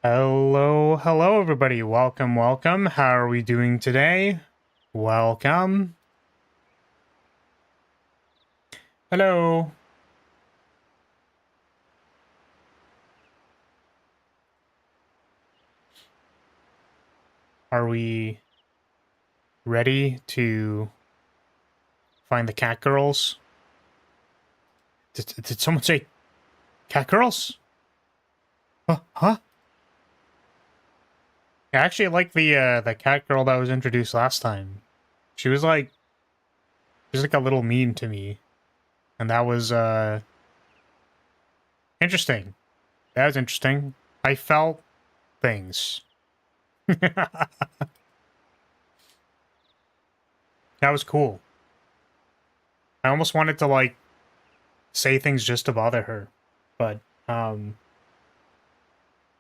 Hello, hello everybody. Welcome, welcome. How are we doing today? Welcome. Hello. Are we ready to find the cat girls? Did someone say cat girls? Huh? I actually like the cat girl that was introduced last time. She was like a little mean to me. And that was interesting. That was interesting. I felt things. That was cool. I almost wanted to like say things just to bother her. But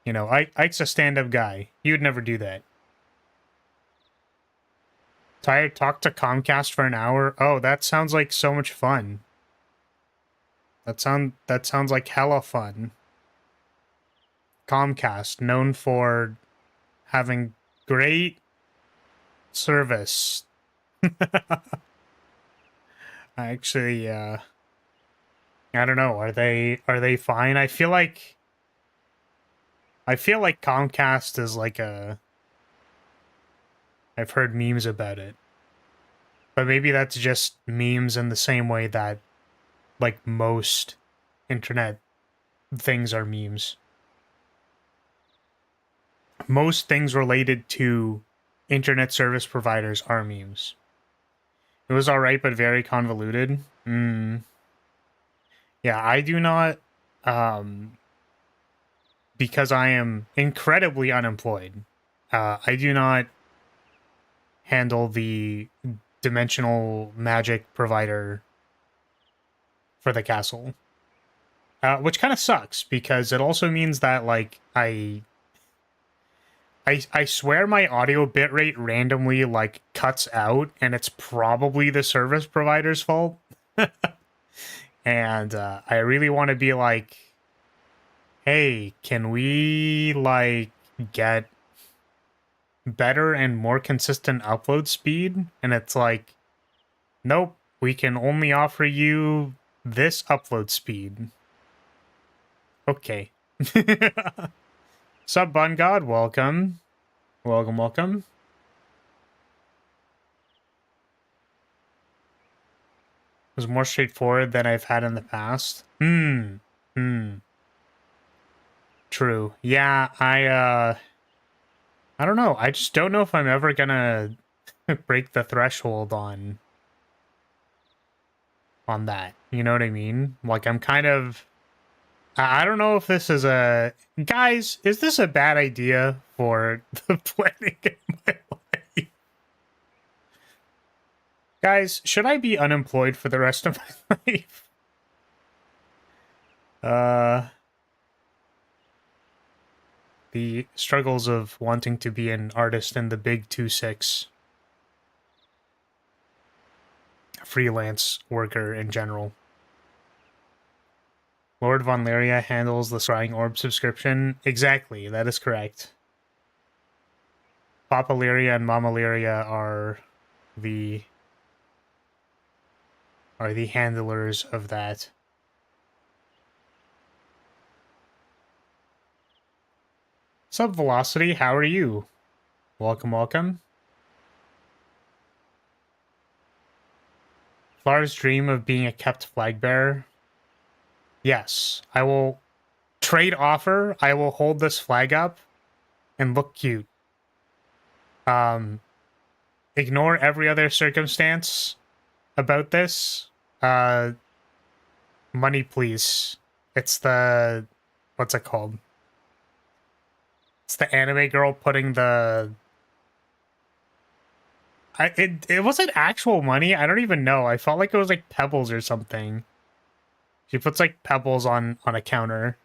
you know, Ike's a stand-up guy. He would never do that. Tired, talk to Comcast for an hour. Oh, that sounds like so much fun. That sounds like hella fun. Comcast, known for having great service. Actually, I don't know. Are they fine? I feel like Comcast is like a. I've heard memes about it, but maybe that's just memes in the same way that like most internet things are memes. Most things related to internet service providers are memes. It was alright, but very convoluted. Yeah, I do not, because I am incredibly unemployed, I do not handle the dimensional magic provider for the castle. Which kind of sucks, because it also means that, like, I swear my audio bitrate randomly, like, cuts out, and it's probably the service provider's fault. And I really want to be like, hey, can we, like, get better and more consistent upload speed? And it's like, nope, we can only offer you this upload speed. Okay. Sup, Bun God? Welcome. Welcome, welcome. It was more straightforward than I've had in the past. True. Yeah, I don't know. I just don't know if I'm ever gonna break the threshold on that. You know what I mean? Like, I'm kind of I don't know if this is a guys, is this a bad idea for the planning in my life? Guys, should I be unemployed for the rest of my life? The struggles of wanting to be an artist in the big 2-6. Freelance worker in general. Lord Von Lyria handles the Scrying Orb subscription. Exactly, that is correct. Papa Lyria and Mama Lyria are the handlers of that. Sup, Velocity? How are you? Welcome, welcome. Flar's dream of being a kept flag bearer. Yes, I will trade offer. I will hold this flag up and look cute. Ignore every other circumstance about this. Money, please. It's the... what's it called? It's the anime girl putting the... It wasn't actual money. I don't even know. I felt like it was like pebbles or something. She puts like pebbles on a counter.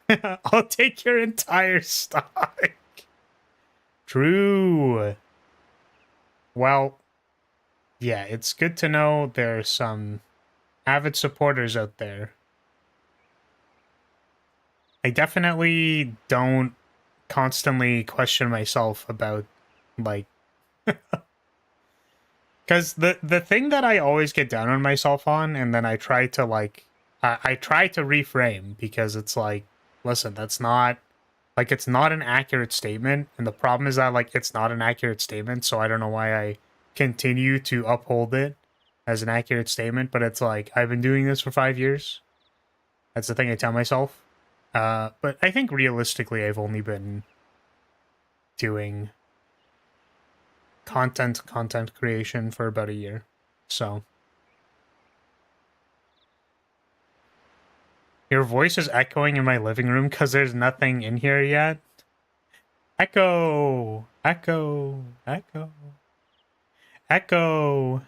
I'll take your entire stock. True. Well, yeah, it's good to know there's some avid supporters out there. I definitely don't constantly question myself about, like, because the thing that I always get down on myself on, and then I try to, like, I try to reframe, because it's like, listen, that's not, like, it's not an accurate statement, and the problem is that, like, it's not an accurate statement, so I don't know why I continue to uphold it as an accurate statement, but it's like, I've been doing this for 5 years. That's the thing I tell myself. But I think realistically, I've only been doing content creation for about a year, so. Your voice is echoing in my living room because there's nothing in here yet. Echo! Echo! Echo! Echo!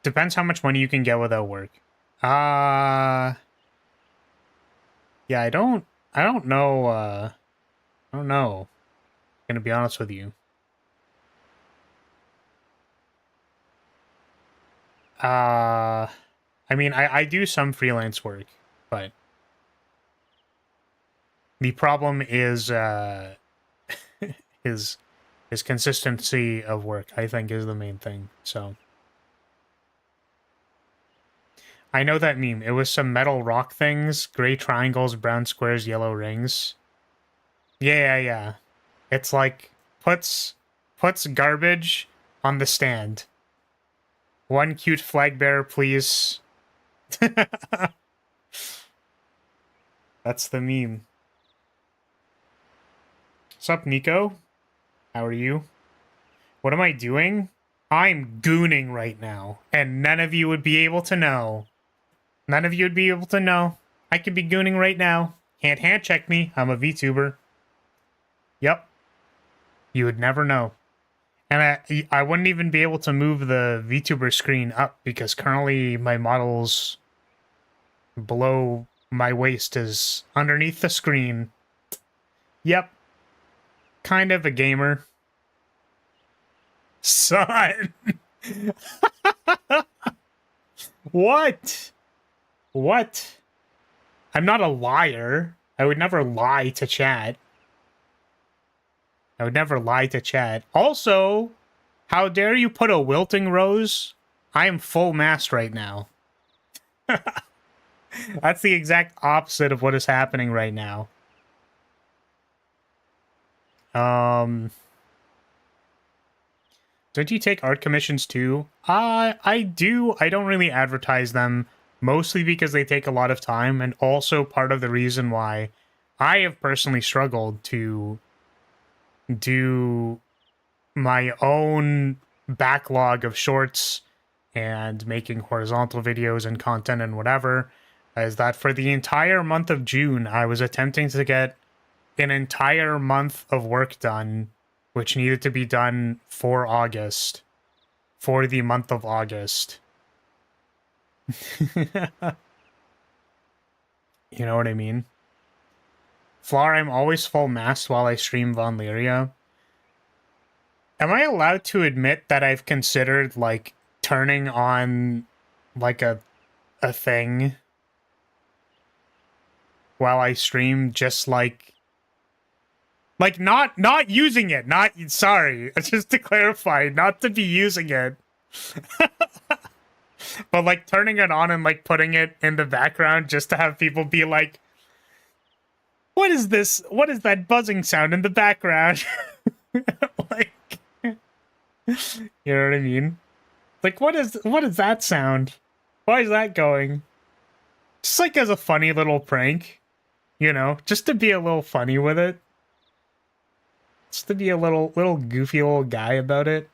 Depends how much money you can get without work. Yeah, I don't know, I don't know. I'm gonna be honest with you. I mean, I do some freelance work, but the problem is, his consistency of work, I think, is the main thing, so. I know that meme. It was some metal rock things, gray triangles, brown squares, yellow rings. Yeah. It's like, puts garbage on the stand. One cute flag bearer, please. That's the meme. Sup, Nico? How are you? What am I doing? I'm gooning right now, and none of you would be able to know. None of you would be able to know. I could be gooning right now. Can't hand check me. I'm a VTuber. Yep. You would never know. And I wouldn't even be able to move the VTuber screen up because currently my models below my waist is underneath the screen. Yep. Kind of a gamer. Son! What? What? I'm not a liar. I would never lie to chat. I would never lie to chat. Also, how dare you put a wilting rose? I am full mast right now. That's the exact opposite of what is happening right now. Don't you take art commissions too? I do. I don't really advertise them, mostly because they take a lot of time, and also part of the reason why I have personally struggled to do my own backlog of shorts and making horizontal videos and content and whatever, is that for the entire month of June, I was attempting to get an entire month of work done, which needed to be done for August, for the month of August. You know what I mean? Flower, I'm always full mast while I stream Von Lyria. Am I allowed to admit that I've considered, like, turning on, like, a thing while I stream, just, like, not using it, sorry, just to clarify, not to be using it. But, like, turning it on and, like, putting it in the background just to have people be like, what is this? What is that buzzing sound in the background? Like, you know what I mean? Like, what is that sound? Why is that going? Just, like, as a funny little prank, you know? Just to be a little funny with it. Just to be a little goofy little guy about it.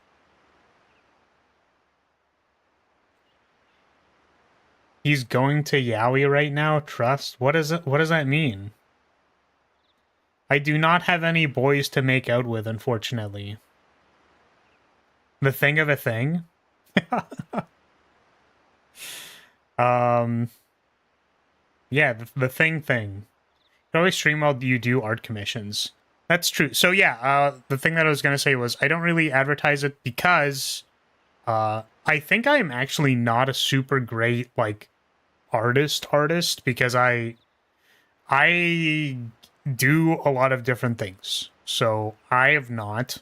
He's going to Yowie right now, trust? What is it? What does that mean? I do not have any boys to make out with, unfortunately. The thing of a thing? Yeah, the thing. You always stream while you do art commissions. That's true. So yeah, the thing that I was going to say was I don't really advertise it because I think I'm actually not a super great, like, artist because I do a lot of different things. So I have not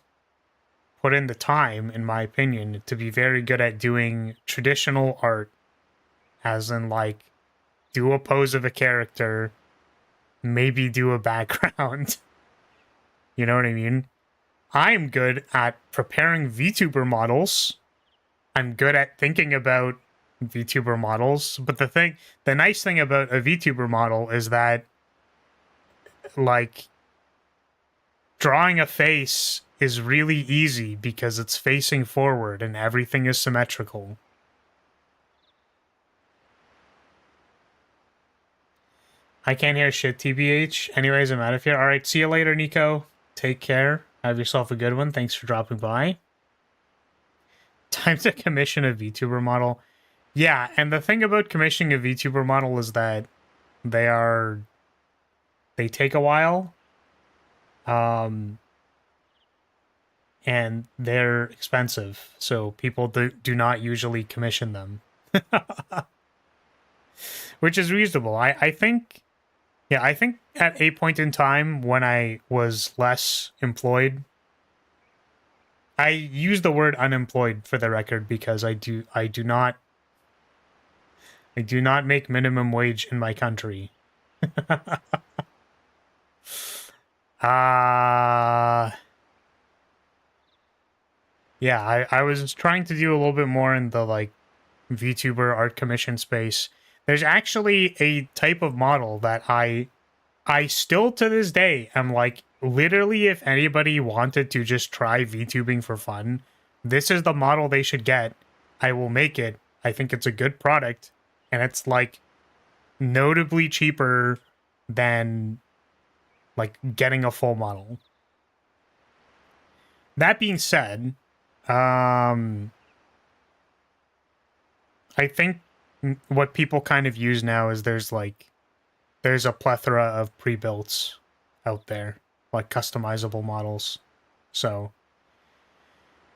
put in the time, in my opinion, to be very good at doing traditional art, as in like do a pose of a character, maybe do a background. You know what I mean? I'm good at preparing VTuber models. I'm good at thinking about VTuber models, but the nice thing about a VTuber model is that like drawing a face is really easy because it's facing forward and everything is symmetrical. I can't hear shit, TBH. Anyways, I'm out of here. All right, see you later, Nico. Take care. Have yourself a good one. Thanks for dropping by. Time to commission a VTuber model. Yeah, and the thing about commissioning a VTuber model is that they take a while. And they're expensive, so people do not usually commission them. Which is reasonable. I think at a point in time when I was less employed, I use the word unemployed for the record because I do not make minimum wage in my country. Yeah, I was trying to do a little bit more in the like VTuber art commission space. There's actually a type of model that I still to this day am like, literally, if anybody wanted to just try VTubing for fun, this is the model they should get. I will make it. I think it's a good product, and it's like notably cheaper than like getting a full model. That being said, I think what people kind of use now is there's a plethora of pre-builts out there, like customizable models. So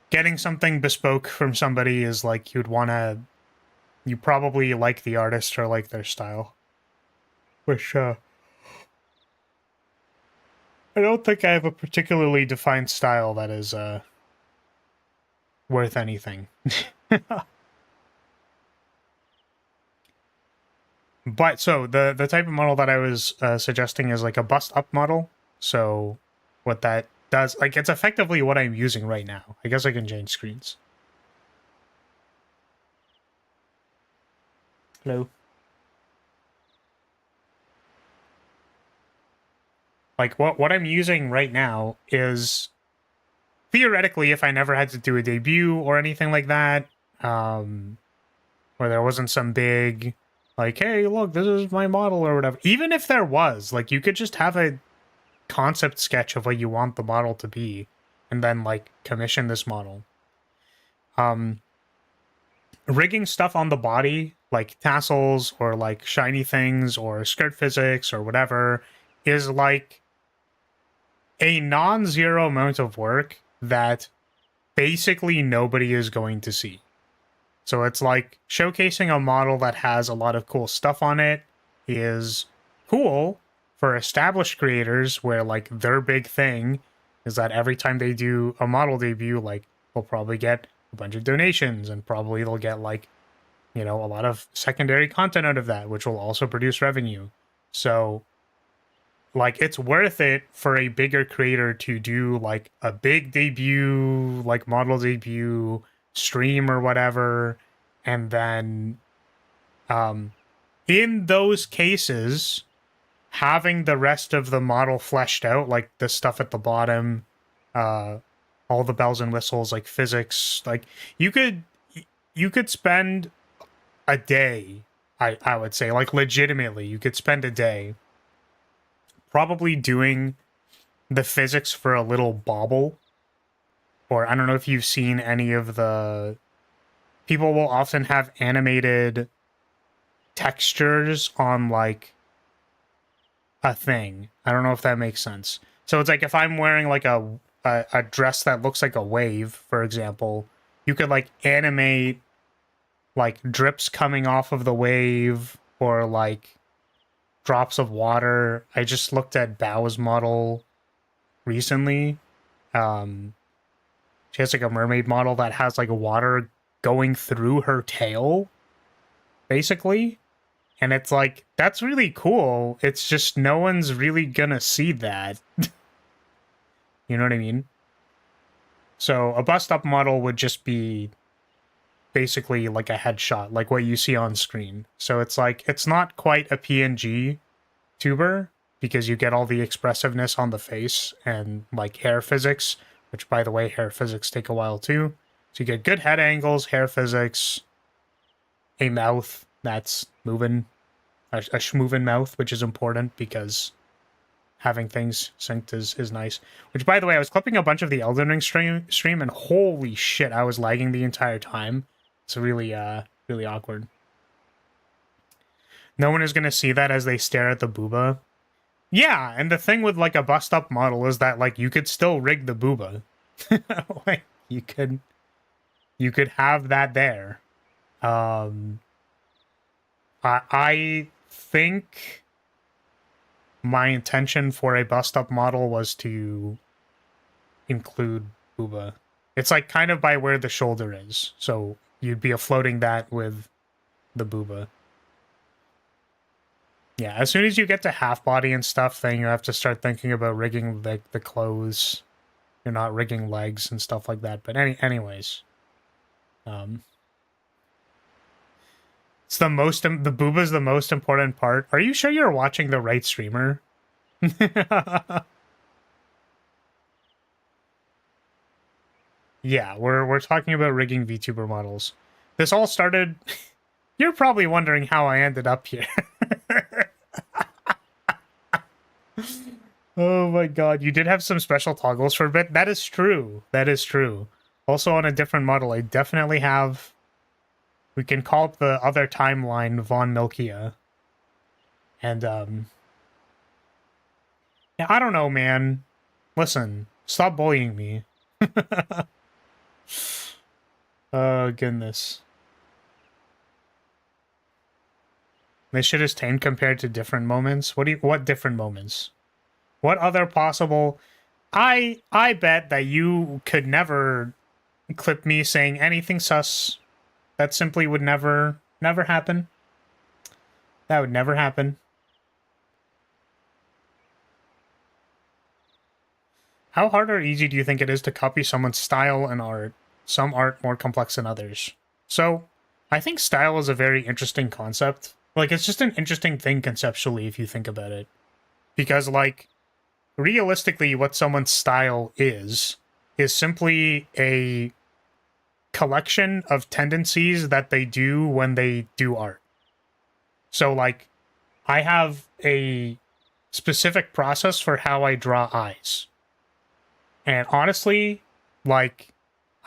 getting something bespoke from somebody is like you probably like the artist or like their style. Which I don't think I have a particularly defined style that is worth anything. But so the type of model that I was suggesting is like a bust up model. So what that does, like, it's effectively what I'm using right now. I guess I can change screens. Hello. Like what I'm using right now is theoretically, if I never had to do a debut or anything like that, where there wasn't some big like, hey, look, this is my model or whatever. Even if there was, like, you could just have a concept sketch of what you want the model to be and then like commission this model. Rigging stuff on the body, like tassels or like shiny things or skirt physics or whatever, is like a non-zero amount of work that basically nobody is going to see. So it's like showcasing a model that has a lot of cool stuff on it is cool for established creators where like their big thing is that every time they do a model debut, like they'll probably get a bunch of donations and probably they'll get like, you know, a lot of secondary content out of that, which will also produce revenue. So like it's worth it for a bigger creator to do like a big debut, like model debut stream or whatever, and then in those cases having the rest of the model fleshed out, like the stuff at the bottom, all the bells and whistles, like physics, like you could spend a day, I would say, like legitimately you could spend a day probably doing the physics for a little bauble. Or I don't know if you've seen any of the... People will often have animated textures on, like, a thing. I don't know if that makes sense. So it's like if I'm wearing, like, a dress that looks like a wave, for example, you could, like, animate, like, drips coming off of the wave, or like drops of water. I just looked at Bao's model recently. She has like a mermaid model that has like water going through her tail, basically. And it's like, that's really cool. It's just no one's really gonna see that. You know what I mean? So a bust up model would just be basically like a headshot, like what you see on screen. So it's like, it's not quite a PNG tuber because you get all the expressiveness on the face and like hair physics, which by the way, hair physics take a while too. So you get good head angles, hair physics, a mouth that's moving, a schmovin mouth, which is important because having things synced is nice. Which, by the way, I was clipping a bunch of the Elden Ring stream, and holy shit, I was lagging the entire time. It's really, really awkward. No one is going to see that as they stare at the booba. Yeah, and the thing with, like, a bust-up model is that, like, you could still rig the booba. Like, you could have that there. I think my intention for a bust-up model was to include booba. It's like kind of by where the shoulder is, so you'd be floating that with the booba. Yeah, as soon as you get to half body and stuff, then you have to start thinking about rigging the clothes. You're not rigging legs and stuff like that. But anyways, it's the booba's the most important part. Are you sure you're watching the right streamer? Yeah, we're talking about rigging VTuber models. This all started. You're probably wondering how I ended up here. Oh my god, you did have some special toggles for a bit. That is true. That is true. Also on a different model, I definitely have... We can call it the other timeline Von Milkia. And, yeah, I don't know, man. Listen, stop bullying me. Oh, goodness. This shit is tame compared to different moments. What different moments? What other possible... I bet that you could never clip me saying anything sus. That simply would never happen. That would never happen. How hard or easy do you think it is to copy someone's style and art? Some art more complex than others. So, I think style is a very interesting concept. Like, it's just an interesting thing conceptually if you think about it. Because, like, realistically, what someone's style is simply a collection of tendencies that they do when they do art. So, like, I have a specific process for how I draw eyes. And honestly, like,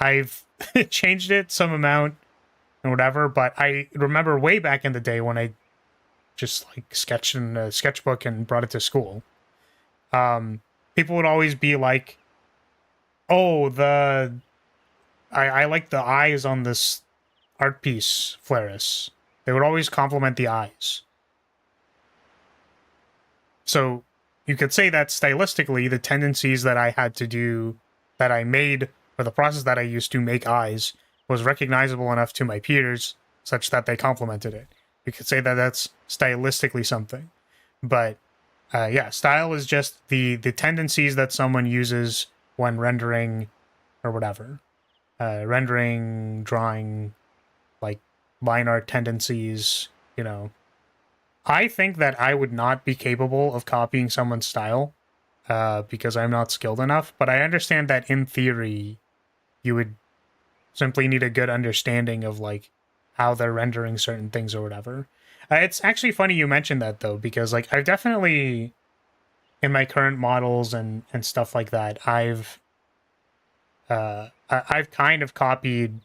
I've changed it some amount and whatever, but I remember way back in the day when I just, like, sketched in a sketchbook and brought it to school. People would always be like, oh, I like the eyes on this art piece, Flaris. They would always compliment the eyes. So you could say that stylistically, the tendencies that I had to do, that I made, or the process that I used to make eyes, was recognizable enough to my peers such that they complimented it. You could say that that's stylistically something. But yeah, style is just the tendencies that someone uses when rendering or whatever. Rendering, drawing, like line art tendencies, you know. I think that I would not be capable of copying someone's style because I'm not skilled enough, but I understand that in theory, you would simply need a good understanding of like how they're rendering certain things or whatever. It's actually funny you mentioned that though, because like I've definitely in my current models and stuff like that, I've kind of copied,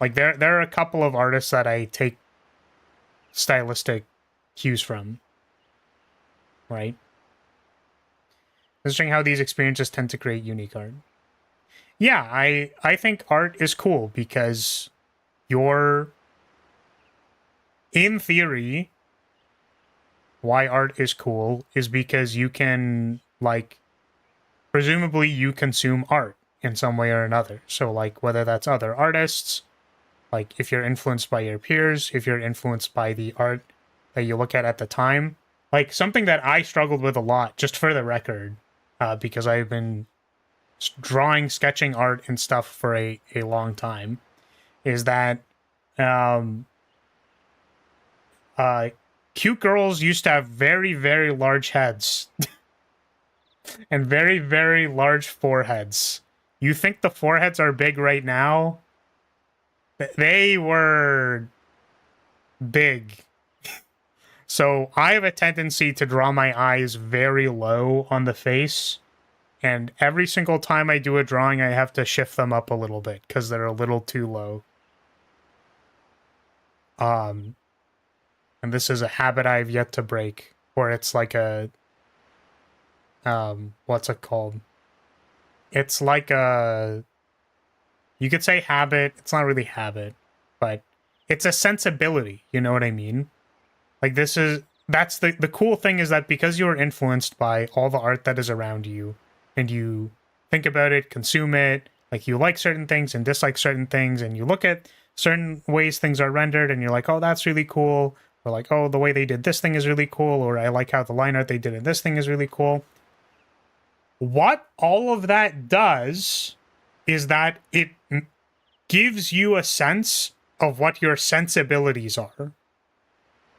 like there are a couple of artists that I take stylistic cues from, right? Considering how these experiences tend to create unique art. Yeah, I think art is cool because you're in theory, why art is cool is because you can, like, presumably you consume art in some way or another. So, like, whether that's other artists, like, if you're influenced by your peers, if you're influenced by the art that you look at the time. Like, something that I struggled with a lot, just for the record, because I've been drawing, sketching art and stuff for a long time, is that um, cute girls used to have very, very large heads and very, very large foreheads. You think the foreheads are big right now? They were big. So I have a tendency to draw my eyes very low on the face. And every single time I do a drawing, I have to shift them up a little bit because they're a little too low. And this is a habit I've yet to break, where it's like a, what's it called? It's like a, you could say habit. It's not really habit, but it's a sensibility. You know what I mean? Like, that's the cool thing, is that because you are influenced by all the art that is around you, and you think about it, consume it, like, you like certain things and dislike certain things, and you look at certain ways things are rendered, and you're like, oh, that's really cool, or like, oh, the way they did this thing is really cool, or I like how the line art they did in this thing is really cool. What all of that does is that it gives you a sense of what your sensibilities are,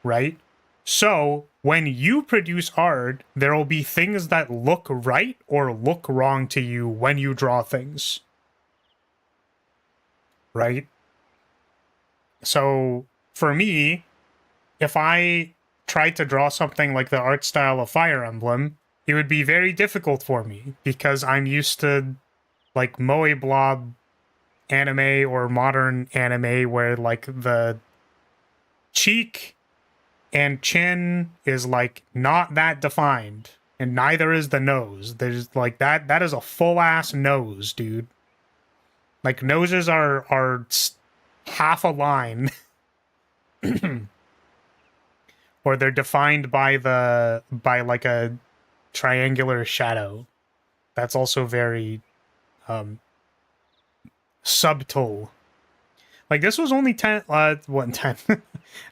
right? So when you produce art, there will be things that look right or look wrong to you when you draw things, right? So for me, if I tried to draw something like the art style of Fire Emblem, it would be very difficult for me because I'm used to, like, moe blob anime or modern anime where, like, the cheek and chin is, like, not that defined, and neither is the nose. There's, like, that is a full ass nose, dude. Like, noses are half a line or they're defined by like a triangular shadow. That's also very subtle. Like, this was only 10 10 this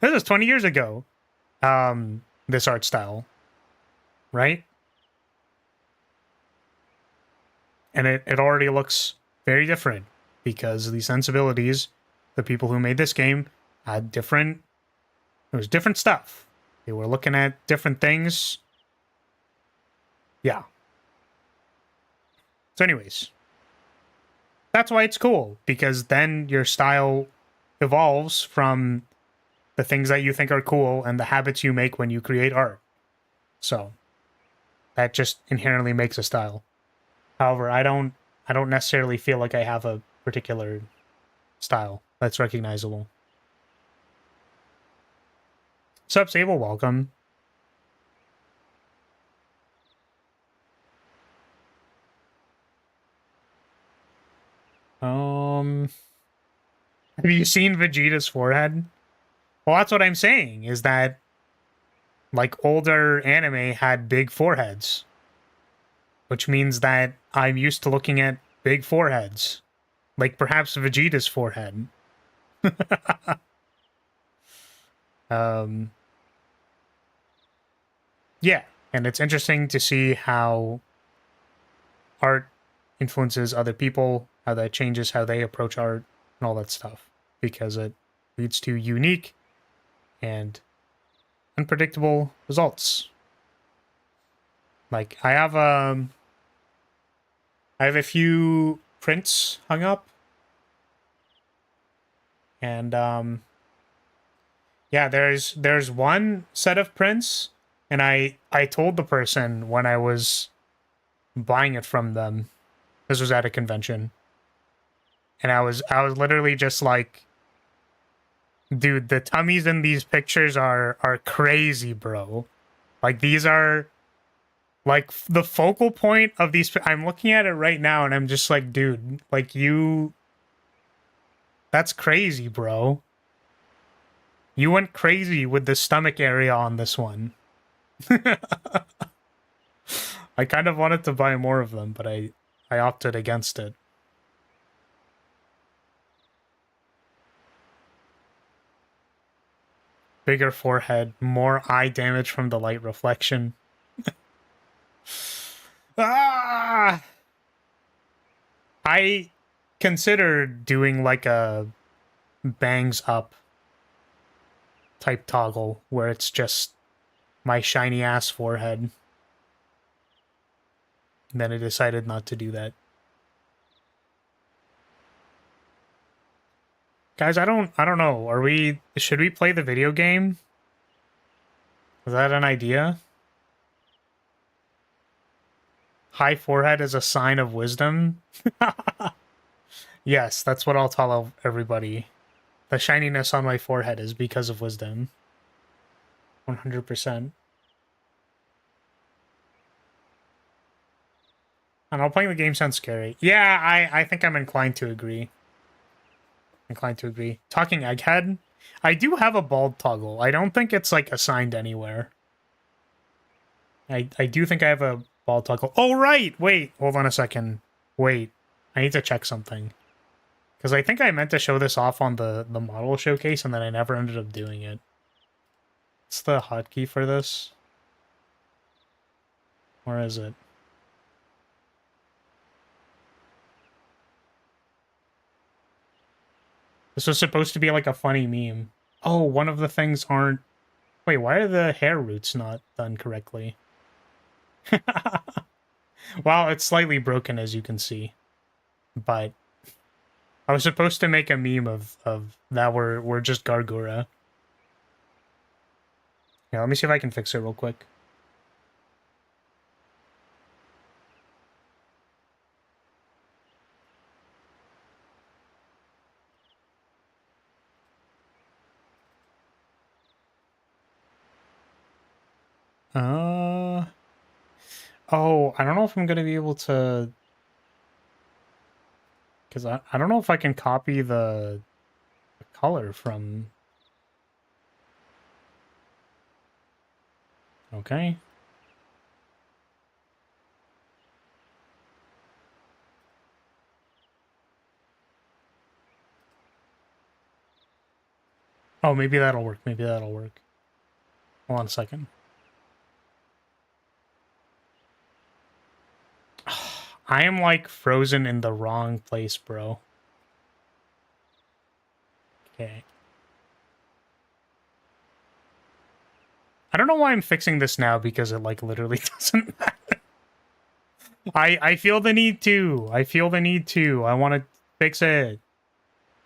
was 20 years ago, this art style, right? And it already looks very different because the sensibilities, the people who made this game had different, it was different stuff. They were looking at different things. Yeah. So anyways, that's why it's cool, because then your style evolves from the things that you think are cool and the habits you make when you create art. So that just inherently makes a style. However, I don't necessarily feel like I have a particular style that's recognizable. Sup, Sable, welcome. Have you seen Vegeta's forehead? Well, that's what I'm saying, is that, like, older anime had big foreheads, which means that I'm used to looking at big foreheads, like perhaps Vegeta's forehead. Yeah, and it's interesting to see how art influences other people, how that changes how they approach art, and all that stuff, because it leads to unique and unpredictable results. Like, I have a few prints hung up, and yeah, there's one set of prints, and I told the person when I was buying it from them, this was at a convention, and I was literally just like, dude, the tummies in these pictures are crazy, bro. Like, these are, like, the focal point of these. I'm looking at it right now, and I'm just like, dude, like, that's crazy, bro. You went crazy with the stomach area on this one. I kind of wanted to buy more of them, but I opted against it. Bigger forehead, more eye damage from the light reflection. Ah! I considered doing like a bangs up type toggle where it's just my shiny ass forehead. And then I decided not to do that. Guys, I don't know. Should we play the video game? Is that an idea? High forehead is a sign of wisdom. Yes, that's what I'll tell everybody. The shininess on my forehead is because of wisdom. 100%. I don't know, playing the game sounds scary. Yeah, I think I'm inclined to agree. Talking egghead, I do have a bald toggle. I don't think it's like assigned anywhere. I do think I have a bald toggle. Oh, right! Wait, hold on a second. Wait, I need to check something. Because I think I meant to show this off on the model showcase, and then I never ended up doing it. What's the hotkey for this? Where is it? This was supposed to be like a funny meme. Oh, one of the things aren't... Wait, why are the hair roots not done correctly? Well, it's slightly broken, as you can see. But I was supposed to make a meme of that we're just Gargura. Yeah, let me see if I can fix it real quick. Oh, I don't know if I'm gonna be able to... Because I don't know if I can copy the color from... Okay. Oh, maybe that'll work. Maybe that'll work. Hold on a second. I am, like, frozen in the wrong place, bro. Okay. I don't know why I'm fixing this now, because it, like, literally doesn't matter. I feel the need to. I feel the need to. I want to fix it.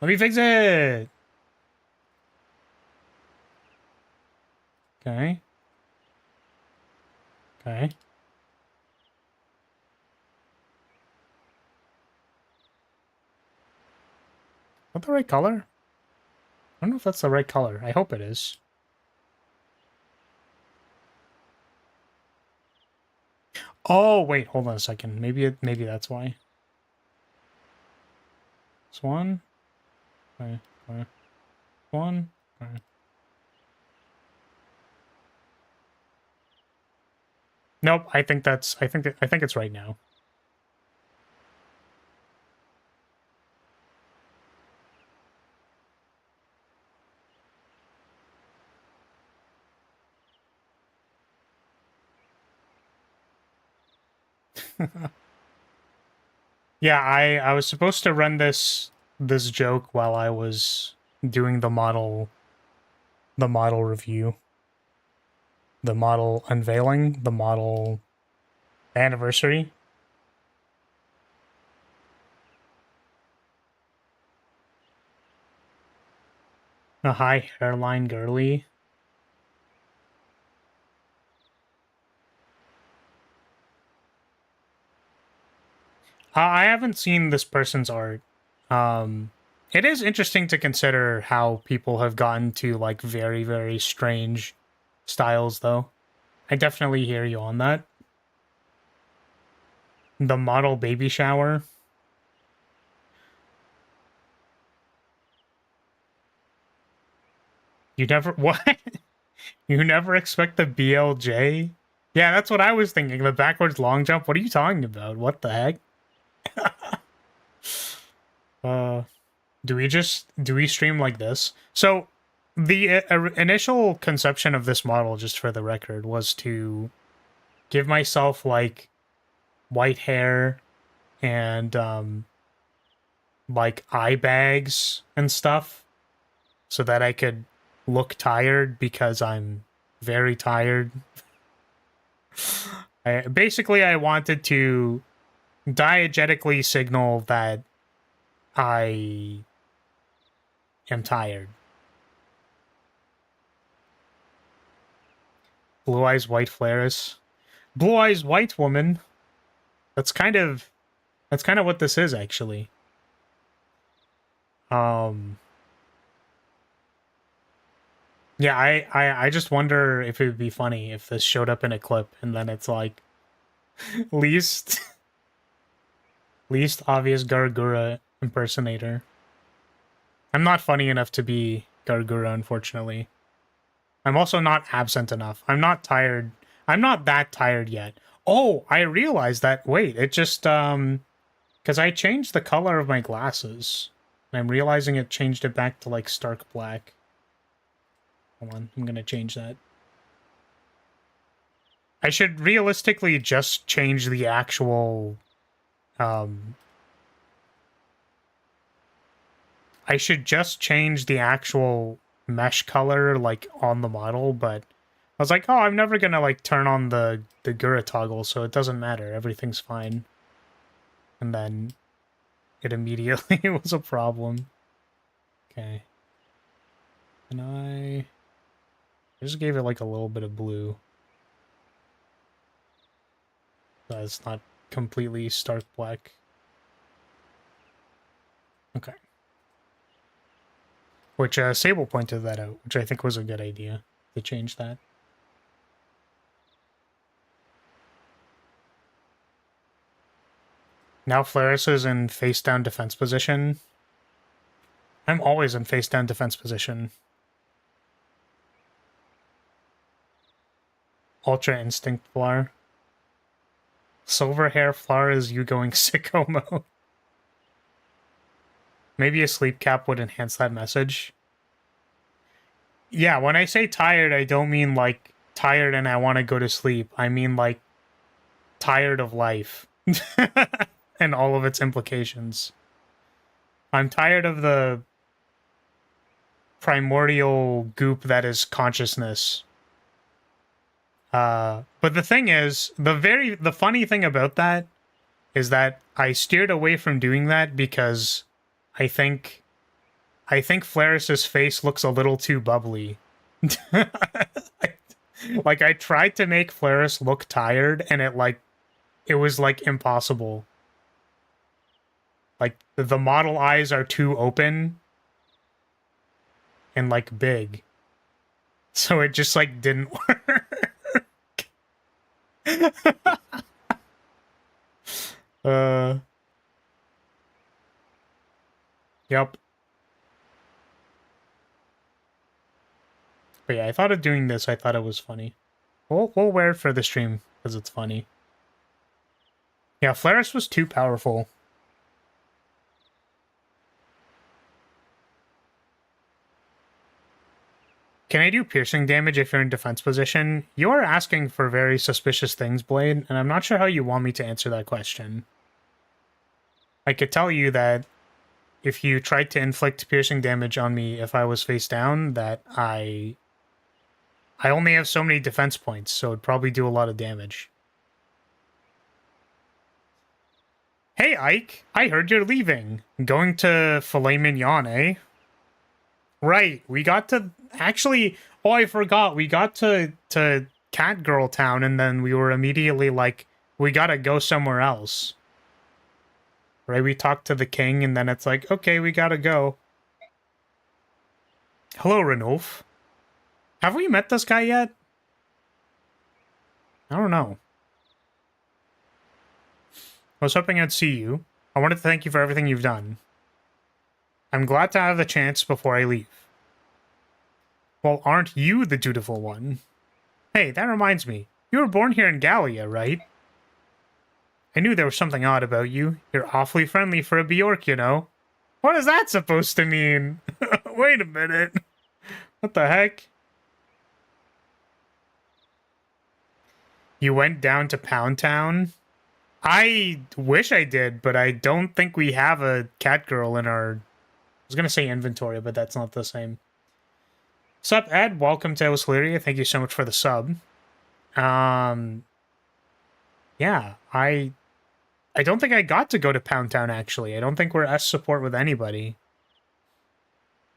Let me fix it! Okay. Okay. Is that the right color? I don't know if that's the right color. I hope it is. Oh, wait, hold on a second. Maybe that's why. This one. Okay. Okay. One. Okay. Nope, I think it's right now. Yeah, I was supposed to run this joke while I was doing the model review. The model unveiling, the model anniversary. A high hairline girly. I haven't seen this person's art. It is interesting to consider how people have gotten to, like, very, very strange styles, though. I definitely hear you on that. The model baby shower. You never what? You never expect the BLJ? Yeah, that's what I was thinking. The backwards long jump. What are you talking about? What the heck? uh, do we stream like this? So, the initial conception of this model, just for the record, was to give myself like white hair and like eye bags and stuff, so that I could look tired because I'm very tired. I wanted to diegetically signal that I am tired. Blue eyes, white flares. Blue eyes, white woman. That's kind of what this is, actually. Yeah, I just wonder if it would be funny if this showed up in a clip and then it's like least obvious Gargura impersonator. I'm not funny enough to be Gargura, unfortunately. I'm also not absent enough. I'm not tired. I'm not that tired yet. Oh, I realized that. Wait, it just because I changed the color of my glasses, and I'm realizing it changed it back to like stark black. Hold on, I'm gonna change that. I should realistically just change the actual I should just change the actual mesh color like on the model, but I was like, oh, I'm never gonna like turn on the Gura toggle, so it doesn't matter. Everything's fine. And then it immediately was a problem. Okay. And I just gave it like a little bit of blue. So it's not completely stark black. Okay. Which Sable pointed that out, which I think was a good idea to change that. Now Flaris is in face-down defense position. I'm always in face-down defense position. Ultra Instinct Flower. Silver Hair Flower is you going sicko mode. Maybe a sleep cap would enhance that message. Yeah, when I say tired, I don't mean like tired and I want to go to sleep. I mean like tired of life and all of its implications. I'm tired of the primordial goop that is consciousness. But the thing is, the funny thing about that is that I steered away from doing that because I think Flaris's face looks a little too bubbly. Like I tried to make Flaris look tired and it was like impossible. Like the model eyes are too open and like big. So it just like didn't work. Yep. But yeah, I thought of doing this. I thought it was funny. We'll wear it for the stream because it's funny. Yeah, Flaris was too powerful. Can I do piercing damage if you're in defense position? You are asking for very suspicious things, Blade, and I'm not sure how you want me to answer that question. I could tell you that if you tried to inflict piercing damage on me if I was face down, that I only have so many defense points, so it'd probably do a lot of damage. Hey, Ike, I heard you're leaving. Going to filet mignon, eh? Right, we got to... Actually, oh, I forgot. We got to Catgirl Town, and then we were immediately like, we gotta go somewhere else. Right, we talked to the king, and then it's like, okay, we gotta go. Hello, Ranulf. Have we met this guy yet? I don't know. I was hoping I'd see you. I wanted to thank you for everything you've done. I'm glad to have the chance before I leave. Well, aren't you the dutiful one? Hey, that reminds me. You were born here in Gallia, right? I knew there was something odd about you. You're awfully friendly for a Bjork, you know. What is that supposed to mean? Wait a minute. What the heck? You went down to Pound Town? I wish I did, but I don't think we have a cat girl in our... I was going to say inventory, but that's not the same. Sup, Ed? Welcome to Lyrilyte. Thank you so much for the sub. Yeah, I don't think I got to go to Pound Town, actually. I don't think we're S support with anybody.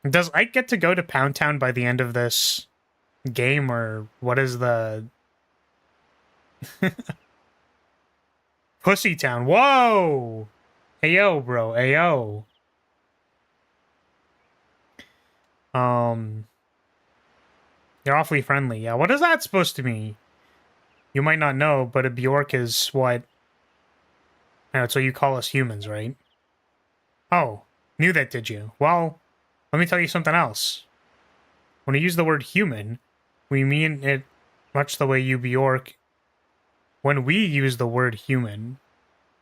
Does Ike get to go to Pound Town by the end of this game, or what is the... Pussy Town? Whoa! Ayo, bro. Ayo. You're awfully friendly. Yeah, what is that supposed to mean? You might not know, but a Bjork is what... I know, it's what you call us humans, right? Oh, knew that, did you? Well, let me tell you something else. When we use the word human, we mean it much the way you Bjork... When we use the word human,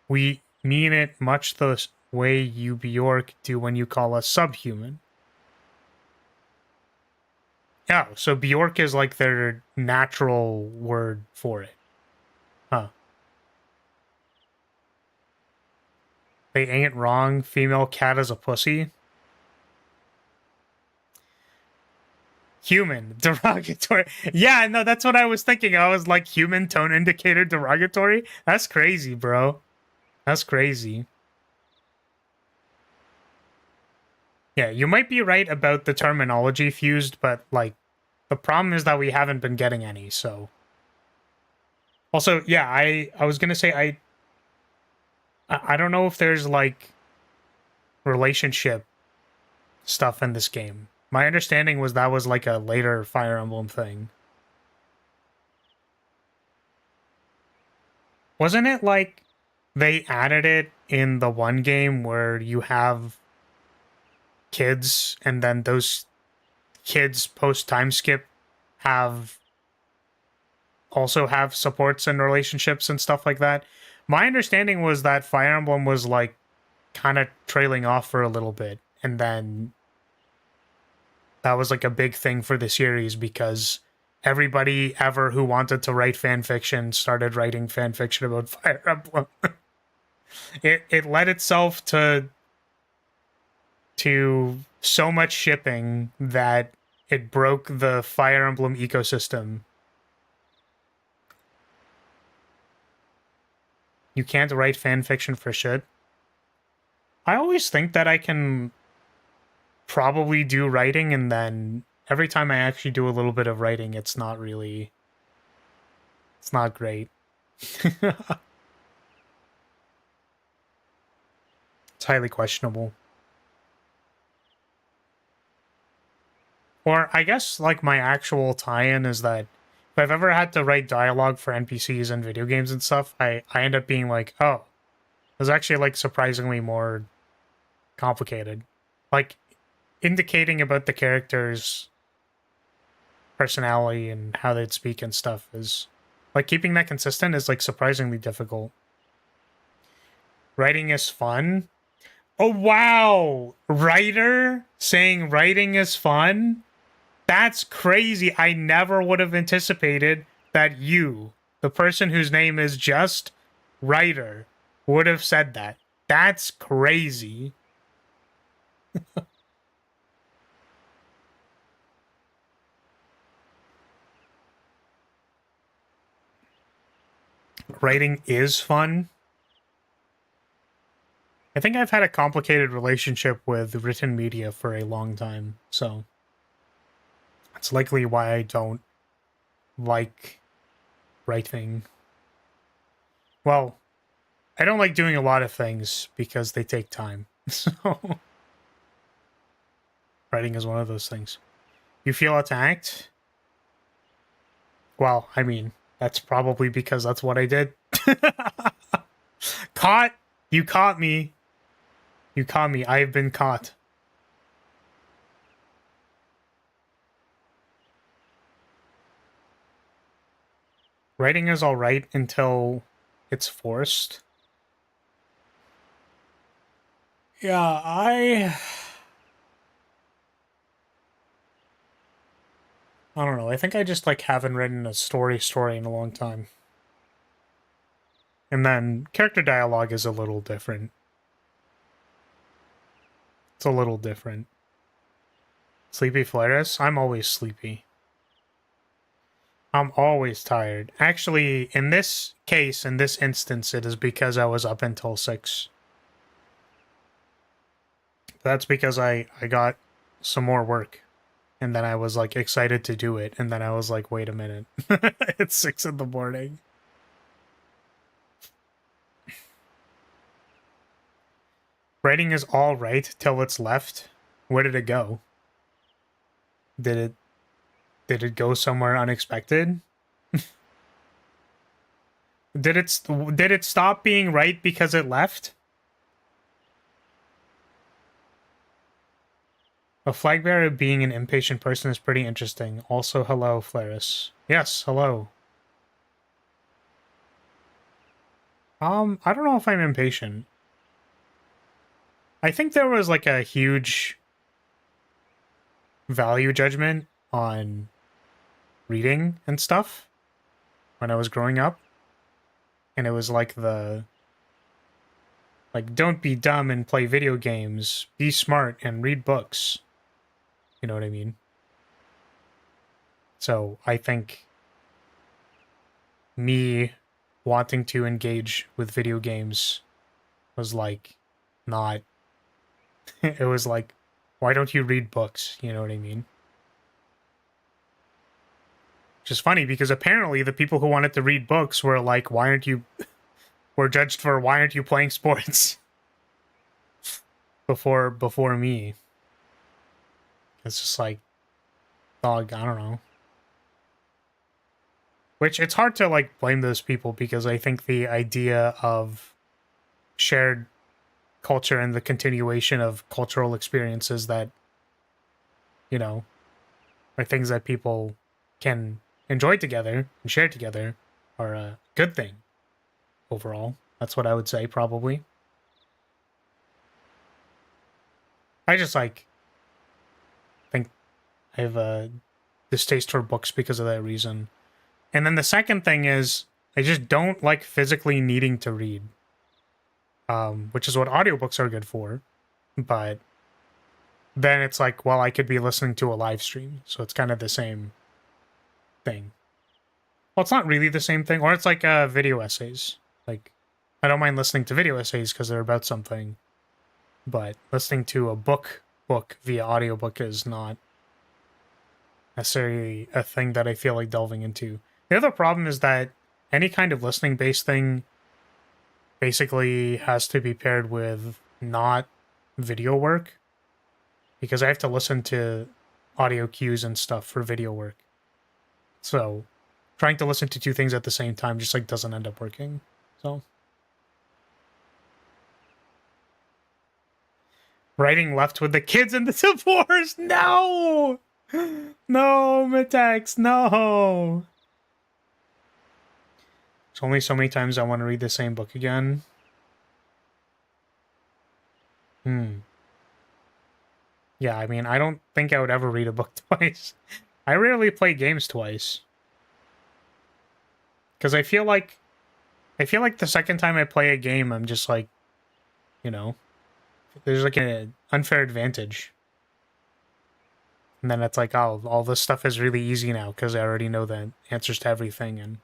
we mean it much the way you Bjork do when you call us subhuman. Oh, so Bjork is like their natural word for it. Huh. They ain't wrong. Female cat is a pussy. Human. Derogatory. Yeah, no, that's what I was thinking. I was like, human tone indicator derogatory? That's crazy, bro. That's crazy. Yeah, you might be right about the terminology fused, but, like, the problem is that we haven't been getting any, so... Also, yeah, I was gonna say, I don't know if there's, like, relationship stuff in this game. My understanding was that was, like, a later Fire Emblem thing. Wasn't it, like, they added it in the one game where you have kids, and then those kids post-time skip also have supports and relationships and stuff like that? My understanding was that Fire Emblem was, like, kind of trailing off for a little bit, and then that was, like, a big thing for the series because everybody ever who wanted to write fan fiction started writing fan fiction about Fire Emblem. It led itself to so much shipping that it broke the Fire Emblem ecosystem. You can't write fan fiction for shit. I always think that I can probably do writing, and then every time I actually do a little bit of writing, it's not really... It's not great. It's highly questionable. Or I guess, like, my actual tie-in is that if I've ever had to write dialogue for NPCs and video games and stuff, I end up being like, oh, it was actually, like, surprisingly more complicated. Like, indicating about the character's personality and how they'd speak and stuff is... Like, keeping that consistent is, like, surprisingly difficult. Writing is fun? Oh, wow! Writer saying writing is fun? That's crazy. I never would have anticipated that you, the person whose name is just Writer, would have said that. That's crazy. Writing is fun. I think I've had a complicated relationship with written media for a long time, so that's likely why I don't like writing. Well, I don't like doing a lot of things because they take time, so writing is one of those things. You feel attacked? Well, I mean, that's probably because that's what I did. Caught! You caught me. You caught me. I've been caught. Writing is alright until it's forced. Yeah, I don't know. I think I just like haven't written a story in a long time. And then character dialogue is a little different. It's a little different. Sleepy Flares? I'm always sleepy. I'm always tired. Actually, in this case, in this instance, it is because I was up until 6. That's because I got some more work. And then I was like excited to do it. And then I was like, wait a minute. It's 6 in the morning. Writing is all right till it's left. Where did it go? Did it go somewhere unexpected? Did it stop being right because it left? A flag bearer being an impatient person is pretty interesting. Also, hello, Flaris. Yes, hello. I don't know if I'm impatient. I think there was like a huge value judgment on reading and stuff when I was growing up. And it was like don't be dumb and play video games, be smart and read books. You know what I mean? So I think me wanting to engage with video games was like not it was like, why don't you read books? You know what I mean? Which is funny because apparently the people who wanted to read books were like, were judged for why aren't you playing sports before me. It's just like, dog, I don't know. Which it's hard to like blame those people because I think the idea of shared culture and the continuation of cultural experiences that, you know, are things that people can enjoy together and share together are a good thing overall. That's what I would say, probably. I just like think I have a distaste for books because of that reason. And then the second thing is I just don't like physically needing to read, which is what audiobooks are good for. But then it's like, well, I could be listening to a live stream, so it's kind of the same thing. Well, it's not really the same thing, or it's like video essays. Like, I don't mind listening to video essays because they're about something, but listening to a book via audiobook is not necessarily a thing that I feel like delving into. The other problem is that any kind of listening based thing basically has to be paired with not video work, because I have to listen to audio cues and stuff for video work. So trying to listen to two things at the same time just like doesn't end up working. So writing left with the kids and the divorce. No, no, Mitex, no. It's only so many times I want to read the same book again. Yeah, I mean, I don't think I would ever read a book twice. I rarely play games twice. Because I feel like the second time I play a game, I'm just like, you know, there's like an unfair advantage. And then it's like, oh, all this stuff is really easy now because I already know the answers to everything and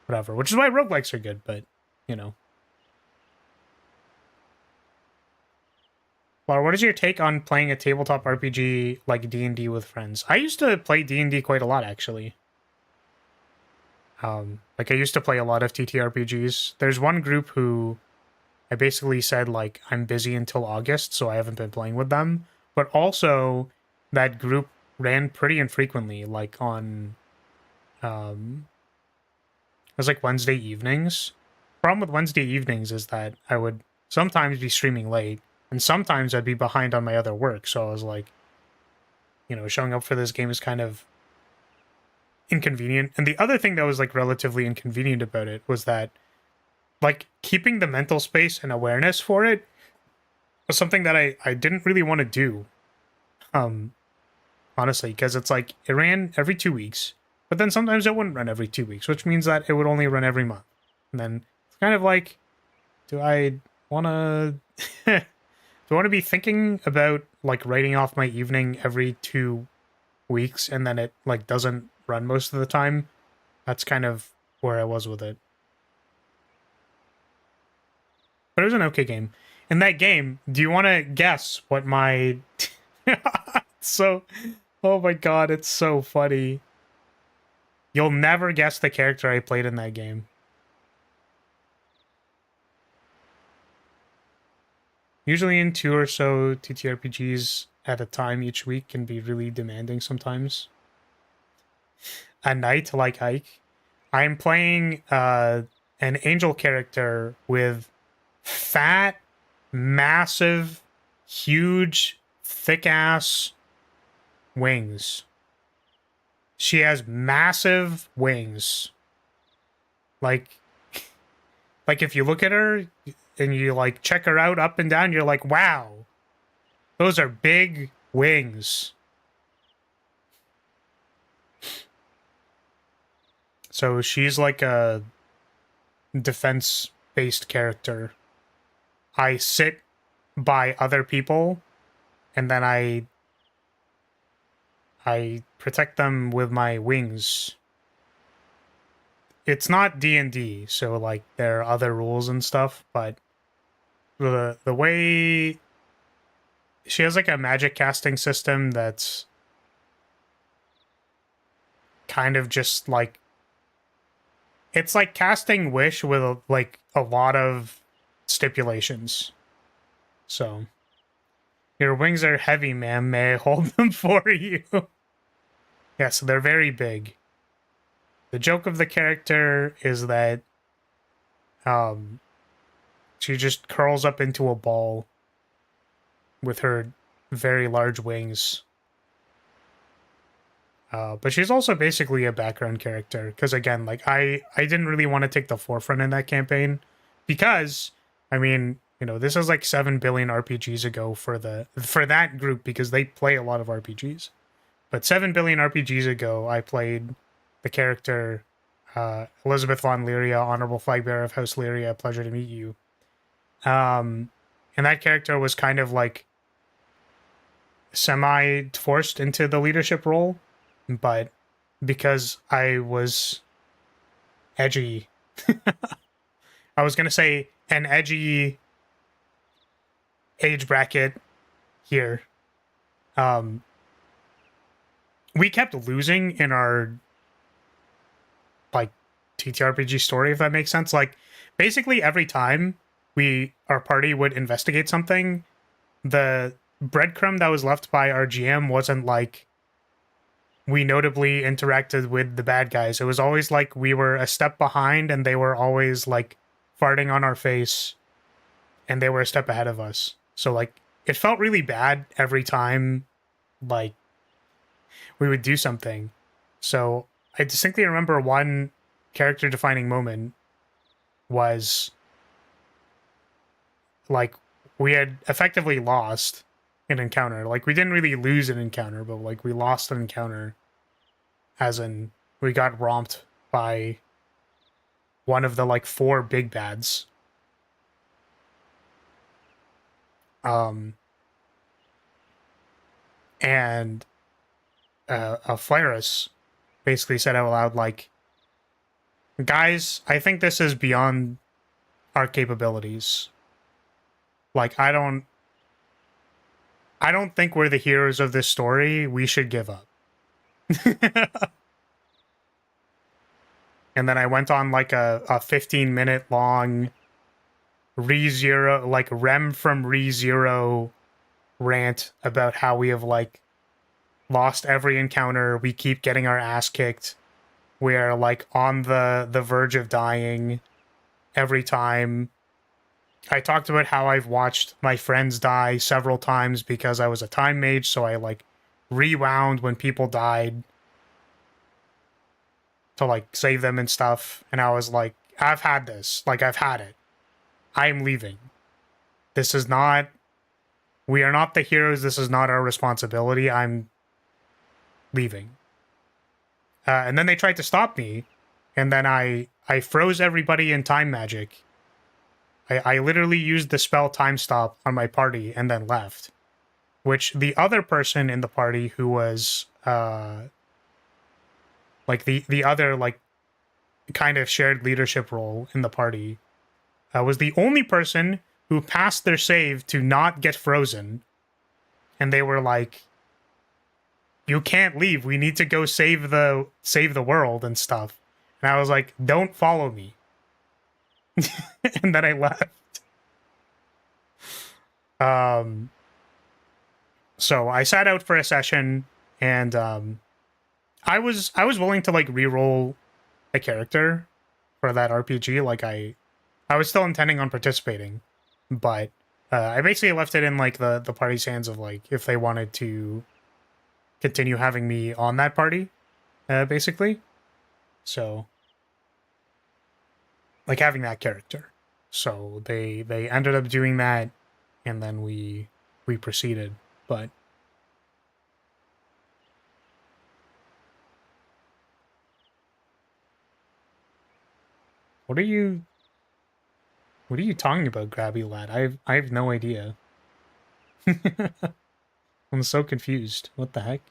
whatever. Which is why roguelikes are good, but, you know. Laura, what is your take on playing a tabletop RPG like D&D with friends? I used to play D&D quite a lot, actually. Like, I used to play a lot of TTRPGs. There's one group who I basically said, like, I'm busy until August, so I haven't been playing with them. But also, that group ran pretty infrequently, like, on... it was, like, Wednesday evenings. Problem with Wednesday evenings is that I would sometimes be streaming late, and sometimes I'd be behind on my other work, so I was like, you know, showing up for this game is kind of inconvenient. And the other thing that was like relatively inconvenient about it was that like keeping the mental space and awareness for it was something that I didn't really want to do. Honestly, because it's like it ran every 2 weeks, but then sometimes it wouldn't run every 2 weeks, which means that it would only run every month. And then it's kind of like, do I want to do I want to be thinking about like writing off my evening every 2 weeks and then it like doesn't run most of the time? That's kind of where I was with it. But it was an okay game. In that game, do you want to guess what my so oh my god, it's so funny. You'll never guess the character I played in that game. Usually in 2 or so TTRPGs at a time each week can be really demanding sometimes. A knight like Ike. I'm playing an angel character with fat, massive, huge, thick-ass wings. She has massive wings. Like if you look at her and you like check her out up and down, you're like, wow, those are big wings. So she's like a defense-based character. I sit by other people and then I protect them with my wings. It's not D&D, so like there are other rules and stuff, but the way she has like a magic casting system that's kind of just like it's like casting Wish with like a lot of stipulations. So your wings are heavy, ma'am. May I hold them for you? Yeah, so they're very big. The joke of the character is that she just curls up into a ball with her very large wings. But she's also basically a background character because again, like I didn't really want to take the forefront in that campaign because I mean, you know, this is like 7 billion RPGs ago for that group because they play a lot of RPGs. But 7 billion RPGs ago, I played the character Elizabeth von Lyria, Honorable Flagbearer of House Lyria. Pleasure to meet you. And that character was kind of like semi-forced into the leadership role, but because I was edgy, I was going to say an edgy age bracket here. We kept losing in our like TTRPG story, if that makes sense. Like basically every time our party would investigate something, the breadcrumb that was left by our GM wasn't like we notably interacted with the bad guys. It was always like we were a step behind and they were always like farting on our face and they were a step ahead of us. So like it felt really bad every time like we would do something. So I distinctly remember one character defining moment was like we had effectively lost an encounter. Like we didn't really lose an encounter, but like we lost an encounter as in we got romped by one of the like 4 big bads. And a Flaris basically said out loud, like, guys, I think this is beyond our capabilities. Like, I don't think we're the heroes of this story. We should give up. And then I went on like a 15-minute long ReZero, like Rem from ReZero rant about how we have like lost every encounter. We keep getting our ass kicked. We're like on the verge of dying every time. I talked about how I've watched my friends die several times because I was a time mage, so I like rewound when people died. to like save them and stuff. And I was like, I've had this. Like, I've had it. I'm leaving. This is not. We are not the heroes. This is not our responsibility. I'm leaving. And then they tried to stop me, and then I froze everybody in time magic. I literally used the spell time stop on my party and then left. Which the other person in the party who was like the other like kind of shared leadership role in the party was the only person who passed their save to not get frozen. And they were like, you can't leave. We need to go save the world and stuff. And I was like, don't follow me. And then I left. So I sat out for a session, and I was willing to like re-roll a character for that RPG. Like I was still intending on participating, but I basically left it in like the party's hands of like if they wanted to continue having me on that party, basically. So like having that character. So they ended up doing that, and then we proceeded. But what are you talking about, Grabby Lad? I have no idea. I'm so confused. What the heck?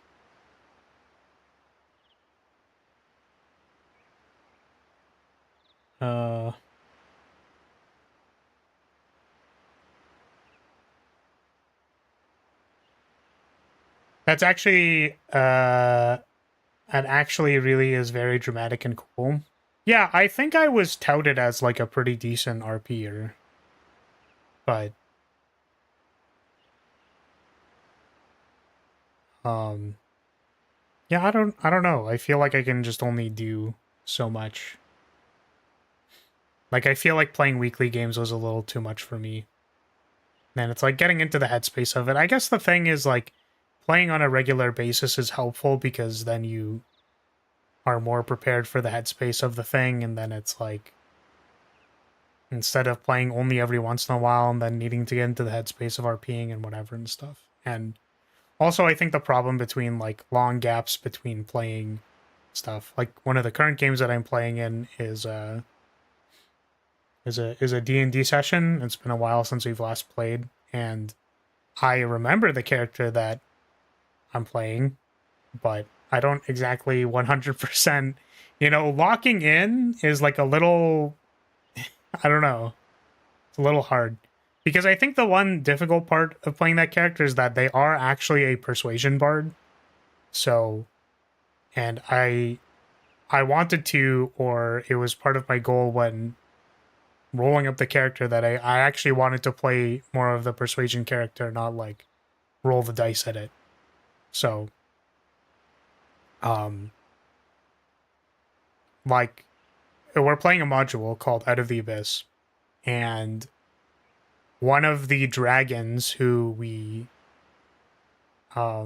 That's actually that actually really is very dramatic and cool. Yeah, I think I was touted as like a pretty decent RPer, but yeah, I don't know. I feel like I can just only do so much. Like I feel like playing weekly games was a little too much for me. And it's like getting into the headspace of it. I guess the thing is like playing on a regular basis is helpful because then you are more prepared for the headspace of the thing, and then it's like instead of playing only every once in a while and then needing to get into the headspace of RPing and whatever and stuff. And also I think the problem between like long gaps between playing stuff, like one of the current games that I'm playing in is a D&D session. It's been a while since we've last played, and I remember the character that I'm playing, but I don't exactly 100%, locking in is like a little, I don't know. It's a little hard because I think the one difficult part of playing that character is that they are actually a persuasion bard. So, and I wanted to, or it was part of my goal when rolling up the character that I actually wanted to play more of the persuasion character, not like roll the dice at it. So, like we're playing a module called Out of the Abyss, and one of the dragons who we not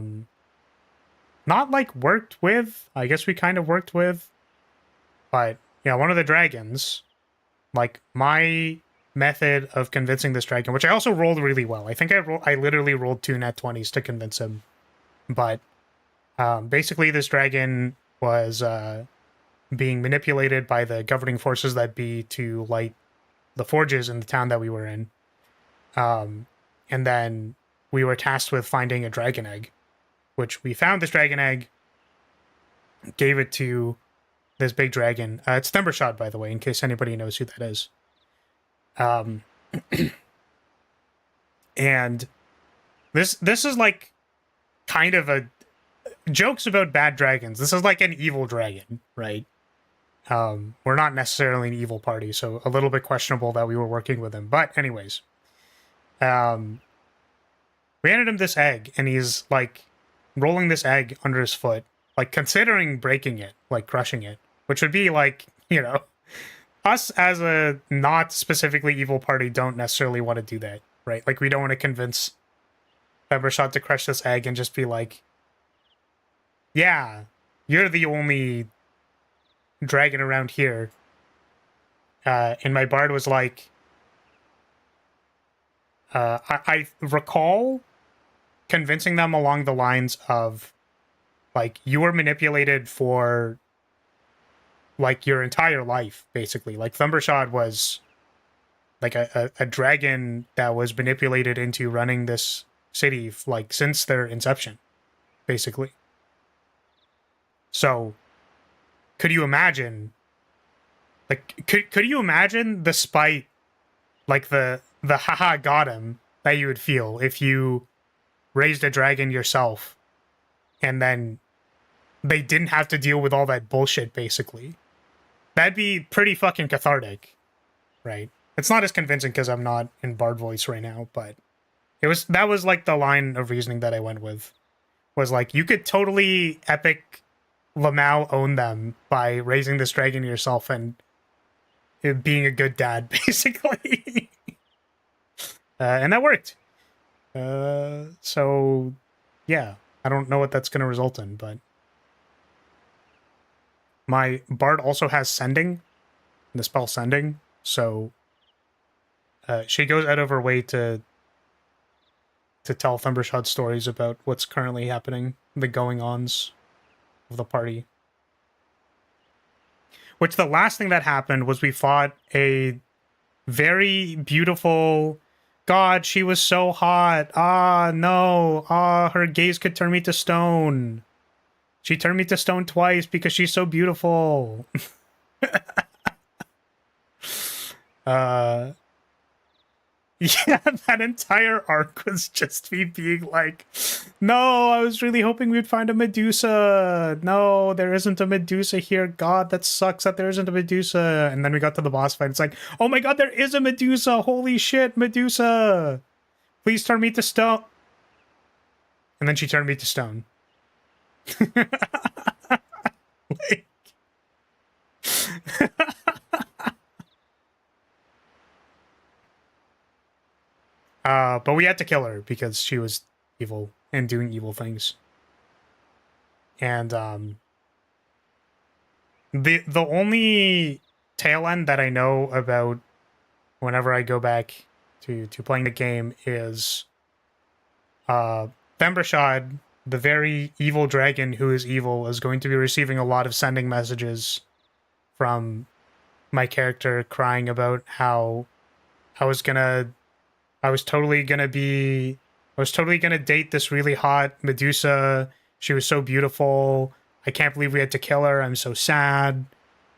like worked with, I guess we kind of worked with, but yeah, one of the dragons, like my method of convincing this dragon, which I also rolled really well. I think I literally rolled 2 nat 20s to convince him. But basically this dragon was being manipulated by the governing forces that be to light the forges in the town that we were in. And then we were tasked with finding a dragon egg, which we found this dragon egg, gave it to this big dragon. It's Thundershot, by the way, in case anybody knows who that is. And this is like kind of a jokes about bad dragons. This is like an evil dragon, right? We're not necessarily an evil party, so a little bit questionable that we were working with him. But anyways, we handed him this egg, and he's like rolling this egg under his foot, like considering breaking it, like crushing it, which would be like, us as a not specifically evil party don't necessarily want to do that, right? Like we don't want to convince Peppershot to crush this egg and just be like, yeah, you're the only dragon around here. And my bard was like, I recall convincing them along the lines of, like, you were manipulated for, like, your entire life, basically. Like, Thumbershot was, like, a dragon that was manipulated into running this city, like, since their inception, basically. So, could you imagine, like, could you imagine the spite, like, the haha got him that you would feel if you raised a dragon yourself and then they didn't have to deal with all that bullshit, basically? That'd be pretty fucking cathartic, right? It's not as convincing because I'm not in bard voice right now, but that was like the line of reasoning that I went with, was like, you could totally epic Lamau own them by raising this dragon yourself and being a good dad, basically. And that worked. So, yeah, I don't know what that's going to result in, but my bard also has sending, the spell sending, so she goes out of her way to tell Thumbershot stories about what's currently happening, the going-ons of the party. Which, the last thing that happened was we fought a very beautiful... God, she was so hot. Ah, no. Ah, her gaze could turn me to stone. She turned me to stone twice because she's so beautiful. Yeah, that entire arc was just me being like, no, I was really hoping we'd find a Medusa. No, there isn't a Medusa here. God, that sucks that there isn't a Medusa. And then we got to the boss fight. It's like, oh my god, there is a Medusa. Holy shit, Medusa. Please turn me to stone. And then she turned me to stone. Like... but we had to kill her because she was evil and doing evil things. And the only tail end that I know about whenever I go back to playing the game is Thembershad, the very evil dragon who is evil, is going to be receiving a lot of sending messages from my character crying about how I was totally gonna date this really hot Medusa. She was so beautiful. I can't believe we had to kill her. I'm so sad.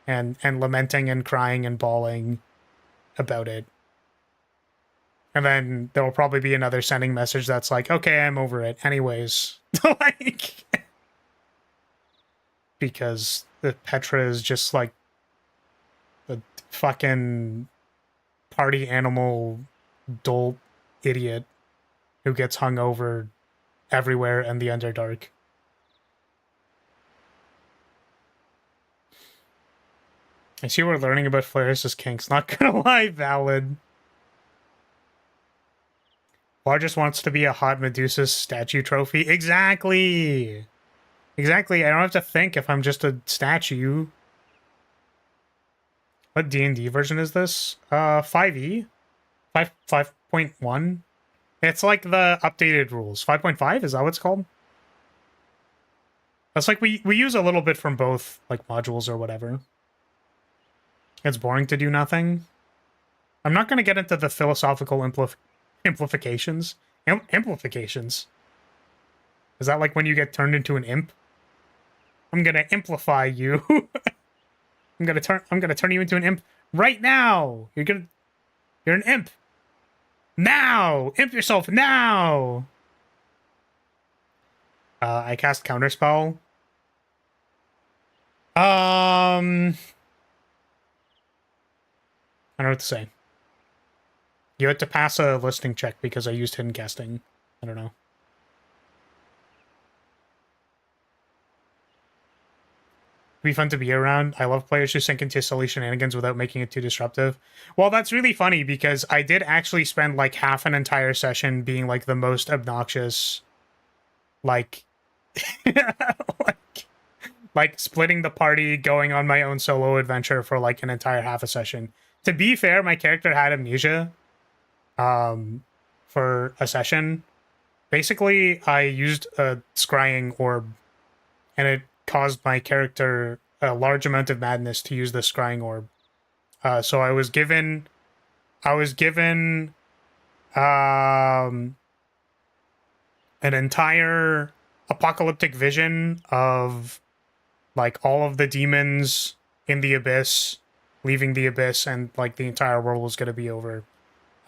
And lamenting and crying and bawling about it. And then there will probably be another sending message that's like, okay, I'm over it. Anyways. Like, because the Petra is just like a fucking party animal dolt idiot who gets hung over everywhere in the Underdark. I see we're learning about Flaris' kinks. Not gonna lie, valid. Lar just wants to be a hot Medusa statue trophy. Exactly! Exactly, I don't have to think if I'm just a statue. What D&D version is this? 5e? 5.1? It's like the updated rules. 5.5? Is that what it's called? That's like we use a little bit from both, like, modules or whatever. It's boring to do nothing. I'm not going to get into the philosophical implications. Implications? Is that like when you get turned into an imp? I'm going to amplify you. I'm going to turn you into an imp right now. You're an imp. Now! Imp yourself now! I cast Counterspell. I don't know what to say. You had to pass a listing check because I used hidden casting. I don't know. It'd be fun to be around. I love players who sink into silly shenanigans without making it too disruptive. Well, that's really funny because I did actually spend like half an entire session being like the most obnoxious, like, like like splitting the party, going on my own solo adventure for like an entire half a session. To be fair, my character had amnesia for a session. Basically, I used a scrying orb, and it caused my character a large amount of madness to use the scrying orb. So I was given an entire apocalyptic vision of like all of the demons in the abyss leaving the abyss, and like the entire world was going to be over.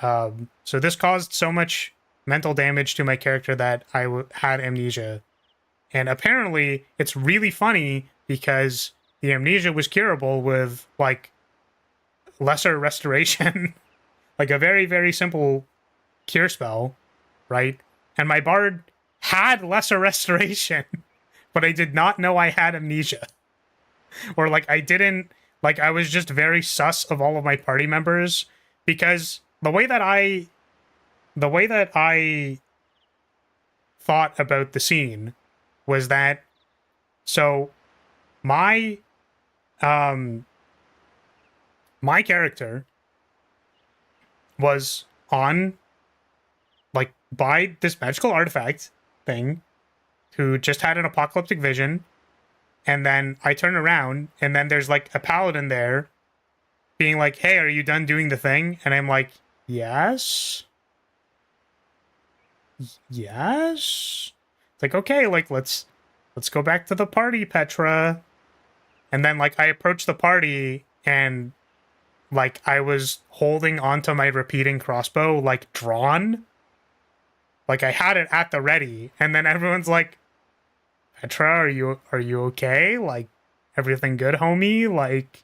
So this caused so much mental damage to my character that I had amnesia. And apparently it's really funny because the amnesia was curable with like lesser restoration. Like a very, very simple cure spell, right? And my bard had lesser restoration, but I did not know I had amnesia. Or like I didn't, like I was just very sus of all of my party members, because the way that I thought about the scene was that, so my my character was on like by this magical artifact thing who just had an apocalyptic vision, and then I turn around and then there's like a paladin there being like, hey, are you done doing the thing? And I'm like, yes. It's like, okay, like let's go back to the party, Petra. And then like I approach the party, and like I was holding onto my repeating crossbow, like drawn. Like I had it at the ready, and then everyone's like, Petra, are you okay? Like, everything good, homie? Like,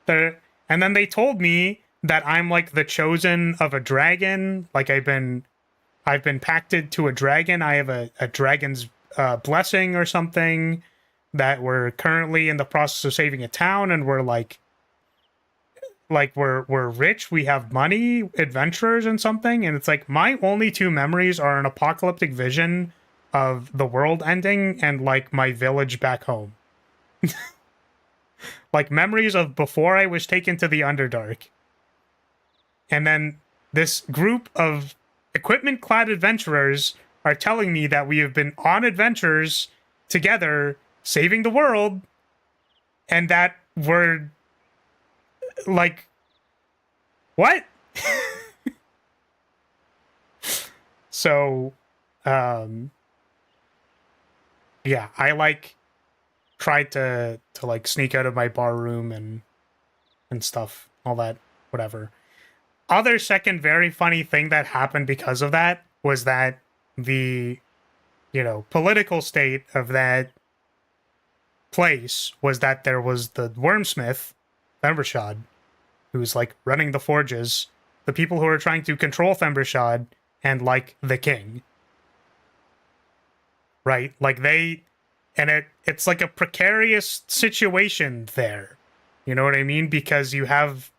and then they told me that I'm like the chosen of a dragon. Like I've been pacted to a dragon. I have a dragon's blessing or something. That we're currently in the process of saving a town, and we're we're rich, we have money, adventurers and something. And it's like my only two memories are an apocalyptic vision of the world ending and like my village back home. Like memories of before I was taken to the Underdark. And then this group of equipment-clad adventurers are telling me that we have been on adventures together, saving the world, and that we're like, what? So, yeah, I like tried to like sneak out of my bar room and stuff, all that, whatever. Other second very funny thing that happened because of that was that the, you know, political state of that place was that there was the wormsmith, Fembershad, who's like running the forges, the people who are trying to control Fembershad, and like the king. Right? Like it's like a precarious situation there. You know what I mean? Because you have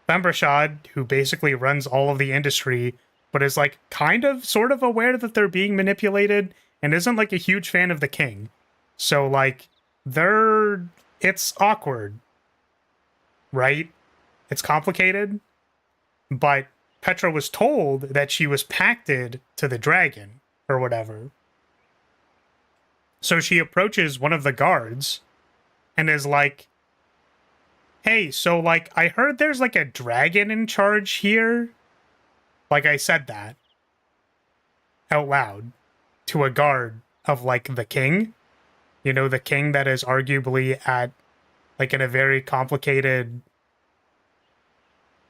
Fembershad, who basically runs all of the industry, but is like kind of sort of aware that they're being manipulated and isn't like a huge fan of the king. So like it's awkward. Right? It's complicated. But Petra was told that she was pacted to the dragon or whatever. So she approaches one of the guards and is like, hey, so like I heard there's like a dragon in charge here. Like I said that out loud to a guard of like the king. You know, the king that is arguably at like in a very complicated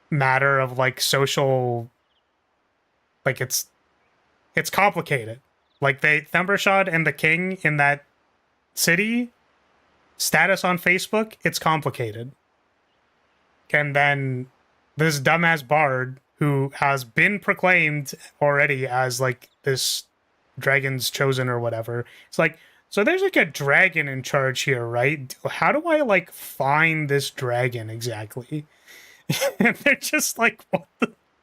matter of like social, like it's complicated. Like Thembershad and the king in that city, status on Facebook, it's complicated. And then this dumbass bard who has been proclaimed already as like this dragon's chosen or whatever. It's like, so there's like a dragon in charge here, right? How do I like find this dragon exactly? And they're just like, what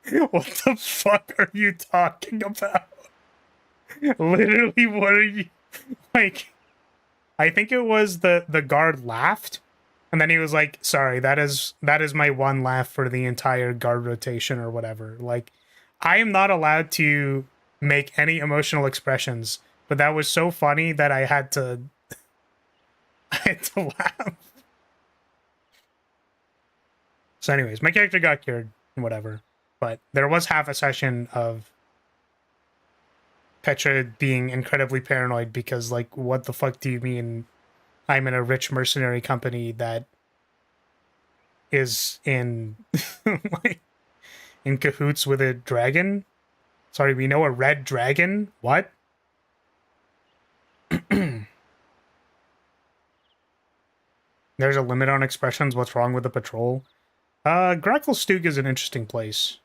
the fuck are you talking about? Literally, what are you like? I think it was the guard laughed, and then he was like, "Sorry, that is my one laugh for the entire guard rotation or whatever." Like, I am not allowed to make any emotional expressions, but that was so funny that I had to I had to laugh. So, anyways, my character got cured and whatever, but there was half a session of Petra being incredibly paranoid because, like, what the fuck do you mean I'm in a rich mercenary company that is in like in cahoots with a dragon? Sorry, we know a red dragon? What? There's a limit on expressions. What's wrong with the patrol? Gracklstug is an interesting place.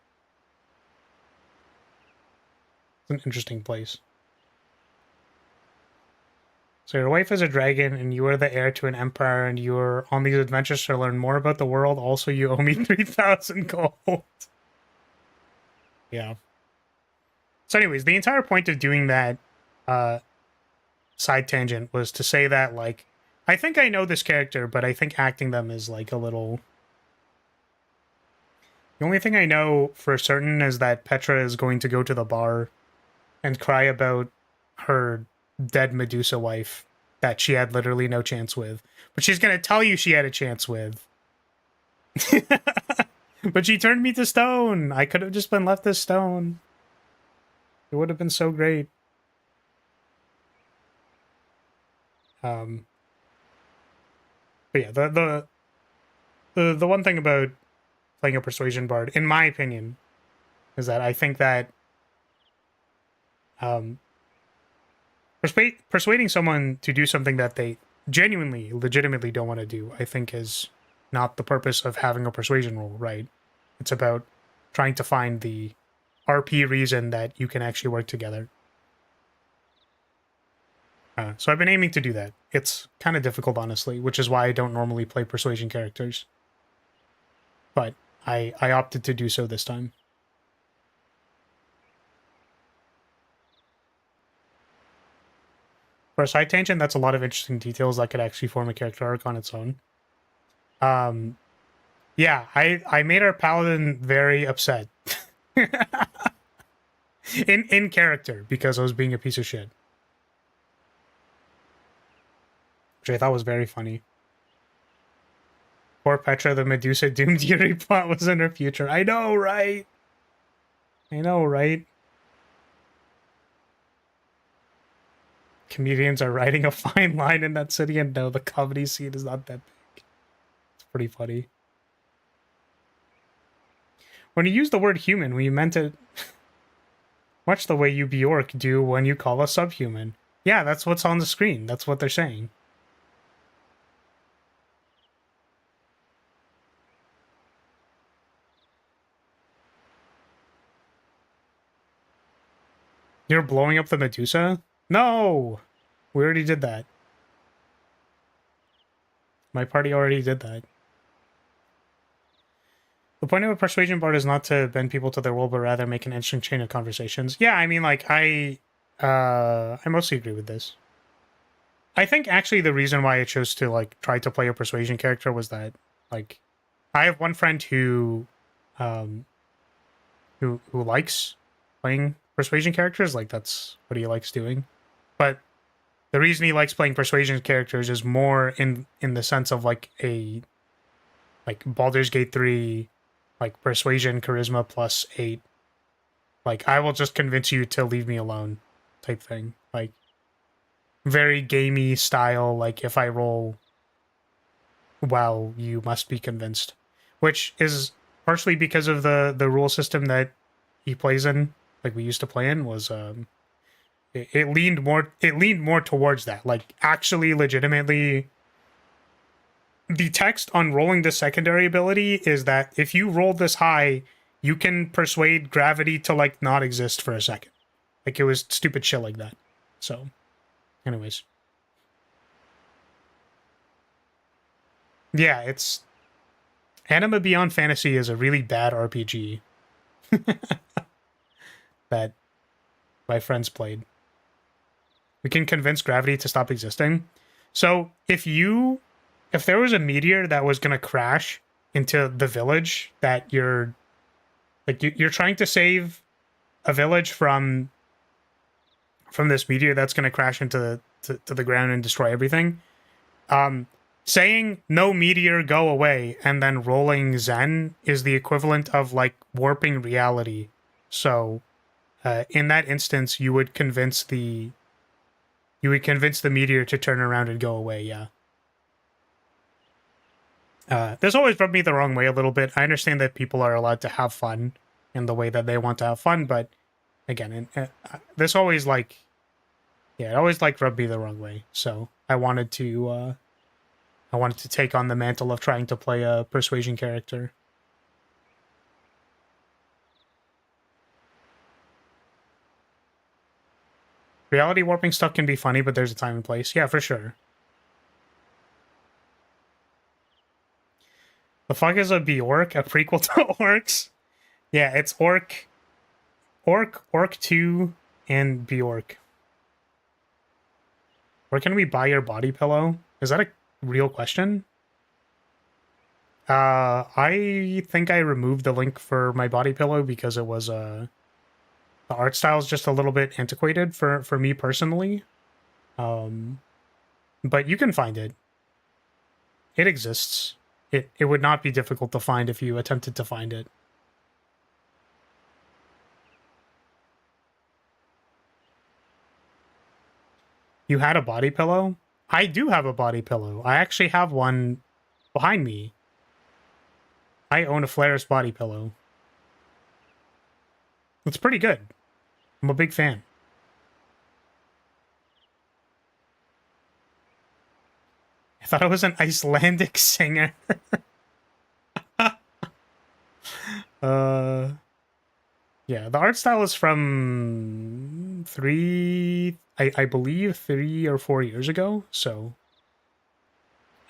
It's an interesting place. So your wife is a dragon, and you are the heir to an empire, and you're on these adventures to learn more about the world. Also, you owe me 3,000 gold. Yeah. So anyways, the entire point of doing that side tangent was to say that, like, I think I know this character, but I think acting them is, like, a little... The only thing I know for certain is that Petra is going to go to the bar and cry about her dead Medusa wife that she had literally no chance with. But she's going to tell you she had a chance with. But she turned me to stone. I could have just been left as stone. It would have been so great. But yeah, the one thing about playing a persuasion bard, in my opinion, is that I think that persuading someone to do something that they genuinely, legitimately don't want to do, I think is not the purpose of having a persuasion roll, right? It's about trying to find the RP reason that you can actually work together. So I've been aiming to do that. It's kind of difficult, honestly, which is why I don't normally play persuasion characters. But I opted to do so this time. For a side tangent, that's a lot of interesting details that could actually form a character arc on its own. Yeah, I made our paladin very upset. in character, because I was being a piece of shit. Which I thought was very funny. Poor Petra, the Medusa doomed Yuri plot was in her future. I know, right? I know, right? Comedians are riding a fine line in that city, and no, the comedy scene is not that big. It's pretty funny. When you use the word human, we meant it much the way you Bjork do when you call a subhuman. Yeah, that's what's on the screen. That's what they're saying. You're blowing up the Medusa? No! We already did that. My party already did that. The point of a persuasion bard is not to bend people to their will, but rather make an interesting chain of conversations. Yeah, I mean, like, I mostly agree with this. I think actually the reason why I chose to, like, try to play a persuasion character was that, like, I have one friend who likes playing persuasion characters. Like, that's what he likes doing. But the reason he likes playing persuasion characters is more in the sense of, like, a, like, Baldur's Gate 3, like, persuasion charisma plus 8. Like, I will just convince you to leave me alone type thing. Like, very gamey style, like, if I roll well, you must be convinced. Which is partially because of the rule system that he plays in, like we used to play in, was it leaned more towards that. Like, actually legitimately, the text on rolling the secondary ability is that if you roll this high, you can persuade gravity to, like, not exist for a second. Like, it was stupid shit like that. So, anyways. Yeah, it's... Anima Beyond Fantasy is a really bad RPG that my friends played. We can convince gravity to stop existing. So if there was a meteor that was gonna crash into the village that you're trying to save a village from this meteor that's gonna crash into the ground and destroy everything. Saying no meteor, go away, and then rolling Zen is the equivalent of like warping reality. So in that instance, you would convince the meteor to turn around and go away. Yeah. This always rubbed me the wrong way a little bit. I understand that people are allowed to have fun in the way that they want to have fun, but again, this always like, yeah, it always like rubbed me the wrong way. So I wanted to take on the mantle of trying to play a persuasion character. Reality warping stuff can be funny, but there's a time and place. Yeah, for sure. The fuck is a Bjork? A prequel to Orcs? Yeah, it's Orc 2, and Bjork. Where can we buy your body pillow? Is that a real question? I think I removed the link for my body pillow because it was the art style is just a little bit antiquated for me personally. But you can find it. It exists. It would not be difficult to find if you attempted to find it. You had a body pillow? I do have a body pillow. I actually have one behind me. I own a Flair's body pillow. It's pretty good. I'm a big fan. I thought I was an Icelandic singer. Yeah, the art style is from I believe 3 or 4 years ago, so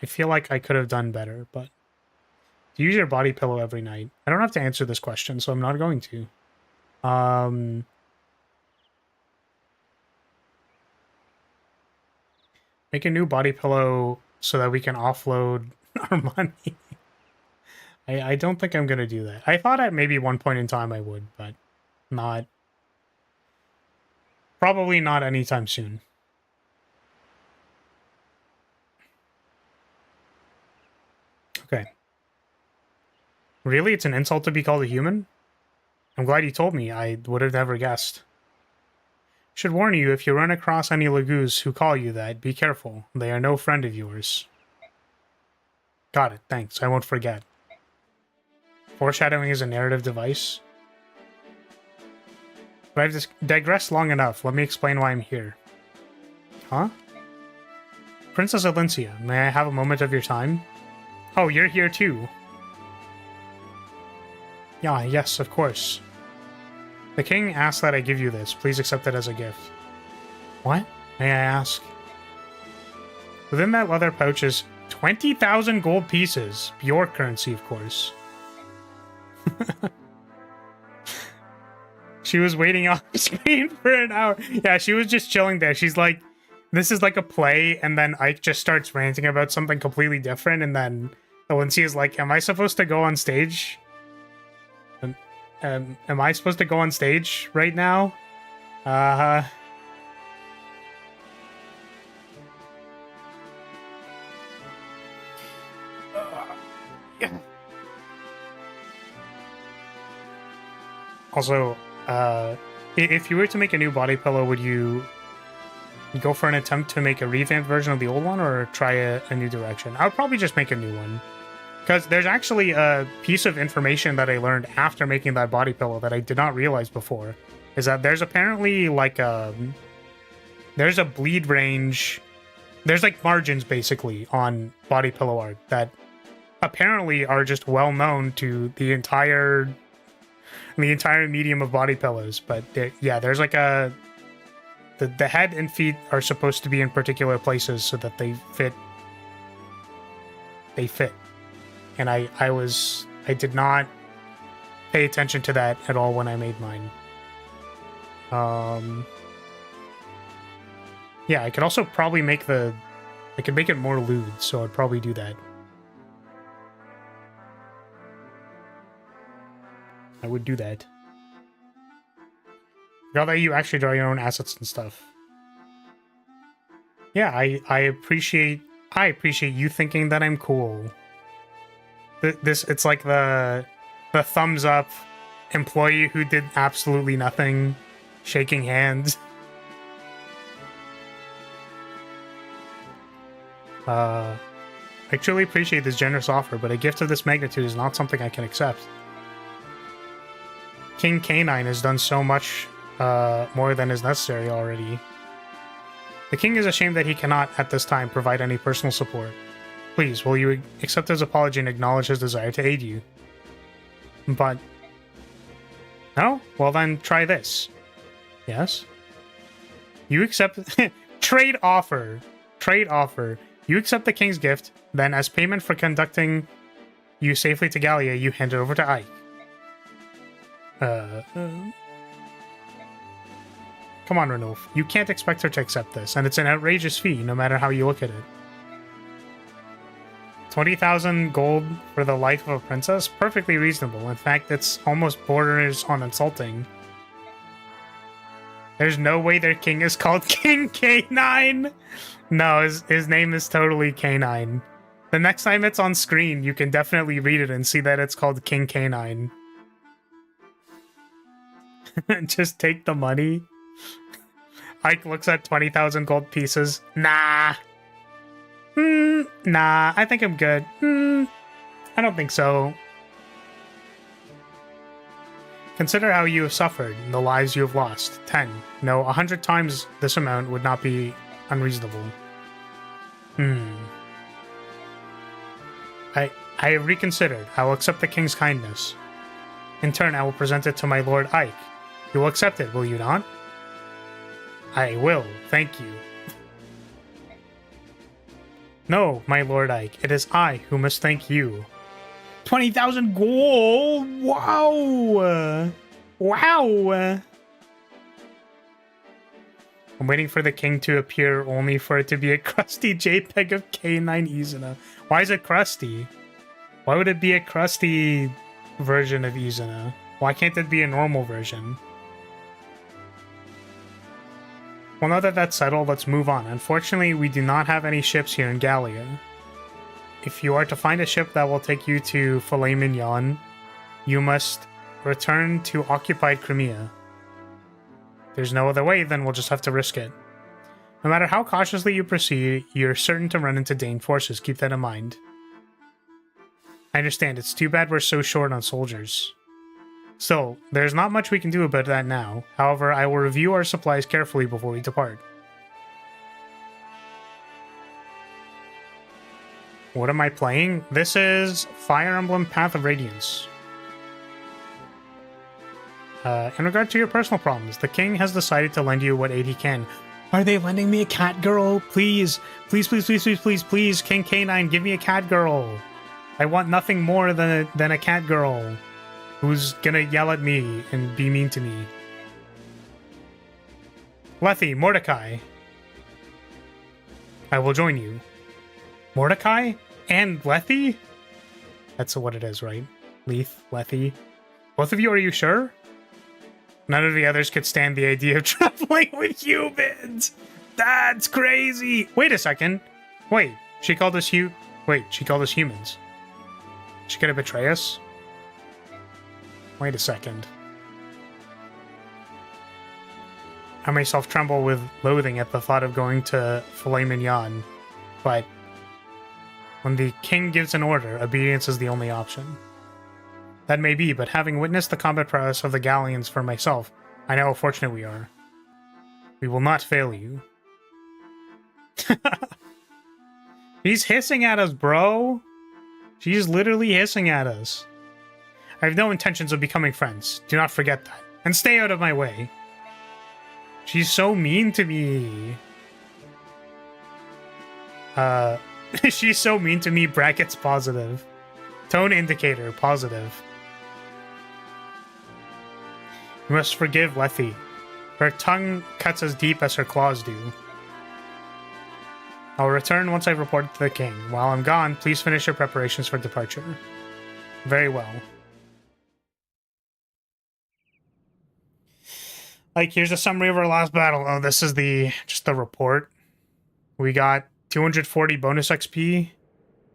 I feel like I could have done better, but use your body pillow every night. I don't have to answer this question, so I'm not going to. Make a new body pillow so that we can offload our money. I don't think I'm going to do that. I thought at maybe one point in time I would, but not. Probably not anytime soon. Okay. Really? It's an insult to be called a human? I'm glad you told me. I would have never guessed. Should warn you, if you run across any Lagoos who call you that, be careful. They are no friend of yours. Got it, thanks. I won't forget. Foreshadowing is a narrative device. But I've just digressed long enough. Let me explain why I'm here. Huh? Princess Alincia, may I have a moment of your time? Oh, you're here too. Yeah, yes, of course. The king asks that I give you this. Please accept it as a gift. What? May I ask? Within that leather pouch is 20,000 gold pieces. Bjork currency, of course. She was waiting off screen for an hour. Yeah, she was just chilling there. She's like, this is like a play, and then Ike just starts ranting about something completely different, and then Alincia is like, am I supposed to go on stage? Am I supposed to go on stage right now? Yeah. Also, if you were to make a new body pillow, would you go for an attempt to make a revamped version of the old one, or try a new direction? I would probably just make a new one. Because there's actually a piece of information that I learned after making that body pillow that I did not realize before. Is that there's apparently like there's a bleed range. There's like margins basically on body pillow art that apparently are just well known to the entire medium of body pillows. But yeah, there's like the head and feet are supposed to be in particular places so that they fit. And I did not pay attention to that at all when I made mine. Yeah, I could also probably make the I could make it more lewd, so I'd probably do that. I would do that. Forgot that you actually draw your own assets and stuff. Yeah, I appreciate you thinking that I'm cool. It's like the thumbs up employee who did absolutely nothing, shaking hands. I truly appreciate this generous offer, but a gift of this magnitude is not something I can accept. King Canine has done so much more than is necessary already. The king is ashamed that he cannot, at this time, provide any personal support. Please, will you accept his apology and acknowledge his desire to aid you? But... No? Well then, try this. Yes? You accept... Trade offer! Trade offer. You accept the king's gift, then as payment for conducting you safely to Gallia, you hand it over to Ike. Come on, Ranulf. You can't expect her to accept this, and it's an outrageous fee, no matter how you look at it. 20,000 gold for the life of a princess? Perfectly reasonable. In fact, it's almost borders on insulting. There's no way their king is called King K9! No, his name is totally K9. The next time it's on screen, you can definitely read it and see that it's called King K9. Just take the money. Ike looks at 20,000 gold pieces. Nah. Nah, I think I'm good. I don't think so. Consider how you have suffered and the lives you have lost. 10. No, 100 times this amount would not be unreasonable. I have reconsidered. I will accept the king's kindness. In turn, I will present it to my lord Ike. You will accept it, will you not? I will, thank you. No, my lord Ike, it is I who must thank you. 20,000 gold! Wow! Wow! I'm waiting for the king to appear only for it to be a crusty JPEG of K9 Izuna. Why is it crusty? Why would it be a crusty version of Izuna? Why can't it be a normal version? Well, now that that's settled, let's move on. Unfortunately, we do not have any ships here in Gallia. If you are to find a ship that will take you to Filet Mignon, you must return to occupied Crimea. If there's no other way, then we'll just have to risk it. No matter how cautiously you proceed, you're certain to run into Dane forces. Keep that in mind. I understand. It's too bad we're so short on soldiers. Still, there's not much we can do about that now. However, I will review our supplies carefully before we depart. What am I playing? This is Fire Emblem Path of Radiance. In regard to your personal problems, the king has decided to lend you what aid he can. Are they lending me a cat girl? Please, please, please, please, please, please, please, King K9, give me a cat girl. I want nothing more than a cat girl who's gonna yell at me and be mean to me. Lethe, Mordecai. I will join you. Mordecai and Lethe? That's what it is, right? Lethe. Both of you, are you sure? None of the others could stand the idea of traveling with humans. That's crazy. Wait a second. Wait, she called us humans. She gonna betray us? Wait a second. I myself tremble with loathing at the thought of going to Filet Mignon, but when the king gives an order, obedience is the only option. That may be, but having witnessed the combat prowess of the Gallians for myself, I know how fortunate we are. We will not fail you. He's hissing at us, bro! She's literally hissing at us. I have no intentions of becoming friends. Do not forget that. And stay out of my way. She's so mean to me. She's so mean to me, brackets positive. Tone indicator, positive. You must forgive Lethe. Her tongue cuts as deep as her claws do. I'll return once I've reported to the king. While I'm gone, please finish your preparations for departure. Very well. Like, here's a summary of our last battle. Oh, this is just the report. We got 240 bonus XP.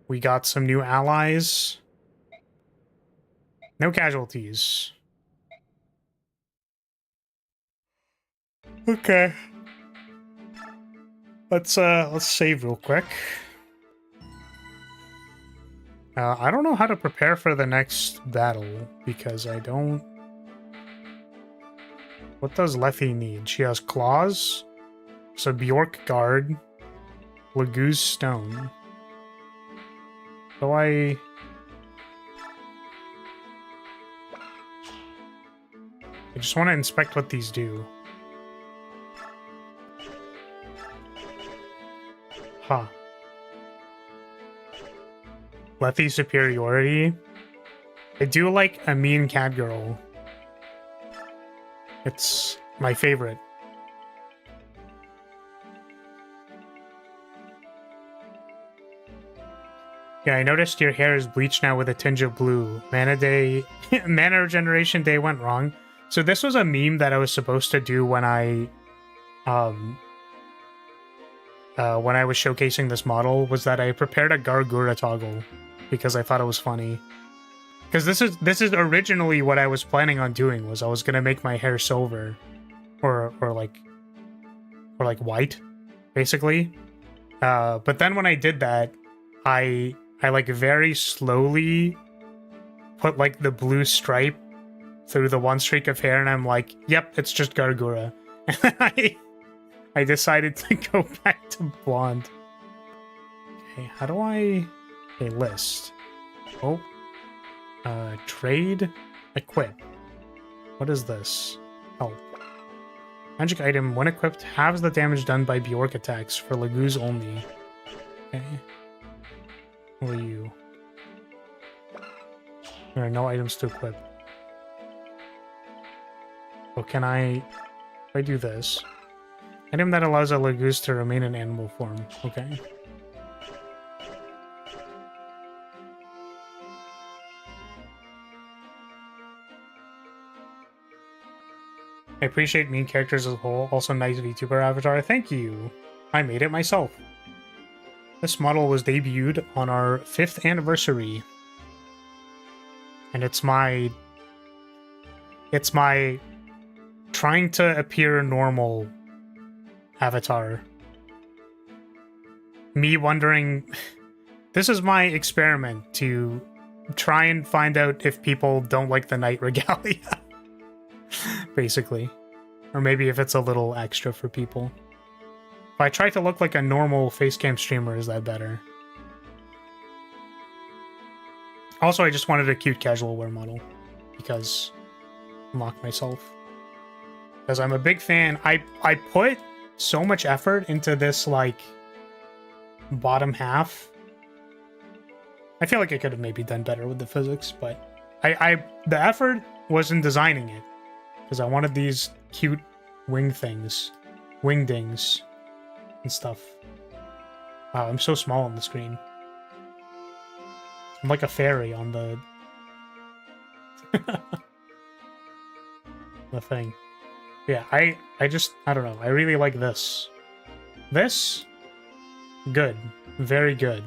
We got some new allies. No casualties. Okay. Let's save real quick. I don't know how to prepare for the next battle because I don't. What does Lethe need? She has claws. So Bjork guard. Laguz stone. So I just want to inspect what these do. Huh. Lethe superiority. I do like a mean cat girl. It's my favorite. Yeah, I noticed your hair is bleached now with a tinge of blue. Mana regeneration day went wrong. So this was a meme that I was supposed to do when I was showcasing this model, was that I prepared a Gargura toggle because I thought it was funny. Because this is originally what I was planning on doing, was I was gonna make my hair silver, or like white, basically. But then when I did that, I like very slowly put like the blue stripe through the one streak of hair, and I'm like, yep, it's just Gargura. And I decided to go back to blonde. Okay, how do I... Okay, list. Oh. Trade. Equip. What is this? Help. Magic item, when equipped, halves the damage done by Bjork attacks for Laguz only. Okay. Who are you? There are no items to equip. Oh, can I... If I do this... Item that allows a Laguz to remain in animal form. Okay. I appreciate main characters as a whole. Also nice VTuber avatar. Thank you. I made it myself. This model was debuted on our 5th anniversary. And it's my trying to appear normal avatar. Me wondering... This is my experiment to try and find out if people don't like the Knight Regalia. Basically. Or maybe if it's a little extra for people. If I try to look like a normal facecam streamer, is that better? Also, I just wanted a cute casual wear model. Because... unlock myself. Because I'm a big fan. I put so much effort into this, like, bottom half. I feel like I could have maybe done better with the physics, but the effort was in designing it. Because I wanted these cute wing things. Wingdings. And stuff. Wow, I'm so small on the screen. I'm like a fairy on the... the thing. Yeah, I don't know. I really like this. This? Good. Very good.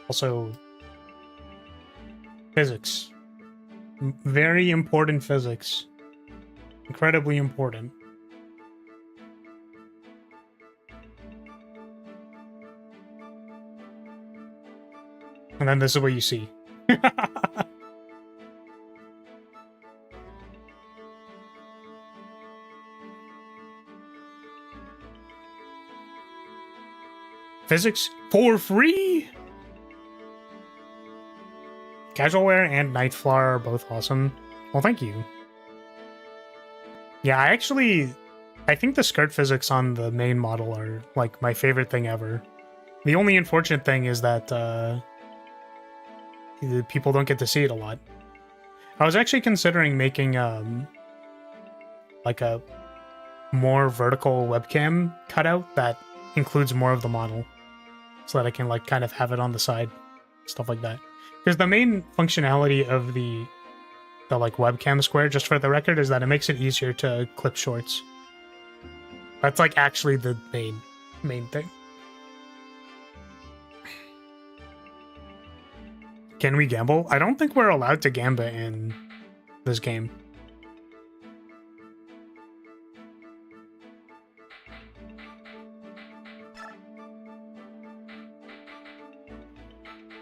Also... physics. Very important physics. Incredibly important. And then this is what you see. Physics for free? Casual wear and Night Flower are both awesome. Well, thank you. Yeah, I think the skirt physics on the main model are, like, my favorite thing ever. The only unfortunate thing is that, people don't get to see it a lot. I was actually considering making, like a more vertical webcam cutout that includes more of the model, so that I can like kind of have it on the side, stuff like that. Because the main functionality of the like webcam square, just for the record, is that it makes it easier to clip shorts. That's like actually the main thing. Can we gamble? I don't think we're allowed to gambit in this game.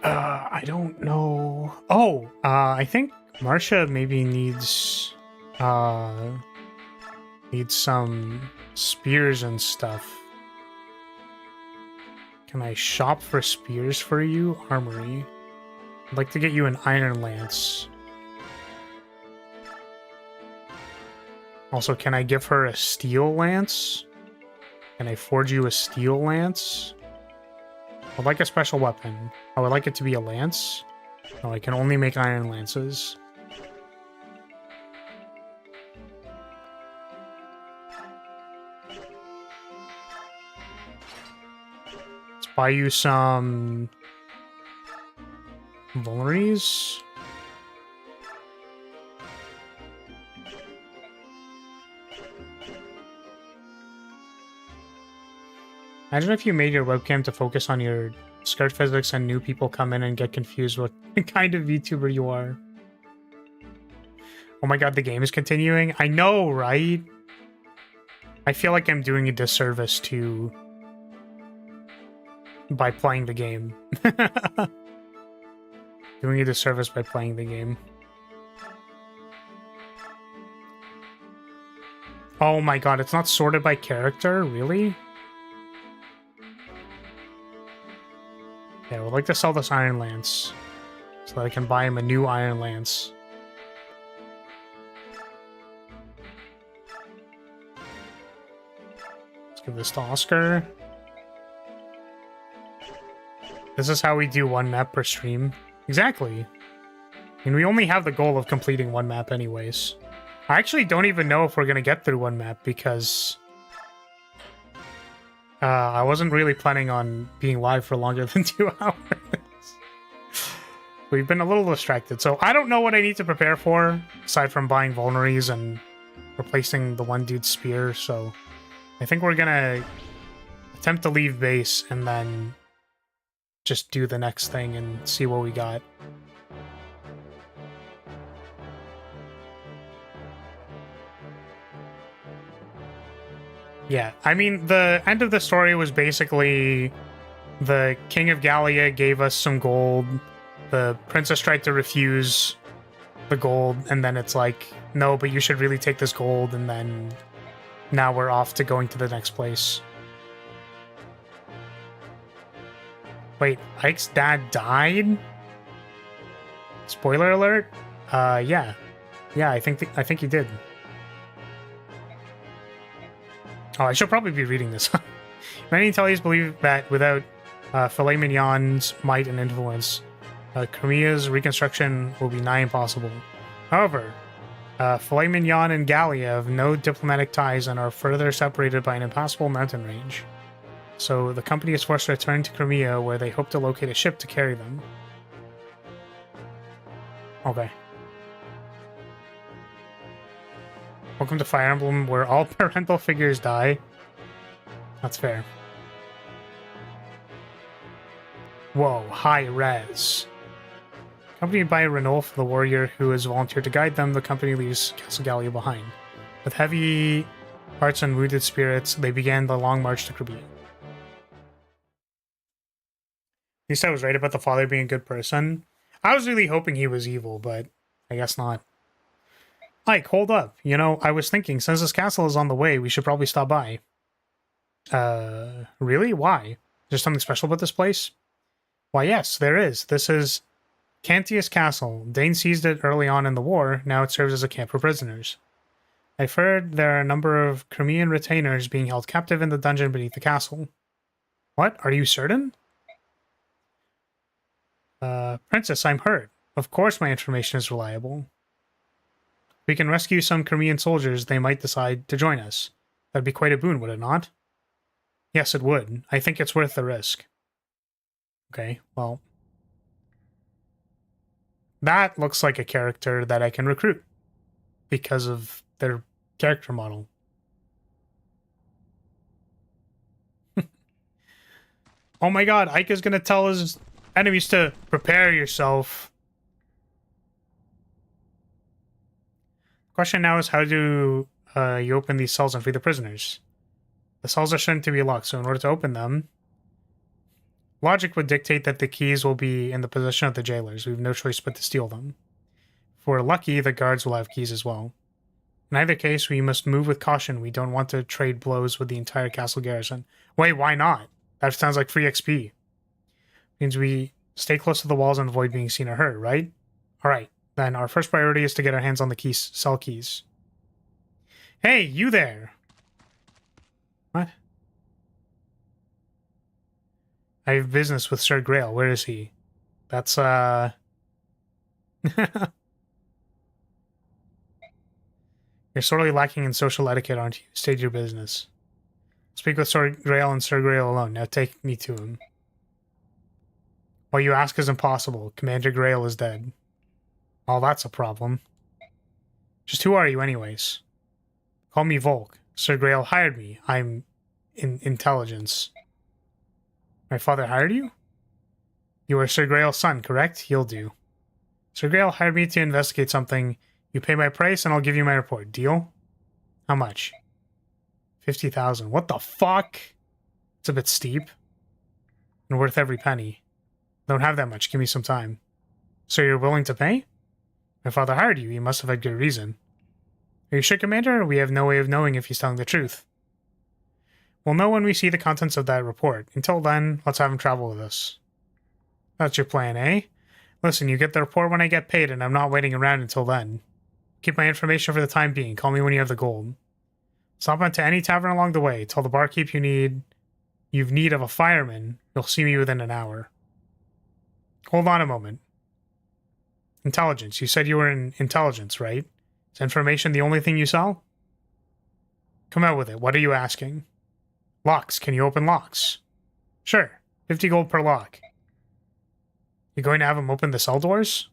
I don't know. Oh, I think Marcia maybe needs some spears and stuff. Can I shop for spears for you? Armory. I'd like to get you an iron lance. Also, can I give her a steel lance? Can I forge you a steel lance? I'd like a special weapon. I would like it to be a lance. No, I can only make iron lances. Let's buy you some vulneries. Imagine if you made your webcam to focus on your skirt physics and new people come in and get confused what kind of VTuber you are. Oh my god, the game is continuing? I know, right? I feel like I'm doing a disservice by playing the game. Doing a disservice by playing the game. Oh my god, it's not sorted by character? Really? Yeah, I would like to sell this Iron Lance so that I can buy him a new Iron Lance. Let's give this to Oscar. This is how we do one map per stream. Exactly. I mean, we only have the goal of completing one map anyways. I actually don't even know if we're going to get through one map because I wasn't really planning on being live for longer than 2 hours. We've been a little distracted, so I don't know what I need to prepare for, aside from buying vulneries and replacing the one dude's spear, so I think we're gonna attempt to leave base and then just do the next thing and see what we got. Yeah, I mean, the end of the story was basically the King of Gallia gave us some gold, the princess tried to refuse the gold, and then it's like, no, but you should really take this gold, and then now we're off to going to the next place. Wait, Ike's dad died? Spoiler alert? Yeah. Yeah, I think he did. Oh, I should probably be reading this. Many intelligents believe that without filet mignon's might and influence, Crimea's reconstruction will be nigh impossible. However, filet mignon and Gallia have no diplomatic ties and are further separated by an impassable mountain range. So the company is forced to return to Crimea, where they hope to locate a ship to carry them. Okay. Welcome to Fire Emblem, where all parental figures die. That's fair. Whoa, high res. Accompanied by Renolf, the warrior who has volunteered to guide them, the company leaves Castle Gallia behind. With heavy hearts and wounded spirits, they began the long march to Crimea. At least I was right about the father being a good person. I was really hoping he was evil, but I guess not. Ike, hold up. You know, I was thinking, since this castle is on the way, we should probably stop by. Really? Why? Is there something special about this place? Why, yes, there is. This is Cantius Castle. Dane seized it early on in the war. Now it serves as a camp for prisoners. I've heard there are a number of Crimean retainers being held captive in the dungeon beneath the castle. What? Are you certain? Princess, I'm hurt. Of course my information is reliable. We can rescue some Crimean soldiers. They might decide to join us. That'd be quite a boon, would it not? Yes, it would. I think it's worth the risk. Okay, well. That looks like a character that I can recruit because of their character model. Oh my god, Ike is gonna tell his enemies to prepare yourself. The question now is how do you open these cells and free the prisoners? The cells are shown to be locked, so in order to open them, logic would dictate that the keys will be in the possession of the jailers. We have no choice but to steal them. If we're lucky, the guards will have keys as well. In either case, we must move with caution. We don't want to trade blows with the entire castle garrison. Wait, why not? That sounds like free XP. Means we stay close to the walls and avoid being seen or heard, right? Alright, then our first priority is to get our hands on the keys, cell keys. Hey, you there! What? I have business with Sir Grail. Where is he? That's, You're sorely lacking in social etiquette, aren't you? State your business. Speak with Sir Grail and Sir Grail alone. Now take me to him. What you ask is impossible. Commander Grail is dead. Oh, that's a problem. Just who are you anyways? Call me Volk. Sir Grail hired me. I'm in intelligence. My father hired you? You are Sir Grail's son, correct? He'll do. Sir Grail hired me to investigate something. You pay my price and I'll give you my report. Deal? How much? 50,000. What the fuck? It's a bit steep. And worth every penny. Don't have that much. Give me some time. So you're willing to pay? My father hired you. He must have had good reason. Are you sure, Commander? We have no way of knowing if he's telling the truth. We'll know when we see the contents of that report. Until then, let's have him travel with us. That's your plan, eh? Listen, you get the report when I get paid, and I'm not waiting around until then. Keep my information for the time being. Call me when you have the gold. Stop into any tavern along the way. Tell the barkeep you've need of a fireman. You'll see me within an hour. Hold on a moment. Intelligence. You said you were in intelligence, right? Is information the only thing you sell? Come out with it. What are you asking? Locks. Can you open locks? Sure. 50 gold per lock. You going to have him open the cell doors?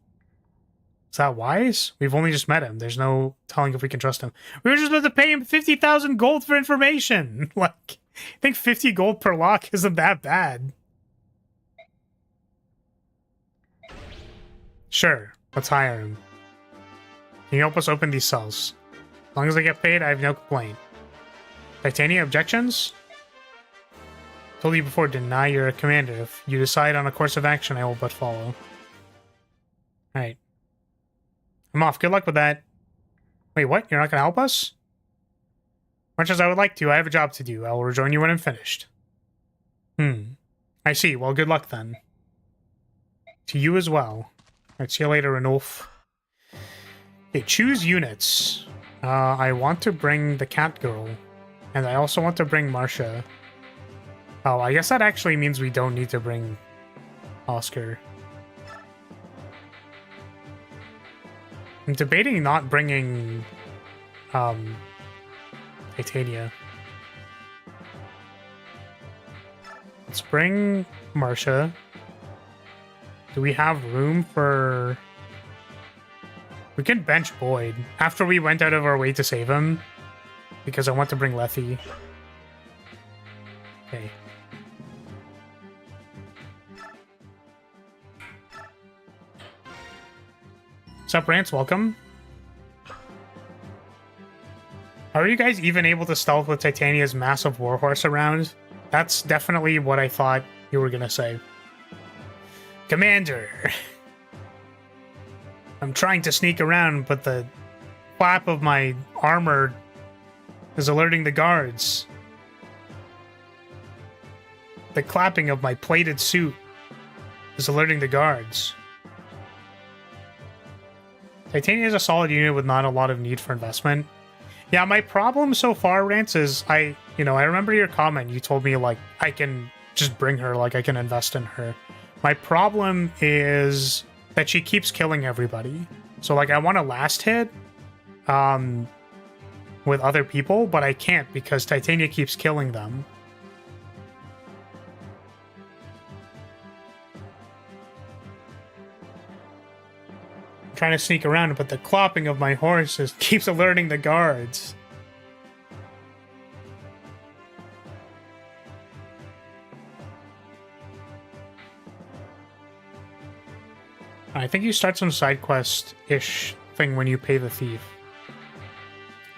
Is that wise? We've only just met him. There's no telling if we can trust him. We were just about to pay him 50,000 gold for information. Like, I think 50 gold per lock isn't that bad. Sure. Let's hire him. Can you help us open these cells? As long as I get paid, I have no complaint. Titania, objections? Told you before, deny you're a commander. If you decide on a course of action, I will but follow. Alright. I'm off. Good luck with that. Wait, what? You're not going to help us? Much as I would like to, I have a job to do. I will rejoin you when I'm finished. I see. Well, good luck then. To you as well. Alright, see you later, Ranulf. Okay, choose units. I want to bring the cat girl. And I also want to bring Marcia. Oh, I guess that actually means we don't need to bring Oscar. I'm debating not bringing Titania. Let's bring Marcia. Do we have room for... We can bench Boyd after we went out of our way to save him. Because I want to bring Lethe. Okay. What's up, Rance? Welcome. How are you guys even able to stealth with Titania's massive warhorse around? That's definitely what I thought you were gonna say. Commander! I'm trying to sneak around, but the flap of my armor is alerting the guards. The clapping of my plated suit is alerting the guards. Titania is a solid unit with not a lot of need for investment. Yeah, my problem so far, Rance, is I remember your comment. You told me, like, I can just bring her, like, I can invest in her. My problem is that she keeps killing everybody. So, like, I want a last hit. with other people, but I can't because Titania keeps killing them. I'm trying to sneak around, but the clopping of my horse keeps alerting the guards. I think you start some side quest-ish thing when you pay the thief.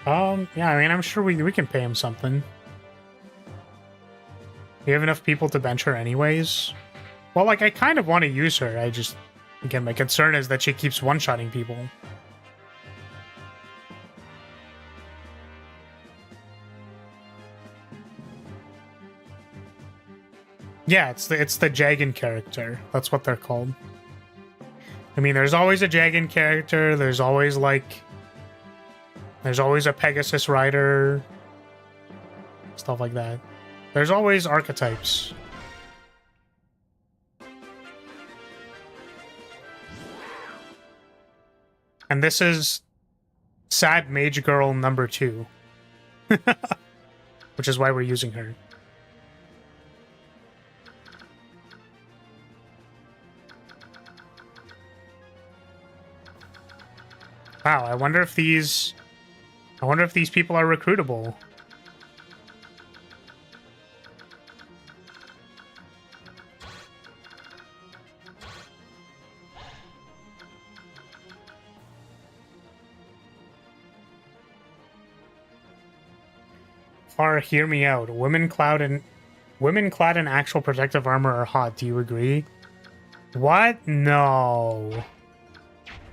Yeah, I mean, I'm sure we can pay him something. We have enough people to bench her anyways. Well, like, I kind of want to use her. I just, again, my concern is that she keeps one-shotting people. Yeah, it's the Jagan character. That's what they're called. I mean, there's always a Jagan character. There's always, like... There's always a Pegasus rider. Stuff like that. There's always archetypes. And this is Sad Mage Girl number 2. Which is why we're using her. Wow, I wonder if these people are recruitable. Or hear me out. Women clad in actual protective armor are hot. Do you agree? What? No.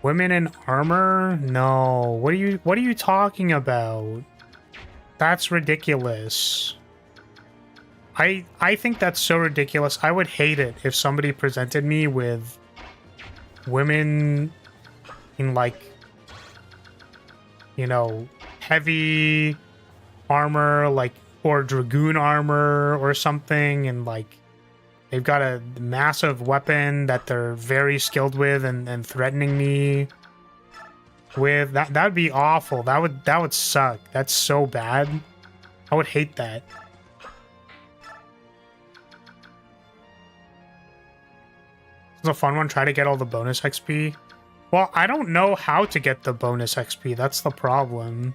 Women in armor? No. What are you talking about? That's ridiculous. I think that's so ridiculous. I would hate it if somebody presented me with women in, like, you know, heavy armor, like, or dragoon armor or something, and, like, they've got a massive weapon that they're very skilled with and threatening me with. That would be awful. That would suck. That's so bad. I would hate that. It's a fun one. Try to get all the bonus XP. Well, I don't know how to get the bonus XP. That's the problem.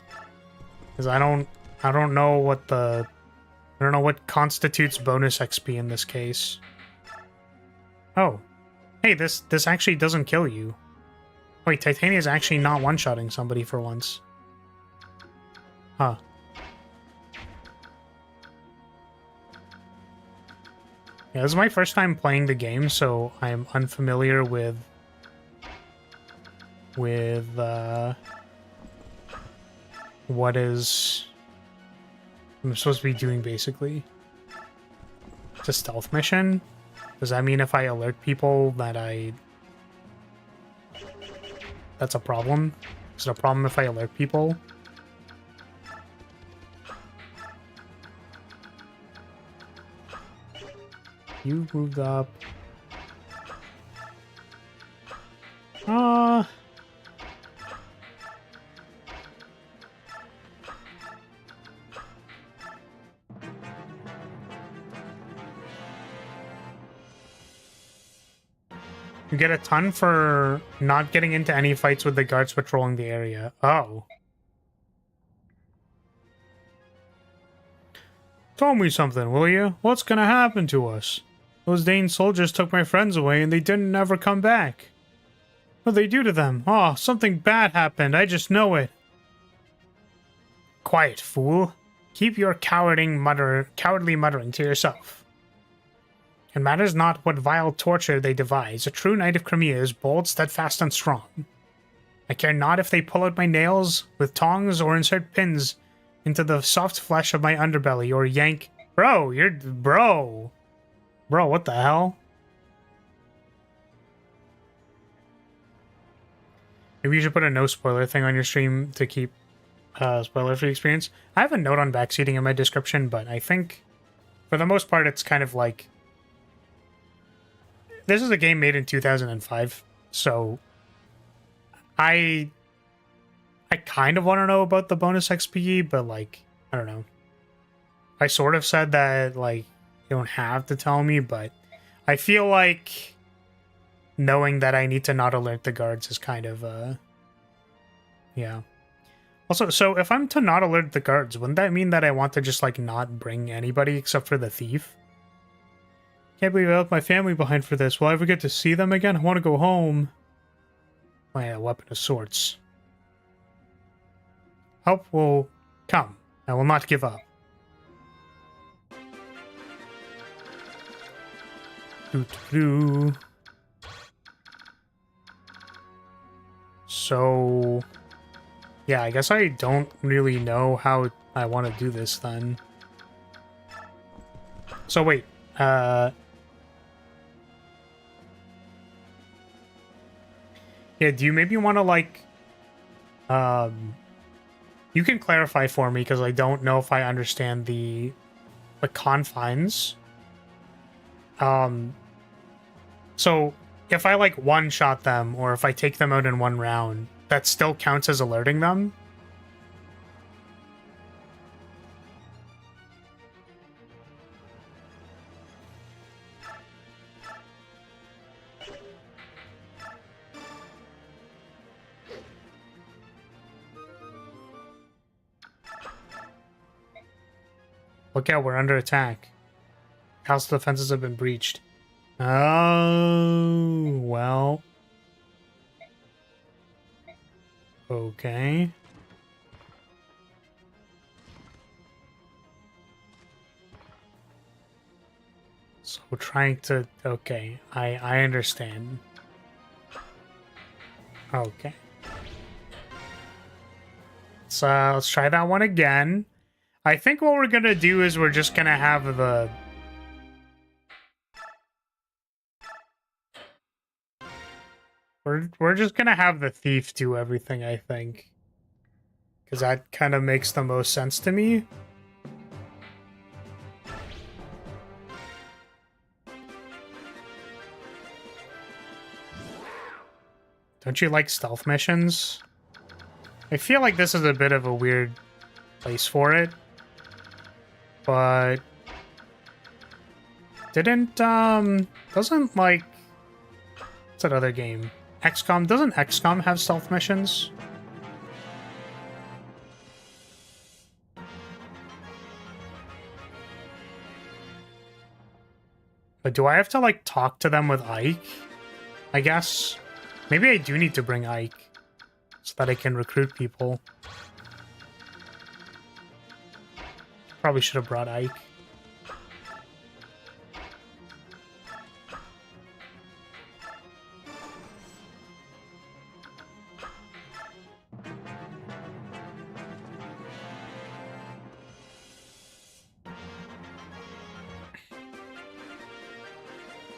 Because I don't know what constitutes bonus XP in this case. Oh. Hey, this actually doesn't kill you. Wait, Titania's actually not one-shotting somebody for once. Huh. Yeah, this is my first time playing the game, so I'm unfamiliar with what is I'm supposed to be doing, basically. It's a stealth mission? Does that mean if I alert people that that's a problem? Is it a problem if I alert people? You moved up. You get a ton for not getting into any fights with the guards patrolling the area. Oh. Tell me something, will you? What's gonna happen to us? Those Dane soldiers took my friends away and they didn't ever come back. What'd they do to them? Oh, something bad happened. I just know it. Quiet, fool. Keep your cowardly muttering to yourself. It matters not what vile torture they devise. A true knight of Crimea is bold, steadfast, and strong. I care not if they pull out my nails with tongs or insert pins into the soft flesh of my underbelly or yank... Bro, Bro, what the hell? Maybe you should put a no spoiler thing on your stream to keep spoiler-free experience. I have a note on backseating in my description, but I think for the most part it's kind of like... This is a game made in 2005, so I I kind of want to know about the bonus XP, but like, I don't know. I sort of said that like you don't have to tell me, but I feel like knowing that I need to not alert the guards is kind of yeah. Also, so if I'm to not alert the guards, wouldn't that mean that I want to just like not bring anybody except for the thief? Can't believe I left my family behind for this. Will I ever get to see them again? I want to go home. Oh yeah, weapon of sorts. Help will come. I will not give up. Doo-doo-doo. So, yeah, I guess I don't really know how I want to do this then. So wait, yeah, do you maybe want to like, you can clarify for me because I don't know if I understand the confines. So if I like one-shot them or if I take them out in one round, that still counts as alerting them? Look out, we're under attack. House defenses have been breached. Oh, well. Okay. So we're trying to... Okay, I understand. Okay. Let's try that one again. I think what we're gonna do is we're just gonna have the... We're just gonna have the thief do everything, I think. Because that kind of makes the most sense to me. Don't you like stealth missions? I feel like this is a bit of a weird place for it. But... Doesn't, like... What's that other game? XCOM? Doesn't XCOM have stealth missions? But do I have to, like, talk to them with Ike? I guess. Maybe I do need to bring Ike. So that I can recruit people. Probably should have brought Ike.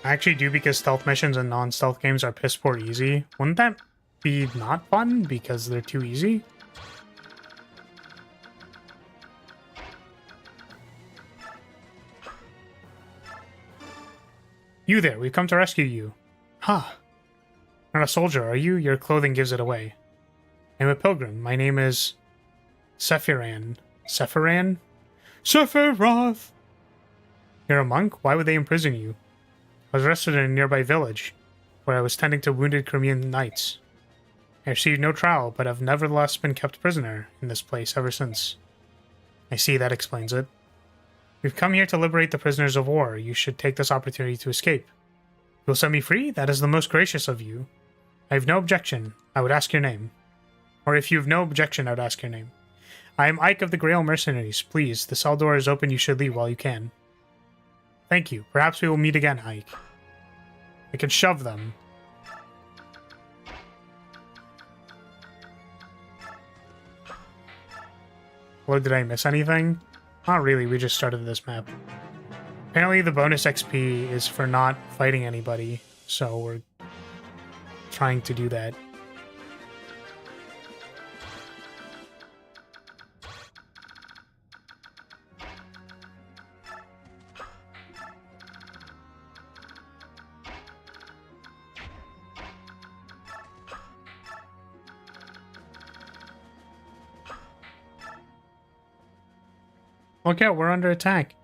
I actually do because stealth missions and non-stealth games are piss poor easy. Wouldn't that be not fun because they're too easy? You there, we've come to rescue you. Huh. Not a soldier, are you? Your clothing gives it away. I'm a pilgrim. My name is... Sephiran. Sephiran? Sephiroth! You're a monk? Why would they imprison you? I was arrested in a nearby village, where I was tending to wounded Crimean knights. I received no trial, but have nevertheless been kept prisoner in this place ever since. I see, that explains it. We've come here to liberate the prisoners of war. You should take this opportunity to escape. You'll set me free? That is the most gracious of you. I have no objection. I would ask your name. Or if you have no objection, I would ask your name. I am Ike of the Grail Mercenaries. Please, the cell door is open. You should leave while you can. Thank you. Perhaps we will meet again, Ike. I can shove them. Hello, did I miss anything? Not really, we just started this map. Apparently the bonus XP is for not fighting anybody, so we're trying to do that. Okay, we're under attack.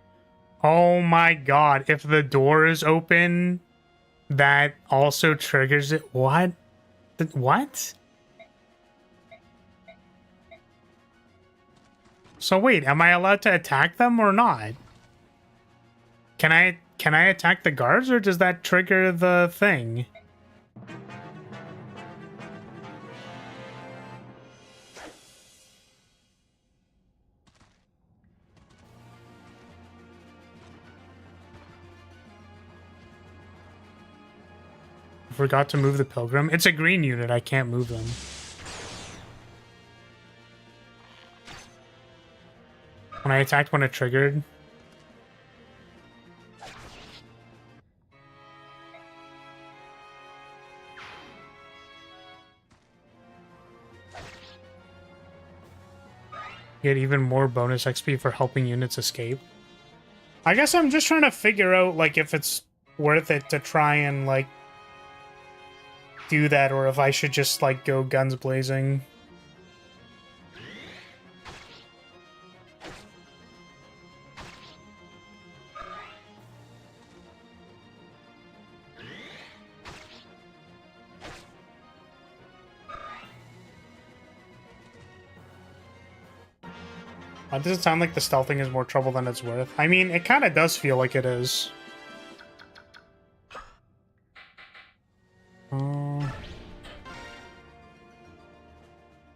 Oh my god, if the door is open, that also triggers it. What? What? So wait, am I allowed to attack them or not? Can I attack the guards, or does that trigger the thing? Forgot to move the pilgrim. It's a green unit, I can't move them. When I attacked when it triggered. Get even more bonus XP for helping units escape. I guess I'm just trying to figure out, like, if it's worth it to try and, like, do that, or if I should just, like, go guns blazing. Does it sound like the stealthing is more trouble than it's worth? I mean, it kind of does feel like it is. I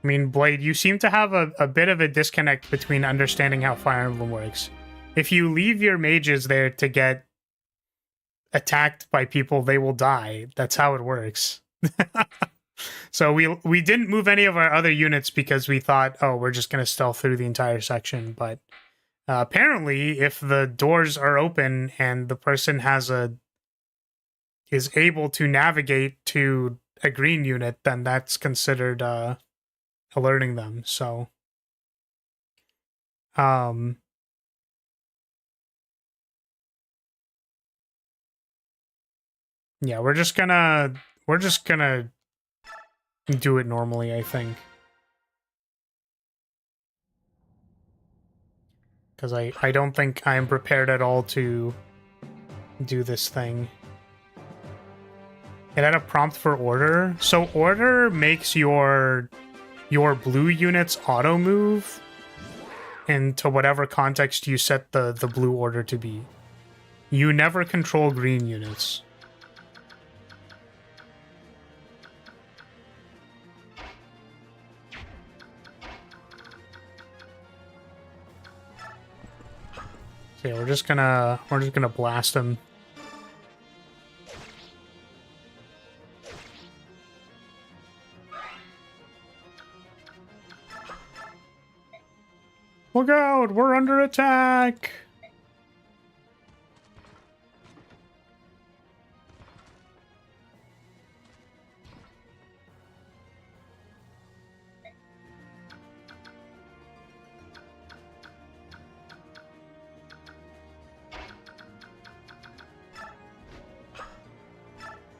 mean, Blade, you seem to have a bit of a disconnect between understanding how Fire Emblem works. If you leave your mages there to get attacked by people, they will die. That's how it works. So we didn't move any of our other units because we thought, oh, we're just going to stealth through the entire section. But apparently, if the doors are open and the person is able to navigate to a green unit, then that's considered alerting them. So, yeah, we're just gonna do it normally, I think. Because I don't think I'm prepared at all to do this thing. It had a prompt for order. So order makes your blue units auto move into whatever context you set the blue order to be. You never control green units. So yeah, we're just gonna blast him. Look out! We're under attack!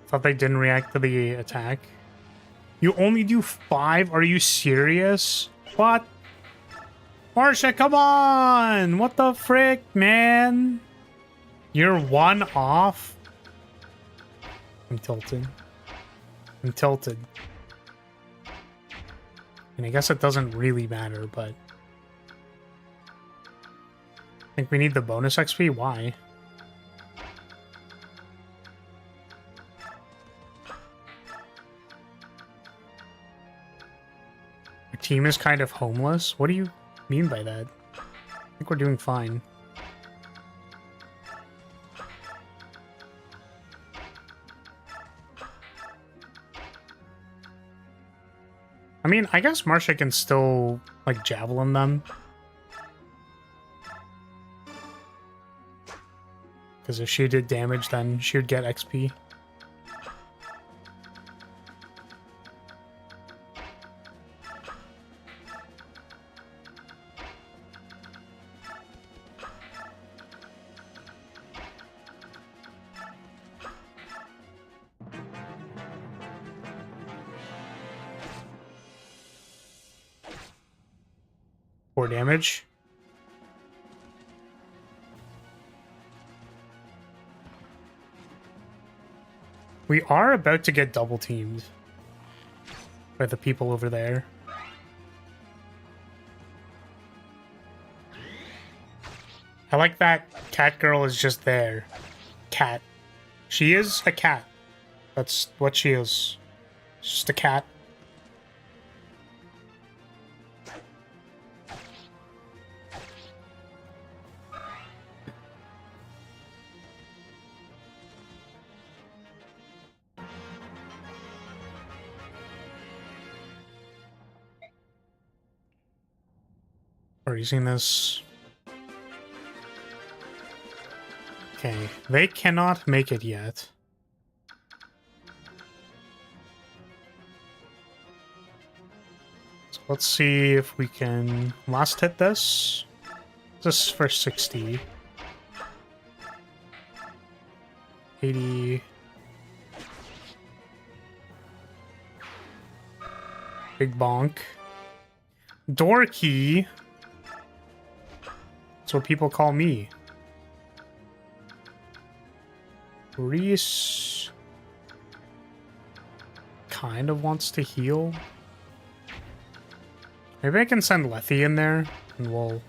Thought they didn't react to the attack. You only do 5? Are you serious? What? Marcia, come on! What the frick, man? You're 1 off? I'm tilted. I'm tilted. And I guess it doesn't really matter, but... I think we need the bonus XP? Why? Our team is kind of homeless? What do you mean by that? I think we're doing fine. I mean, I guess Marcia can still, like, javelin them. Because if she did damage, then she would get XP. Damage. We are about to get double teamed by the people over there. I like that cat girl is just there. Cat. She is a cat. That's what she is. She's just a cat. We're using this. Okay, they cannot make it yet. So let's see if we can last hit this. This is for 60. 80. Big bonk. Door key. That's what people call me. Reese kind of wants to heal. Maybe I can send Lethy in there and we'll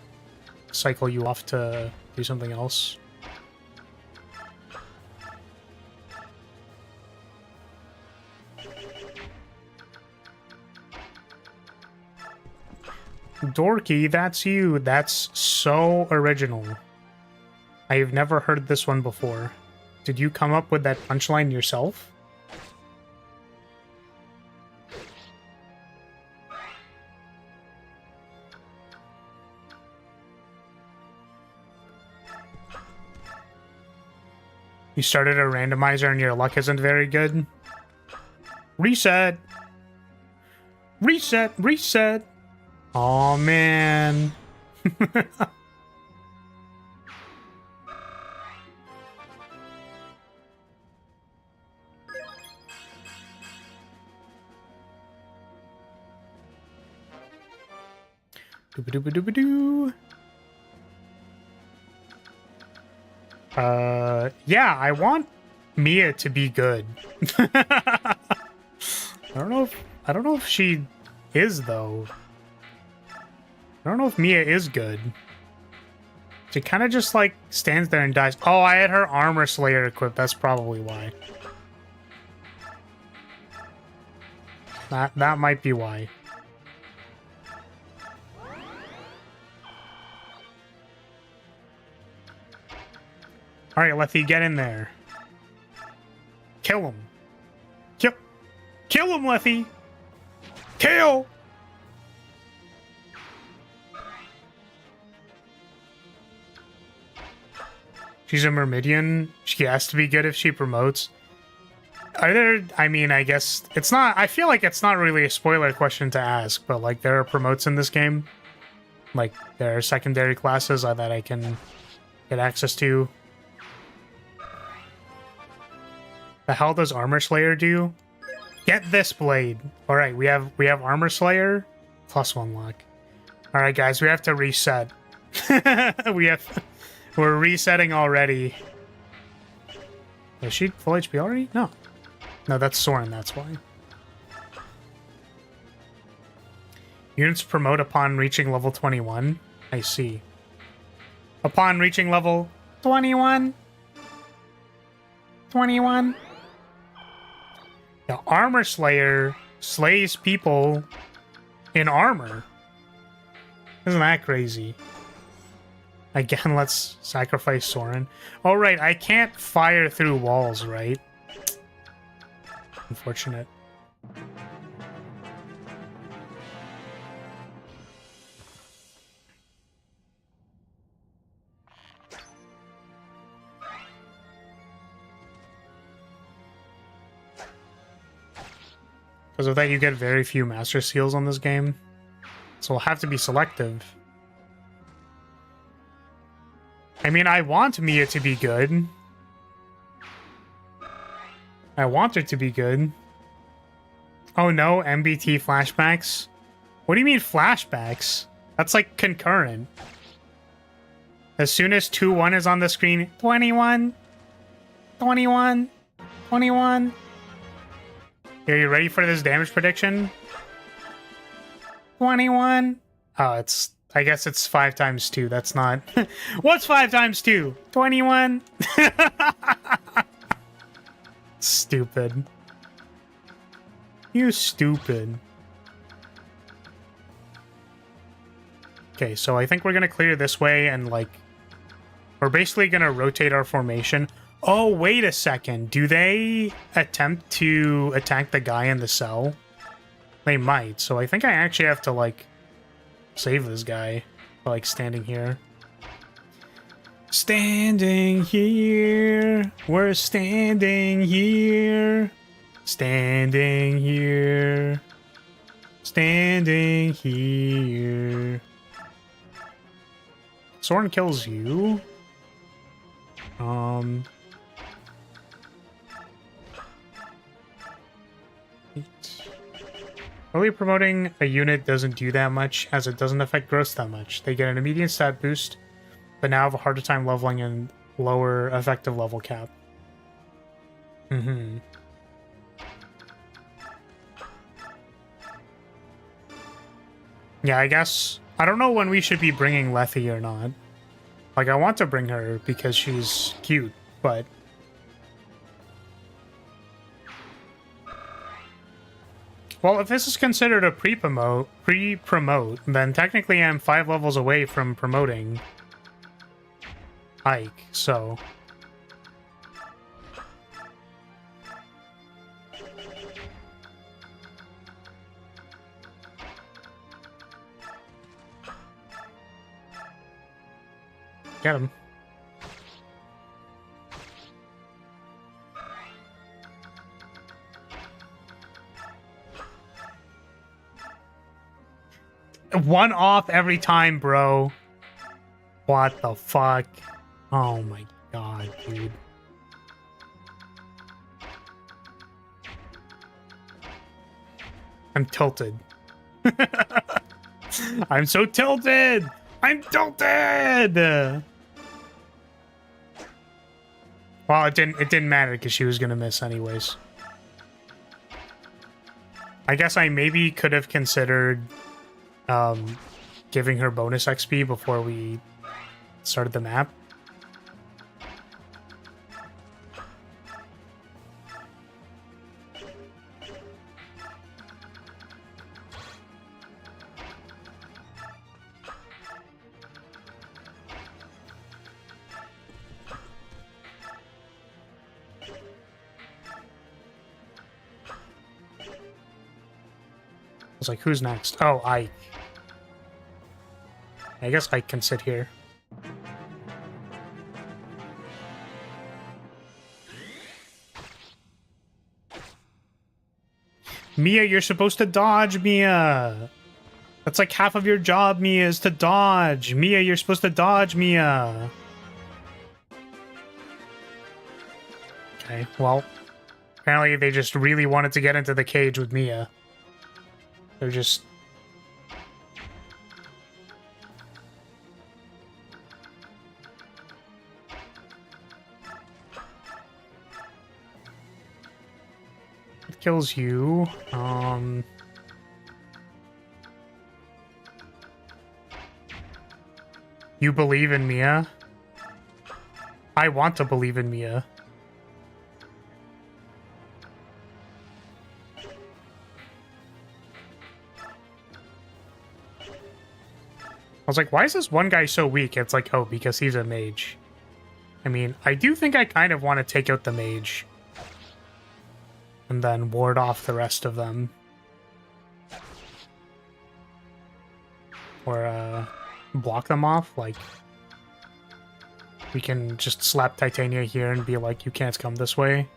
cycle you off to do something else. Dorky, that's you. That's so original. I've never heard this one before. Did you come up with that punchline yourself? You started a randomizer and your luck isn't very good? Reset! Reset! Reset! Aw, man. Dooba-dooba-dooba-doo. Yeah, I want Mia to be good. I don't know if she is though. I don't know if Mia is good. She kind of just like stands there and dies. Oh, I had her armor slayer equipped. That's probably why. That might be why. All right, Lethy, get in there. Kill him. Kill him, Lethy. Kill. She's a Myrmidian. She has to be good if she promotes. Are there... I mean, I guess... It's not... I feel like it's not really a spoiler question to ask, but, like, there are promotes in this game. Like, there are secondary classes that I can get access to. The hell does Armor Slayer do? Get this blade. Alright, we have Armor Slayer. +1 luck. Alright, guys, we have to reset. We're resetting already. Is she full HP already? No. No, that's Soren, that's why. Units promote upon reaching level 21. I see. Upon reaching level 21. 21. The Armor Slayer slays people in armor. Isn't that crazy? Again, let's sacrifice Soren. Oh, right, I can't fire through walls, right? Unfortunate. Because of that, you get very few Master Seals on this game. So we'll have to be selective. I mean, I want Mia to be good. I want her to be good. Oh no, MBT flashbacks? What do you mean flashbacks? That's like concurrent. As soon as 2-1 is on the screen, 21, 21, 21. Are you ready for this damage prediction? 21. Oh, it's... I guess it's 5 times 2. That's not... What's 5 times 2? 21? Stupid. You stupid. Okay, so I think we're gonna clear this way and, like... We're basically gonna rotate our formation. Oh, wait a second. Do they attempt to attack the guy in the cell? They might, so I think I actually have to, like, save this guy by, like, standing here. Standing here. We're standing here. Standing here. Standing here. Soren kills you. Early promoting a unit doesn't do that much, as it doesn't affect growth that much. They get an immediate stat boost, but now have a harder time leveling and lower effective level cap. Yeah, I guess... I don't know when we should be bringing Lethe or not. Like, I want to bring her because she's cute, but... Well, if this is considered a pre-promote, then technically I'm 5 levels away from promoting Ike, so... Get him. One off every time, bro. What the fuck? Oh my god, dude. I'm tilted. I'm so tilted! I'm tilted! Well, it didn't matter because she was gonna miss anyways. I guess I maybe could have considered giving her bonus XP before we started the map. I was like, who's next? Oh, Ike. I guess Ike can sit here. Mia, you're supposed to dodge, Mia! That's like half of your job, Mia, is to dodge! Mia, you're supposed to dodge, Mia! Okay, well... Apparently they just really wanted to get into the cage with Mia. They're just... It kills you. You believe in Mia? I want to believe in Mia. I was like, why is this one guy so weak? It's like, oh, because he's a mage. I mean, I do think I kind of want to take out the mage. And then ward off the rest of them. Or, block them off. Like, we can just slap Titania here and be like, you can't come this way.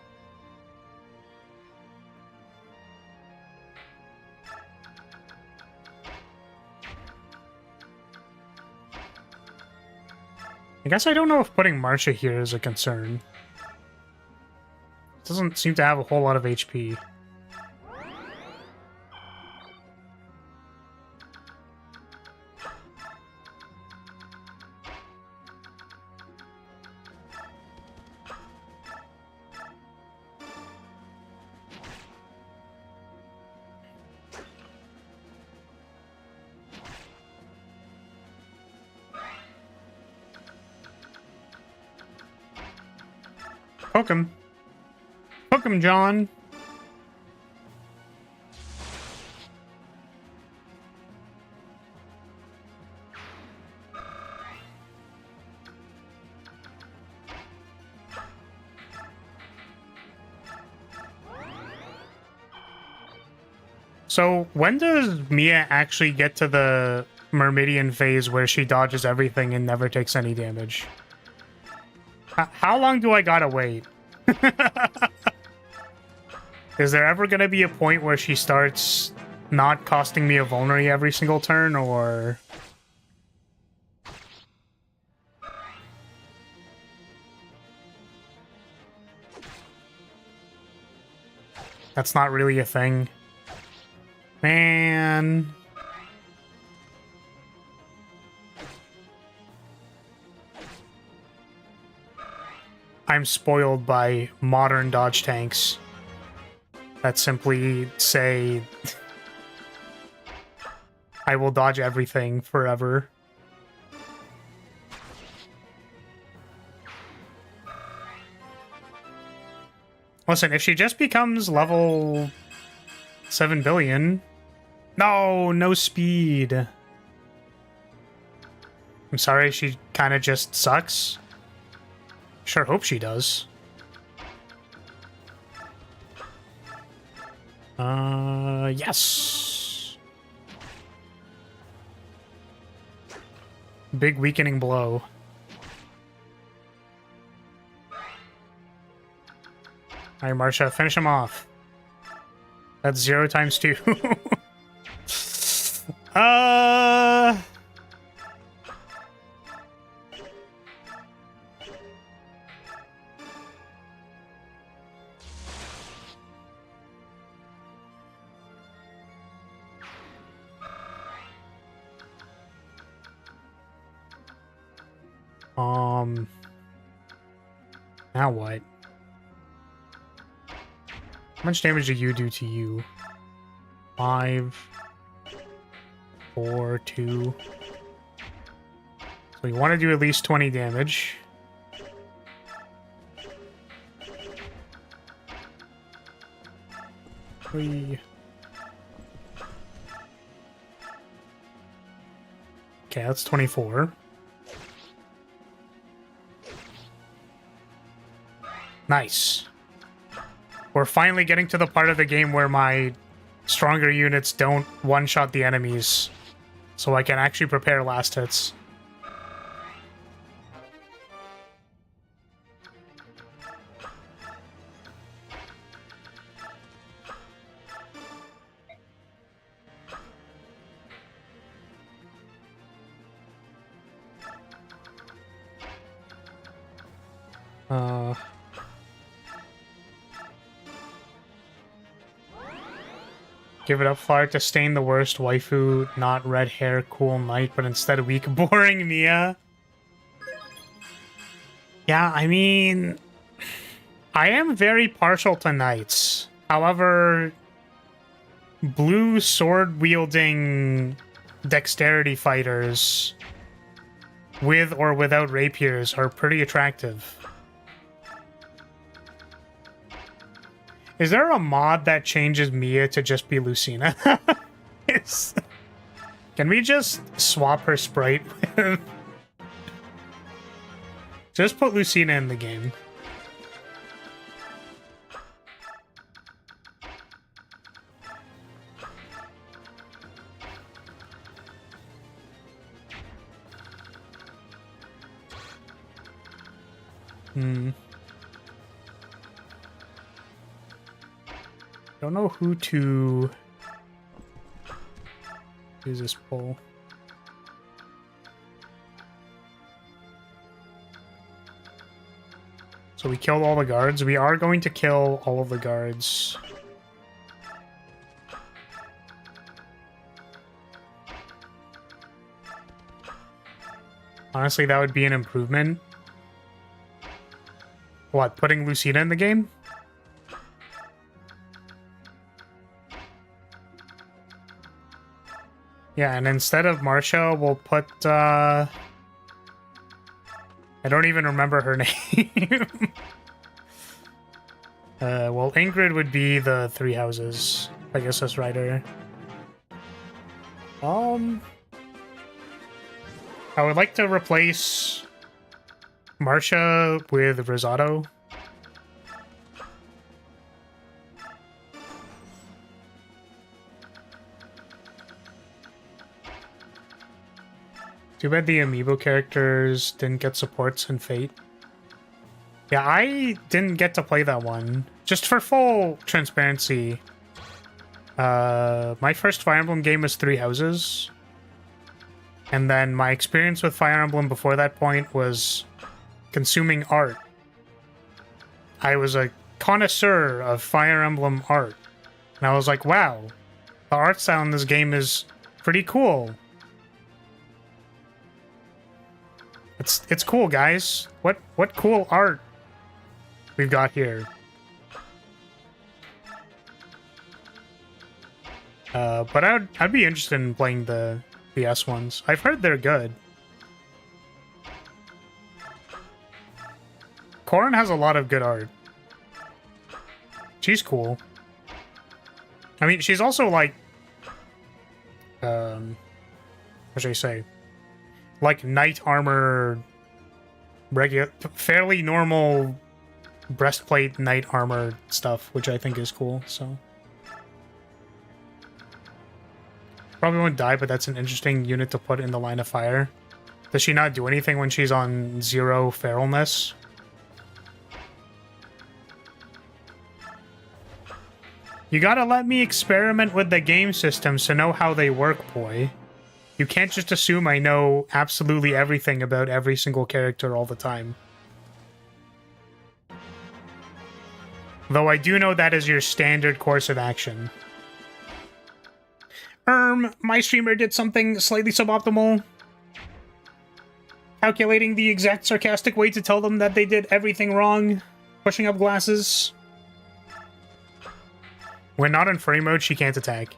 I guess I don't know if putting Marcia here is a concern. Doesn't seem to have a whole lot of HP. Poke him. Poke him, John. So, when does Mia actually get to the Myrmidian phase where she dodges everything and never takes any damage? How long do I gotta wait? Is there ever gonna be a point where she starts not costing me a vulnerary every single turn, or... That's not really a thing. Man. I'm spoiled by modern dodge tanks that simply say I will dodge everything forever. Listen, if she just becomes level 7 billion... No speed. I'm sorry, she kind of just sucks. Sure hope she does. Yes. Big weakening blow. Alright, Marsha, finish him off. That's 0 times 2. Now what? How much damage do you do to you? 5, 4, 2. So you want to do at least 20 damage. Okay, that's 24. Nice. We're finally getting to the part of the game where my stronger units don't one-shot the enemies, so I can actually prepare last hits. Give it up, Flark, to stain the worst waifu, not red hair, cool knight, but instead weak, boring Mia. Yeah, I mean, I am very partial to knights. However, blue sword-wielding dexterity fighters with or without rapiers are pretty attractive. Is there a mod that changes Mia to just be Lucina? Can we just swap her sprite with... Just put Lucina in the game. Don't know who to use this poll. So we killed all the guards. We are going to kill all of the guards. Honestly, that would be an improvement. What, putting Lucina in the game? Yeah, and instead of Marsha, we'll put, I don't even remember her name. Well, Ingrid would be the three houses. I guess that's rider. I would like to replace Marcia with Rosado. Too bad the amiibo characters didn't get supports in Fate. Yeah, I didn't get to play that one. Just for full transparency, my first Fire Emblem game was Three Houses. And then my experience with Fire Emblem before that point was consuming art. I was a connoisseur of Fire Emblem art. And I was like, wow, the art style in this game is pretty cool. It's cool, guys. What cool art we've got here. But I'd be interested in playing the S ones. I've heard they're good. Corrin has a lot of good art. She's cool. I mean, she's also like, what should I say? Like knight armor, regular, fairly normal breastplate knight armor stuff, which I think is cool. So probably won't die, but that's an interesting unit to put in the line of fire. Does she not do anything when she's on 0 feralness? You gotta let me experiment with the game systems to know how they work, boy. You can't just assume I know absolutely everything about every single character all the time. Though I do know that is your standard course of action. My streamer did something slightly suboptimal. Calculating the exact sarcastic way to tell them that they did everything wrong. Pushing up glasses. When not in furry mode, she can't attack.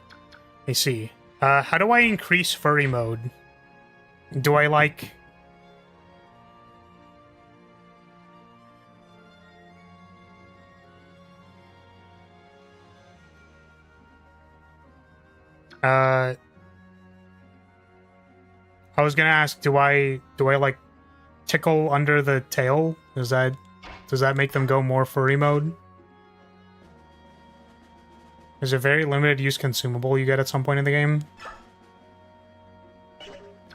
I see. How do I increase furry mode? Do I, like... I was gonna ask, do I like tickle under the tail? Does that make them go more furry mode? There's a very limited use consumable you get at some point in the game.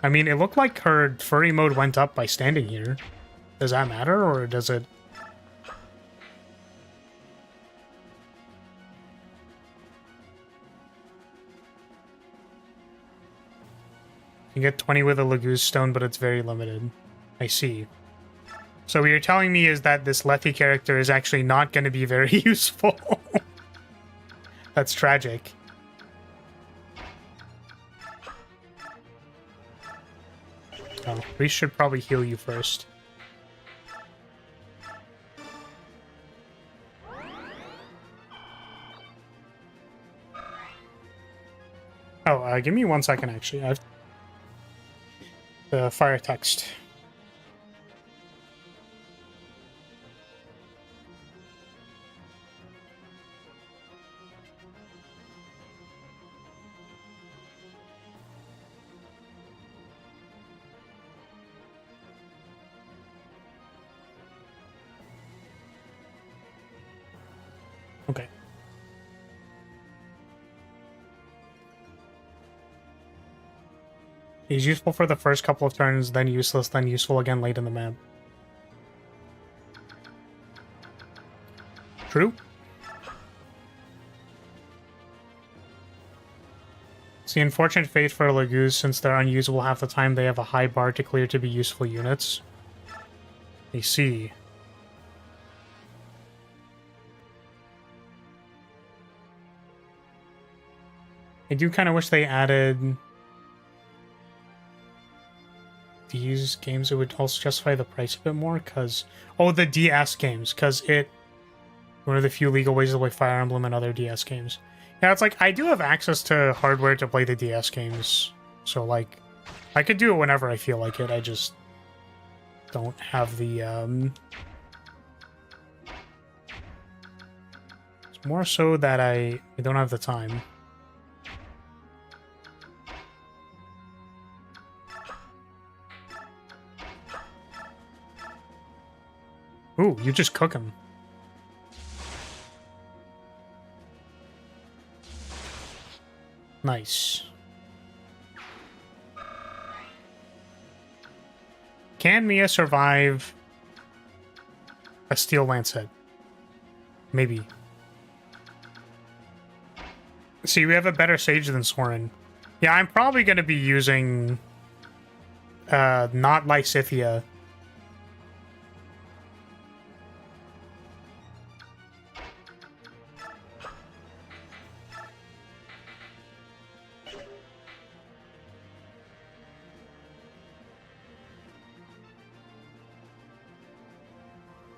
I mean, it looked like her furry mode went up by standing here. Does that matter, or does it... You get 20 with a Laguz Stone, but it's very limited. I see. So what you're telling me is that this Letty character is actually not going to be very useful. That's tragic. Oh, we should probably heal you first. Oh, give me 1 second, actually. I've... the fire text. Okay. He's useful for the first couple of turns, then useless, then useful again late in the map. True. It's the unfortunate fate for Laguz, since they're unusable half the time, they have a high bar to clear to be useful units. I see. I do kind of wish they added these games. It would also justify the price a bit more, because... oh, the DS games, because one of the few legal ways to play Fire Emblem and other DS games. Yeah, it's like, I do have access to hardware to play the DS games, so, like, I could do it whenever I feel like it, I just don't have the, More so that I don't have the time. Ooh, you just cook them. Nice. Can Mia survive a steel lancet? Maybe. See, we have a better sage than Soren. Yeah, I'm probably going to be using not Lysithia.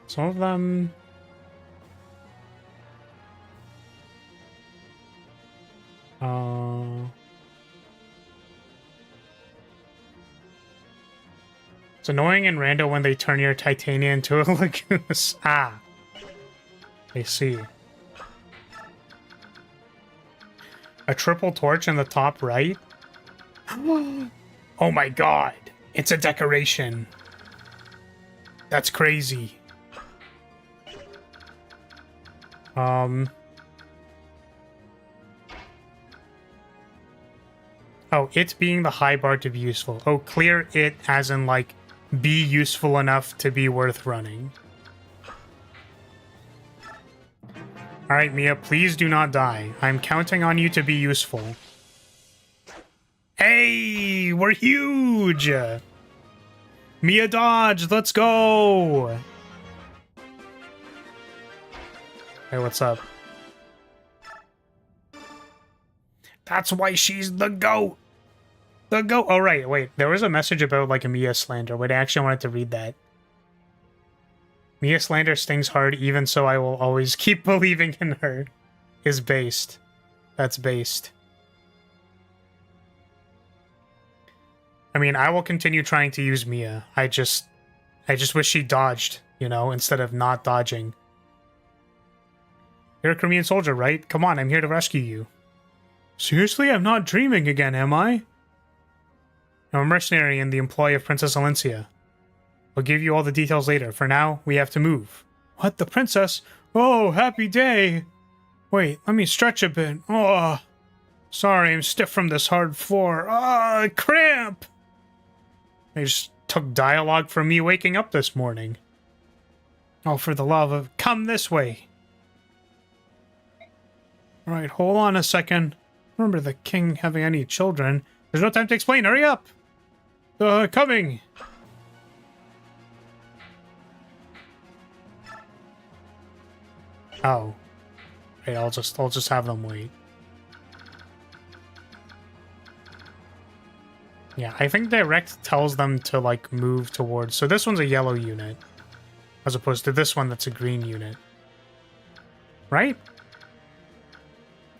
Some of them... It's annoying and random when they turn your Titania into a Lagoose. Ah. I see. A triple torch in the top right? Oh my god. It's a decoration. That's crazy. Oh, it being the high bar to be useful. Oh, clear it as in, like, be useful enough to be worth running. Alright, Mia, please do not die. I'm counting on you to be useful. Hey, we're huge! Mia dodged, let's go! Hey, what's up? That's why she's the GOAT! The GOAT! Oh, right, wait. There was a message about, like, a Mia slander. Wait, I actually wanted to read that. Mia slander stings hard, even so I will always keep believing in her. Is based. That's based. I mean, I will continue trying to use Mia. I just wish she dodged, you know, instead of not dodging. You're a Crimean soldier, right? Come on, I'm here to rescue you. Seriously? I'm not dreaming again, am I? I'm a mercenary in the employ of Princess Alencia. I'll give you all the details later. For now, we have to move. What? The princess? Oh, happy day! Wait, let me stretch a bit. Oh, sorry, I'm stiff from this hard floor. Ah, cramp! They just took dialogue from me waking up this morning. Oh, for the love of... Come this way! Alright, hold on a second. Remember the king having any children. There's no time to explain, hurry up! Coming! Oh. Wait, I'll just have them wait. Yeah, I think direct tells them to, like, move towards... So this one's a yellow unit, as opposed to this one that's a green unit. Right?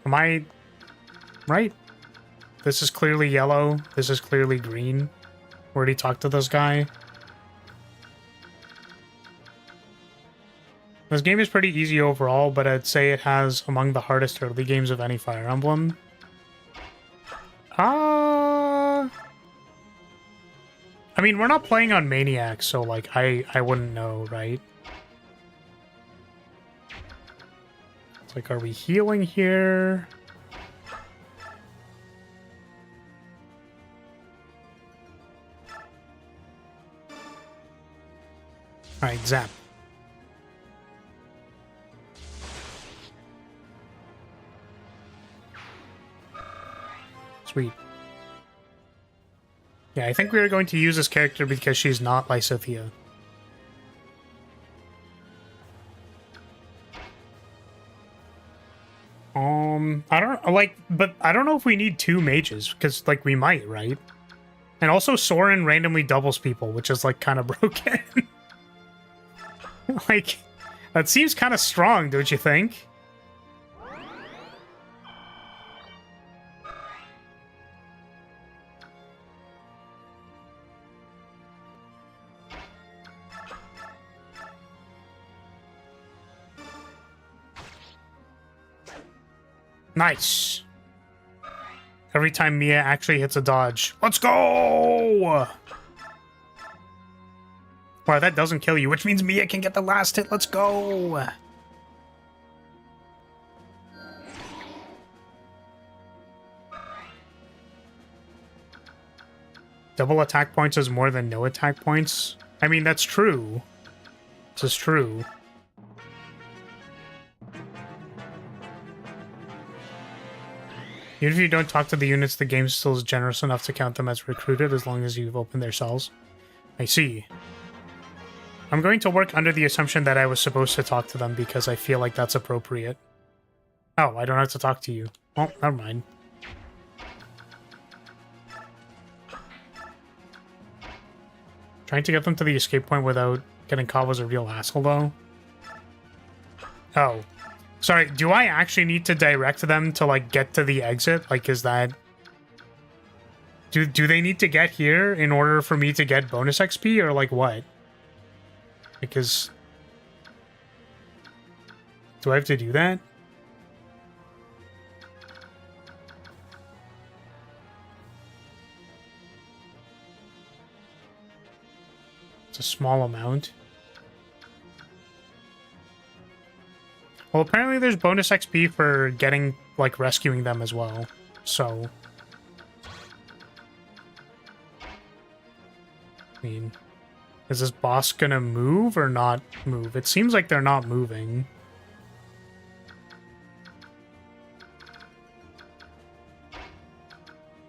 Am I... right? This is clearly yellow. This is clearly green. We already talked to this guy. This game is pretty easy overall, but I'd say it has among the hardest early games of any Fire Emblem. I mean, we're not playing on Maniac, so, like, I wouldn't know, right? It's like, are we healing here? Alright, zap. Sweet. Yeah, I think we are going to use this character because she's not Lysithia. I don't, like, but I don't know if we need two mages, because, like, we might, right? And also Soren randomly doubles people, which is, like, kind of broken. Like, that seems kind of strong, don't you think? Nice. Every time Mia actually hits a dodge. Let's go! Wow, that doesn't kill you, which means Mia can get the last hit. Let's go! Double attack points is more than no attack points. I mean, that's true. This is true. Even if you don't talk to the units, the game still is generous enough to count them as recruited as long as you've opened their cells. I see. I'm going to work under the assumption that I was supposed to talk to them because I feel like that's appropriate. Oh, I don't have to talk to you. Well, never mind. Trying to get them to the escape point without getting caught was a real asshole, though. Oh. Sorry, do I actually need to direct them to, like, get to the exit? Like, is that... Do they need to get here in order for me to get bonus XP, or, like, what? Because... Do I have to do that? It's a small amount. Well, apparently there's bonus XP for getting, like, rescuing them as well. So... I mean... Is this boss gonna move or not move? It seems like they're not moving.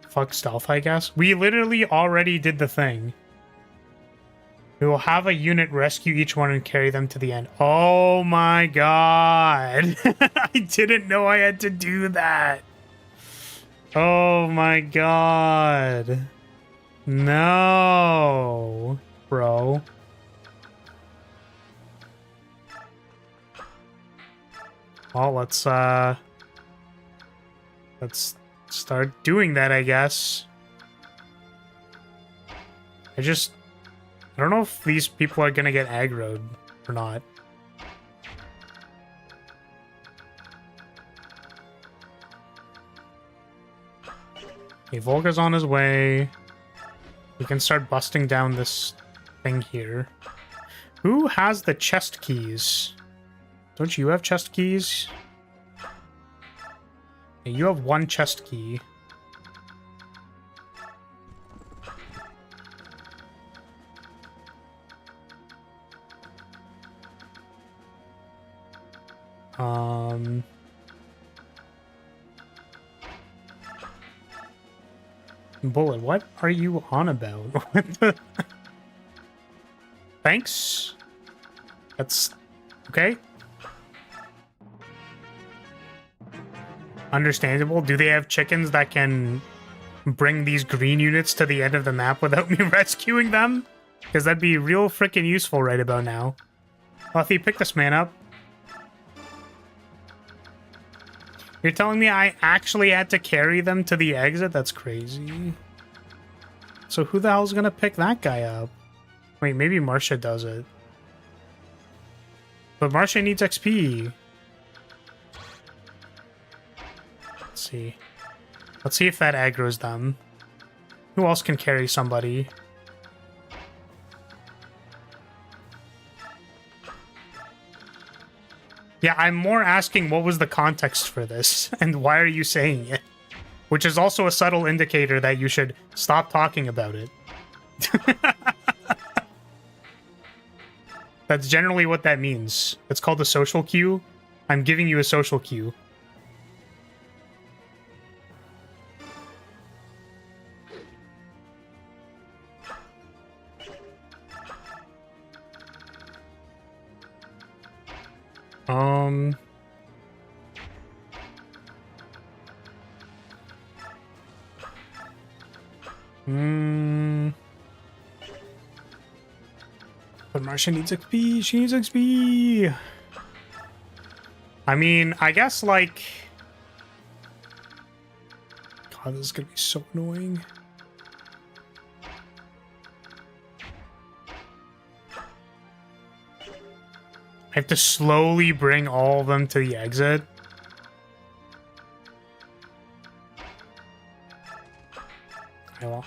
Fuck stealth, I guess. We literally already did the thing. We will have a unit rescue each one and carry them to the end. Oh my god. I didn't know I had to do that. Oh my god. No, bro. Well, let's start doing that, I guess. I don't know if these people are gonna get aggroed or not. Okay, Volga's on his way. We can start busting down this thing here. Who has the chest keys? Don't you have chest keys? Yeah, you have one chest key. Bullet, what are you on about? What the... Thanks? That's... okay? Understandable. Do they have chickens that can bring these green units to the end of the map without me rescuing them? Because that'd be real freaking useful right about now. Luffy, pick this man up. You're telling me I actually had to carry them to the exit? That's crazy. So who the hell's gonna pick that guy up? Wait, maybe Marcia does it. But Marcia needs XP. Let's see. Let's see if that aggroes them. Who else can carry somebody? Yeah, I'm more asking what was the context for this, and why are you saying it? Which is also a subtle indicator that you should stop talking about it. That's generally what that means. It's called a social cue. I'm giving you a social cue. But Marcia needs XP. She needs XP. I mean, I guess, like... God, this is gonna be so annoying. I have to slowly bring all of them to the exit. well.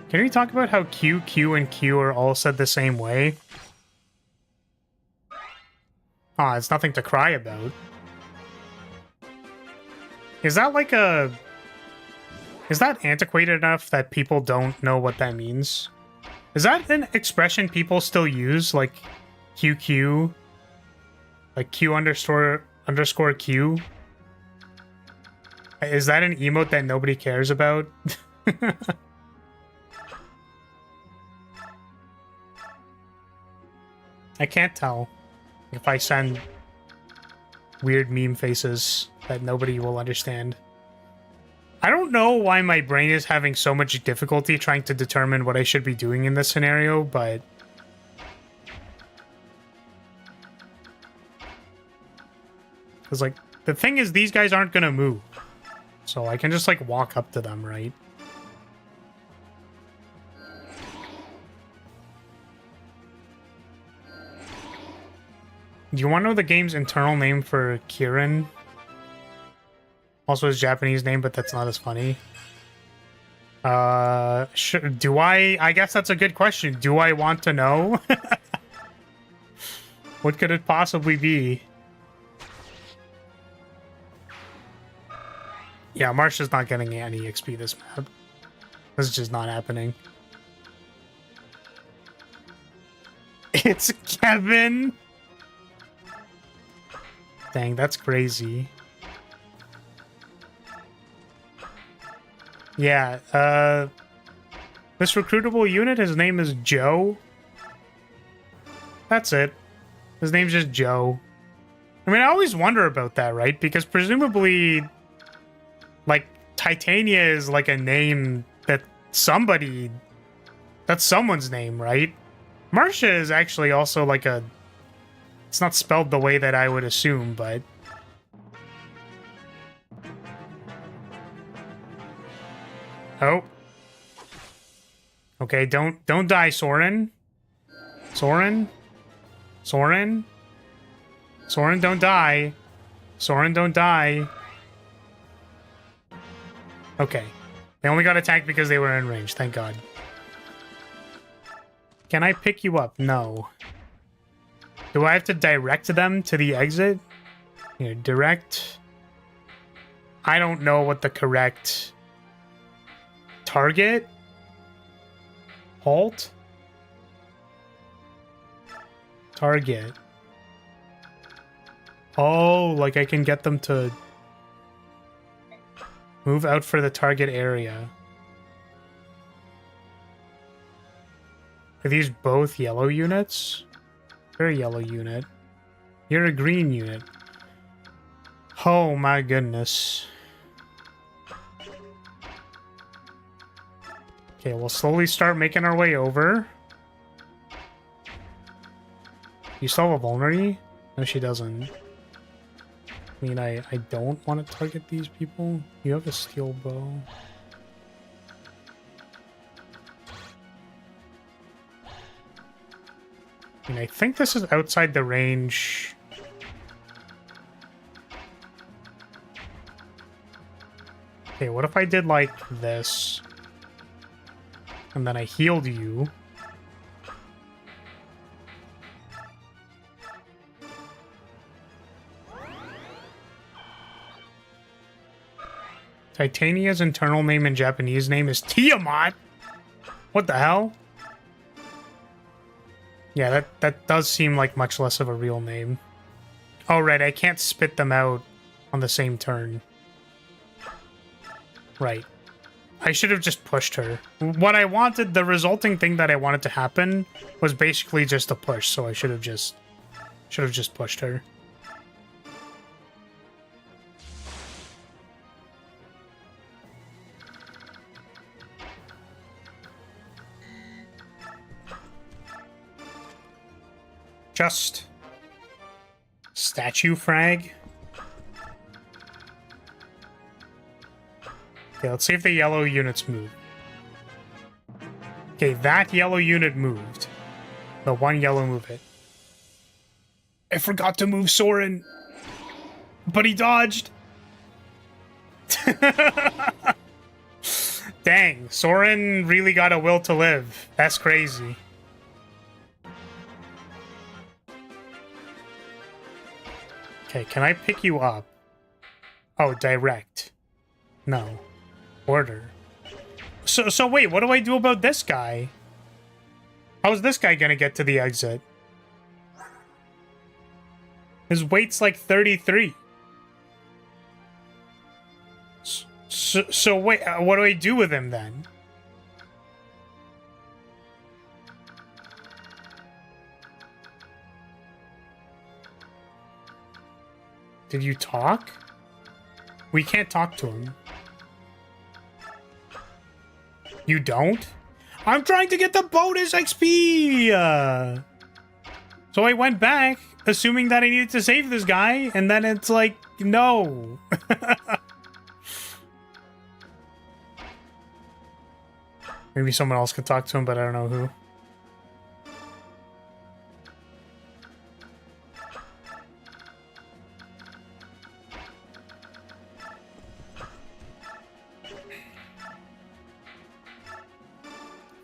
Can we talk about how Q, Q, and Q are all said the same way? Ah, it's nothing to cry about. Is that like a... Is that antiquated enough that people don't know what that means? Is that an expression people still use? Like QQ? Like Q underscore Q? Is that an emote that nobody cares about? I can't tell if I send weird meme faces that nobody will understand. I don't know why my brain is having so much difficulty trying to determine what I should be doing in this scenario, but... Because, like, the thing is, these guys aren't gonna move. So I can just, like, walk up to them, right? Do you want to know the game's internal name for Kirin? Also his Japanese name, but that's not as funny. Do I guess that's a good question. Do I want to know? What could it possibly be? Yeah, Marsha's not getting any XP this map. This is just not happening. It's Kevin! Dang, that's crazy. Yeah, this recruitable unit, his name is Joe. That's it. His name's just Joe. I mean, I always wonder about that, right? Because presumably, like, Titania is like a name that somebody... That's someone's name, right? Marcia is actually also like a... It's not spelled the way that I would assume, but... Oh. Okay, don't die, Soren. Soren? Soren? Soren, don't die. Soren, don't die. Okay. They only got attacked because they were in range, thank God. Can I pick you up? No. Do I have to direct them to the exit? Here, direct. I don't know what the correct... Target? Halt? Target. Oh, like I can get them to move out for the target area. Are these both yellow units? You're a yellow unit. You're a green unit. Oh my goodness. Okay, we'll slowly start making our way over. You still have a vulnerary? No, she doesn't. I mean, I don't want to target these people. You have a steel bow. I mean, I think this is outside the range. Okay, what if I did like this? And then I healed you. Titania's internal name and Japanese name is Tiamat. What the hell? Yeah, that does seem like much less of a real name. Oh, right, I can't spit them out on the same turn. Right. I should have just pushed her. What I wanted, the resulting thing that I wanted to happen was basically just a push, so I should have just pushed her. Just statue frag. Okay, let's see if the yellow units move. Okay, that yellow unit moved. The one yellow move it. I forgot to move Soren, but he dodged. Dang, Soren really got a will to live. That's crazy. Okay, can I pick you up? Oh, direct. No. Order. So wait, what do I do about this guy? How's this guy gonna get to the exit? His weight's like 33. So wait, what do I do with him then? Did you talk? We can't talk to him. You don't? I'm trying to get the bonus XP! So I went back, assuming that I needed to save this guy, and then it's like, no. Maybe someone else could talk to him, but I don't know who.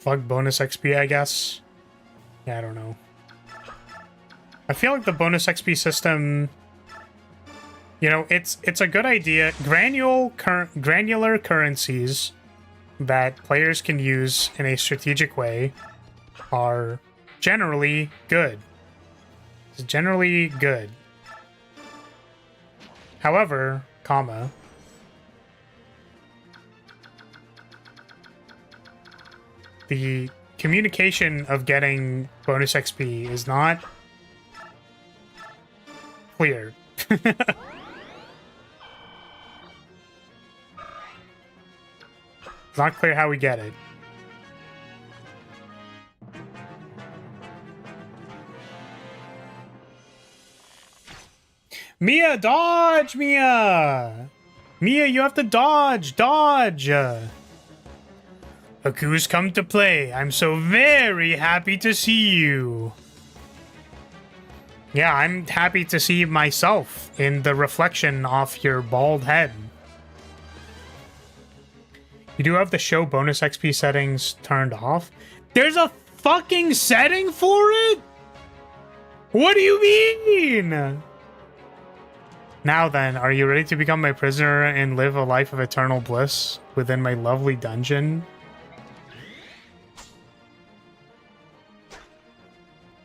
Fuck bonus XP, I guess. Yeah, I don't know. I feel like the bonus XP system, you know, it's a good idea. Granular currencies that players can use in a strategic way are generally good. It's generally good. However, comma, the communication of getting bonus XP is not clear. It's not clear how we get it. Mia, dodge, Mia! Mia, you have to dodge, dodge! Look who's come to play. I'm so very happy to see you. Yeah, I'm happy to see myself in the reflection off your bald head. You do have the show bonus XP settings turned off? There's a fucking setting for it? What do you mean? Now then, are you ready to become my prisoner and live a life of eternal bliss within my lovely dungeon?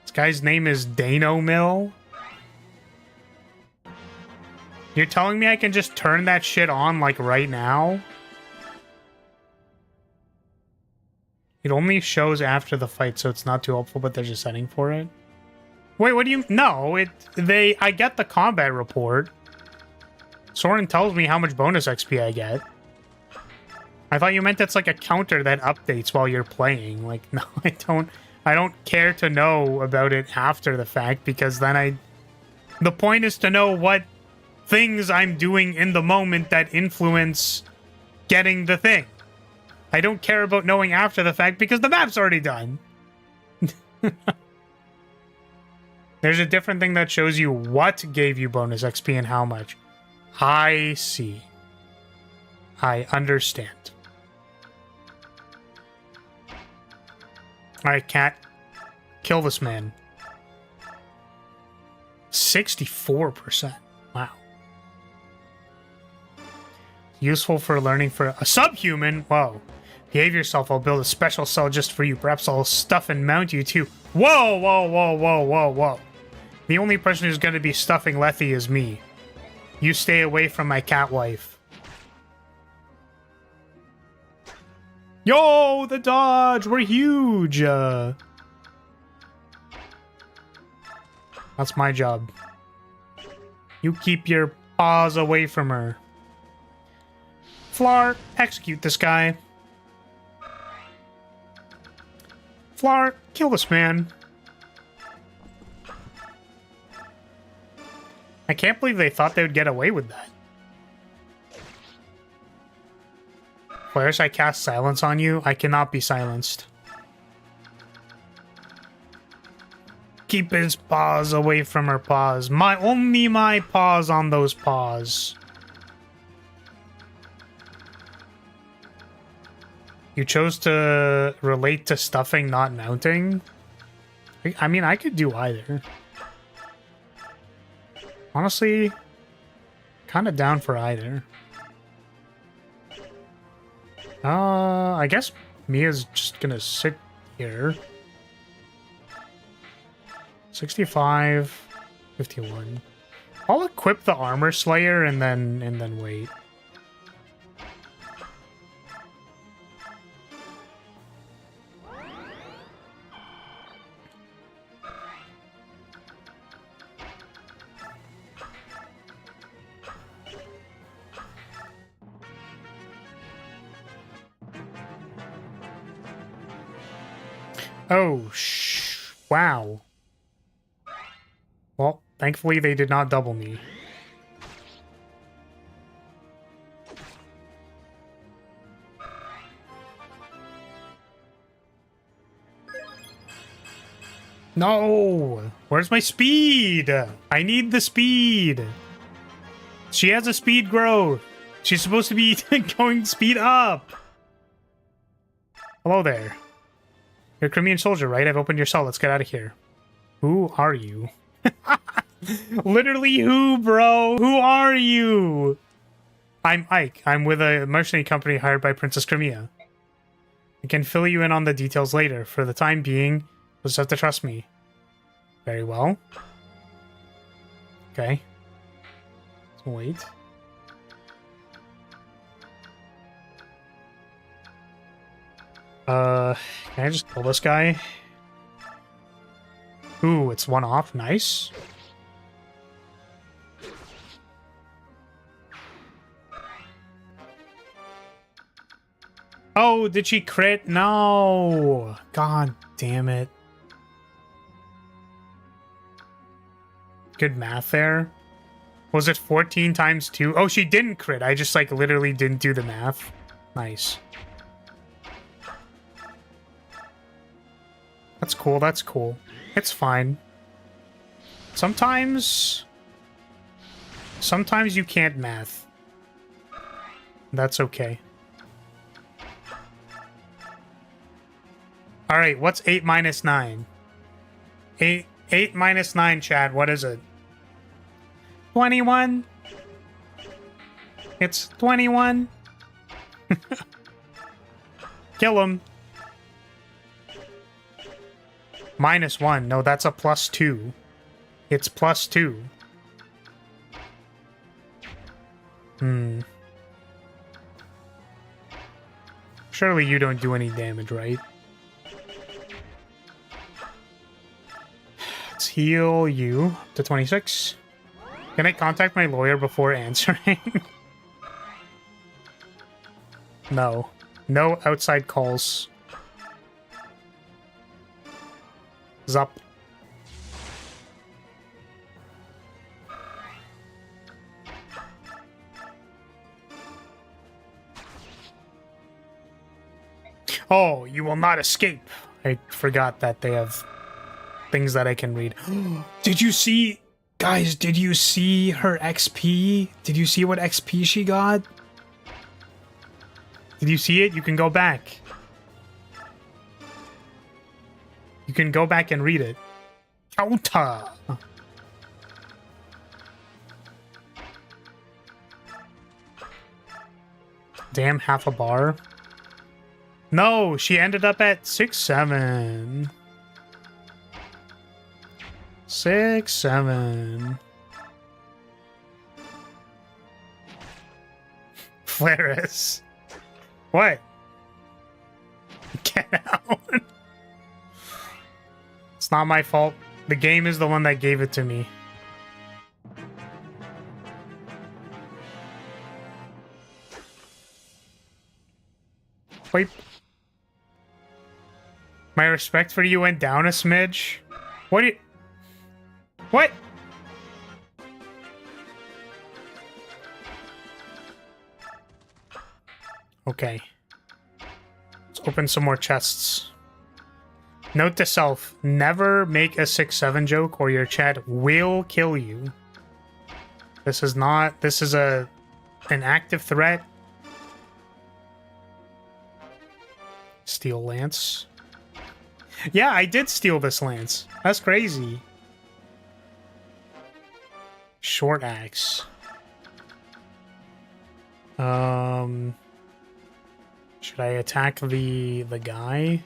This guy's name is Dano Mill. You're telling me I can just turn that shit on like right now? It only shows after the fight, so it's not too helpful, but there's a setting for it. Wait, what do you... No, I get the combat report. Soren tells me how much bonus XP I get. I thought you meant it's like a counter that updates while you're playing. Like, no, I don't care to know about it after the fact, because then the point is to know what things I'm doing in the moment that influence getting the thing. I don't care about knowing after the fact because the map's already done. There's a different thing that shows you what gave you bonus XP and how much. I see. I understand. Alright, cat. Kill this man. 64%. Wow. Useful for learning for a subhuman. Whoa. Behave yourself. I'll build a special cell just for you. Perhaps I'll stuff and mount you too. Whoa, whoa, whoa, whoa, whoa, whoa. The only person who's going to be stuffing Lethe is me. You stay away from my cat wife. Yo, the dodge. We're huge. That's my job. You keep your paws away from her. Flar, execute this guy. Flar, kill this man. I can't believe they thought they would get away with that. Whereas I cast silence on you, I cannot be silenced. Keep his paws away from her paws. Only my paws on those paws. You chose to relate to stuffing, not mounting. I mean, I could do either. Honestly, kind of down for either. I guess Mia's just gonna sit here. 65, 51. I'll equip the armor slayer and then wait. Oh, wow. Well, thankfully they did not double me. No! Where's my speed? I need the speed. She has a speed growth. She's supposed to be going speed up. Hello there. You're a Crimean soldier, right? I've opened your cell. Let's get out of here. Who are you? Literally who, bro? Who are you? I'm Ike. I'm with a mercenary company hired by Princess Crimea. I can fill you in on the details later. For the time being, you'll just have to trust me. Very well. Okay. So wait. Can I just kill this guy? Ooh, it's one off. Nice. Oh, did she crit? No. God damn it. Good math there. Was it 14 times 2? Oh, she didn't crit. I just, like, literally didn't do the math. Nice. That's cool, that's cool. It's fine. Sometimes you can't math. That's okay. Alright, what's 8 minus 9? 8 minus 9, Chad, what is it? 21? It's 21? Kill him. Minus 1. No, that's a plus 2. It's plus 2. Surely you don't do any damage, right? Let's heal you to 26. Can I contact my lawyer before answering? No. No outside calls. Zup. Oh, you will not escape. I forgot that they have things that I can read. Did you see... Guys, did you see her XP? Did you see what XP she got? Did you see it? You can go back. You can go back and read it. Counter. Damn, half a bar. No, she ended up at 6-7. 6-7. Flaris. What? Get out. It's not my fault. The game is the one that gave it to me. Wait. My respect for you went down a smidge. What do you... What? Okay. Let's open some more chests. Note to self, never make a 6-7 joke or your chat will kill you. This is not... This is an active threat. Steal lance. Yeah, I did steal this lance. That's crazy. Short axe. Should I attack the guy?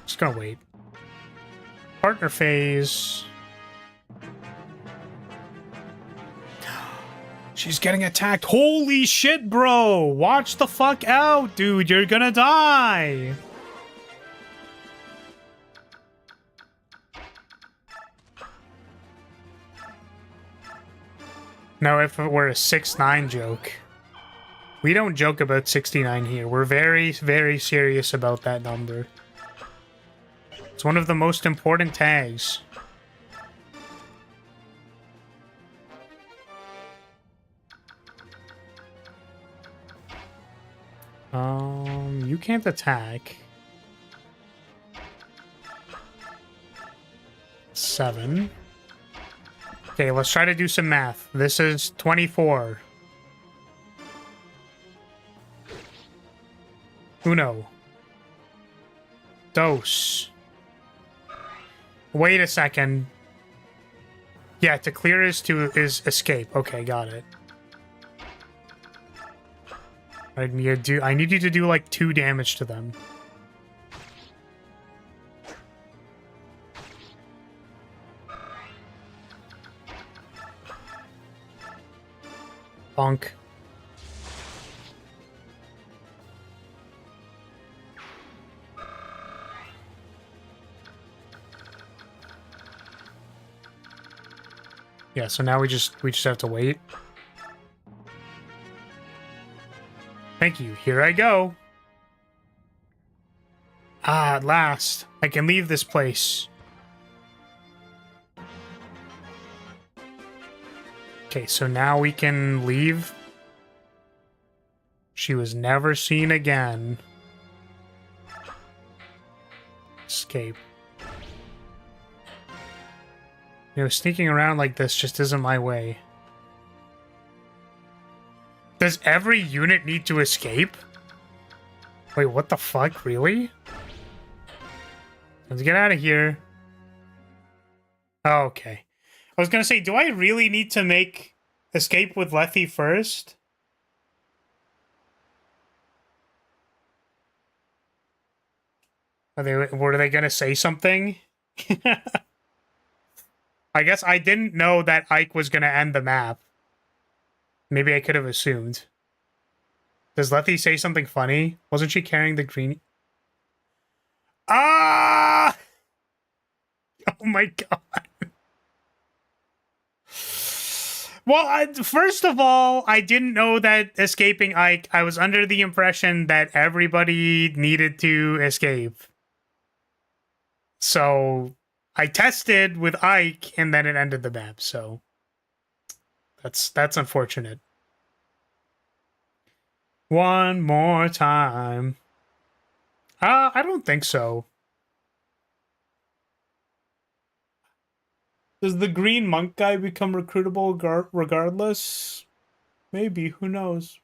Just gonna wait. Partner phase. She's getting attacked. Holy shit, bro! Watch the fuck out, dude. You're gonna die. No, if it were a 6-9 joke. We don't joke about 69 here. We're very, very serious about that number. It's one of the most important tags. You can't attack. 7. Okay, let's try to do some math. This is 24. Uno. Dos. Wait a second. Yeah, to clear is escape. Okay, got it. I need you to do like 2 damage to them. Bonk. Yeah, so now we just have to wait. Thank you. Here I go. Ah, at last. I can leave this place. Okay, so now we can leave. She was never seen again. Escape. You know, sneaking around like this just isn't my way. Does every unit need to escape? Wait, what the fuck? Really? Let's get out of here. Oh, okay. I was gonna say, do I really need to make escape with Lethe first? Were they gonna say something? I guess I didn't know that Ike was gonna end the map. Maybe I could have assumed. Does Lethe say something funny? Wasn't she carrying the green? Ah! Oh my god. Well, first of all, I didn't know that escaping Ike. I was under the impression that everybody needed to escape. So I tested with Ike, and then it ended the map. So that's unfortunate. One more time. I don't think so. Does the green monk guy become recruitable regardless? Maybe, who knows?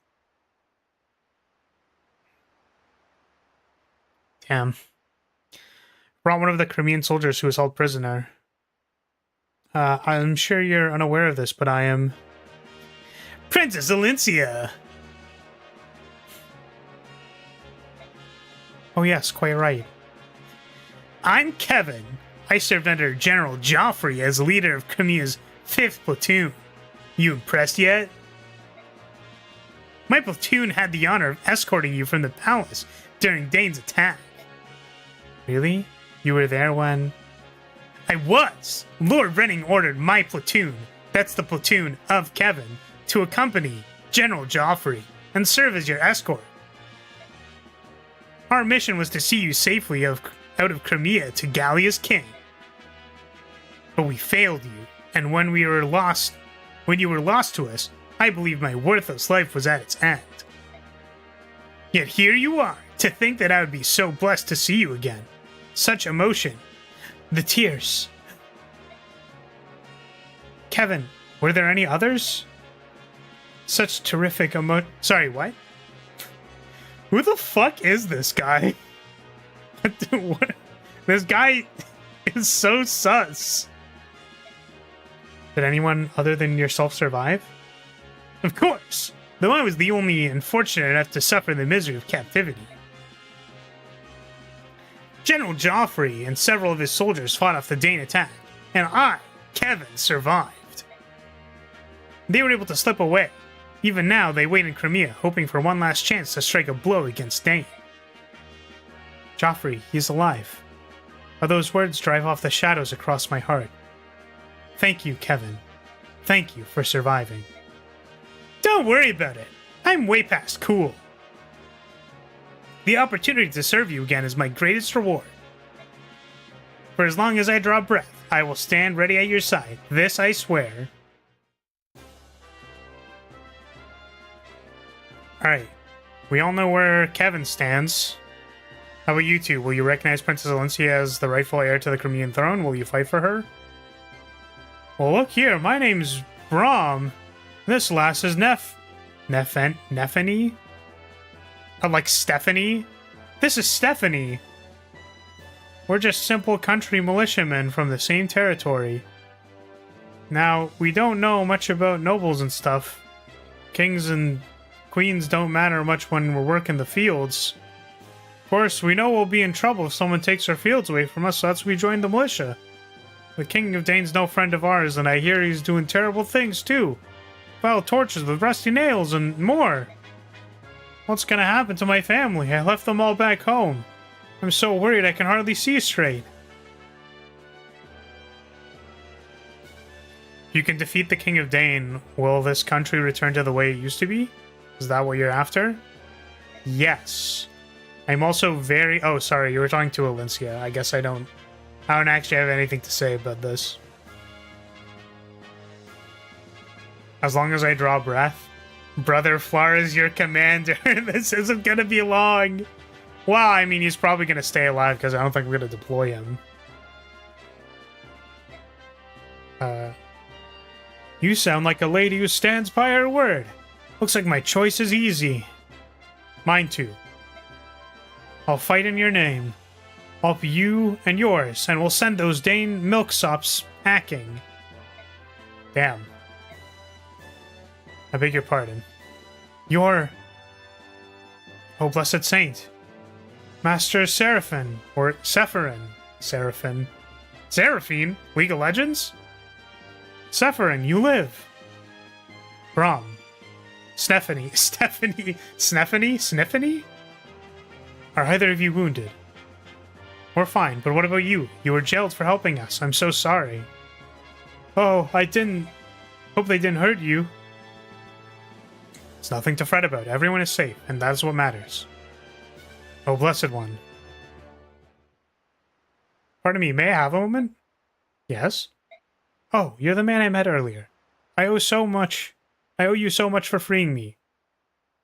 Damn. Brought one of the Crimean soldiers who was held prisoner. I'm sure you're unaware of this, but I am... Princess Alencia! Oh yes, quite right. I'm Kevin. I served under General Joffrey as leader of Crimea's 5th platoon. You impressed yet? My platoon had the honor of escorting you from the palace during Dane's attack. Really? You were there when... I was! Lord Renning ordered my platoon, that's the platoon of Kevin, to accompany General Joffrey and serve as your escort. Our mission was to see you safely out of Crimea to Gallia's king. But we failed you, and when you were lost to us, I believed my worthless life was at its end. Yet here you are, to think that I would be so blessed to see you again. Such emotion. The tears. Kevin, were there any others? Such terrific Sorry, what? Who the fuck is this guy? What? This guy is so sus. Did anyone other than yourself survive? Of course, though I was the only unfortunate enough to suffer the misery of captivity. General Joffrey and several of his soldiers fought off the Dane attack, and I, Kevin, survived. They were able to slip away. Even now, they wait in Crimea, hoping for one last chance to strike a blow against Dane. Joffrey, he's alive. How those words drive off the shadows across my heart. Thank you, Kevin. Thank you for surviving. Don't worry about it. I'm way past cool. The opportunity to serve you again is my greatest reward. For as long as I draw breath, I will stand ready at your side. This I swear. Alright. We all know where Kevin stands. How about you two? Will you recognize Princess Alencia as the rightful heir to the Crimean throne? Will you fight for her? Well, look here. My name's Braum. This lass is Neffany? Like Stephanie? This is Stephanie. We're just simple country militiamen from the same territory. Now, we don't know much about nobles and stuff. Kings and queens don't matter much when we're working the fields. Of course, we know we'll be in trouble if someone takes our fields away from us, so that's why we joined the militia. The King of Dane's no friend of ours, and I hear he's doing terrible things too. Vile torches with rusty nails and more. What's gonna happen to my family? I left them all back home. I'm so worried I can hardly see straight. You can defeat the King of Dane. Will this country return to the way it used to be? Is that what you're after? Yes. I'm also very... Oh, sorry, you were talking to Alencia. I guess I don't actually have anything to say about this. As long as I draw breath. Brother Flar is your commander. This isn't gonna be long. Well, I mean, he's probably gonna stay alive because I don't think we're gonna deploy him. You sound like a lady who stands by her word. Looks like my choice is easy. Mine too. I'll fight in your name. I'll be you and yours, and we'll send those Dane milksops hacking. Damn. I beg your pardon. You're... Oh, blessed saint. Master Seraphine, or Sephirin. Seraphine. Seraphine? League of Legends? Sephirin, you live. Braum. Stephanie. Sniffany? Are either of you wounded? We're fine, but what about you? You were jailed for helping us. I'm so sorry. Oh, I didn't... Hope they didn't hurt you. It's nothing to fret about. Everyone is safe, and that is what matters. Oh, blessed one. Pardon me, may I have a moment? Yes? Oh, you're the man I met earlier. I owe you so much for freeing me.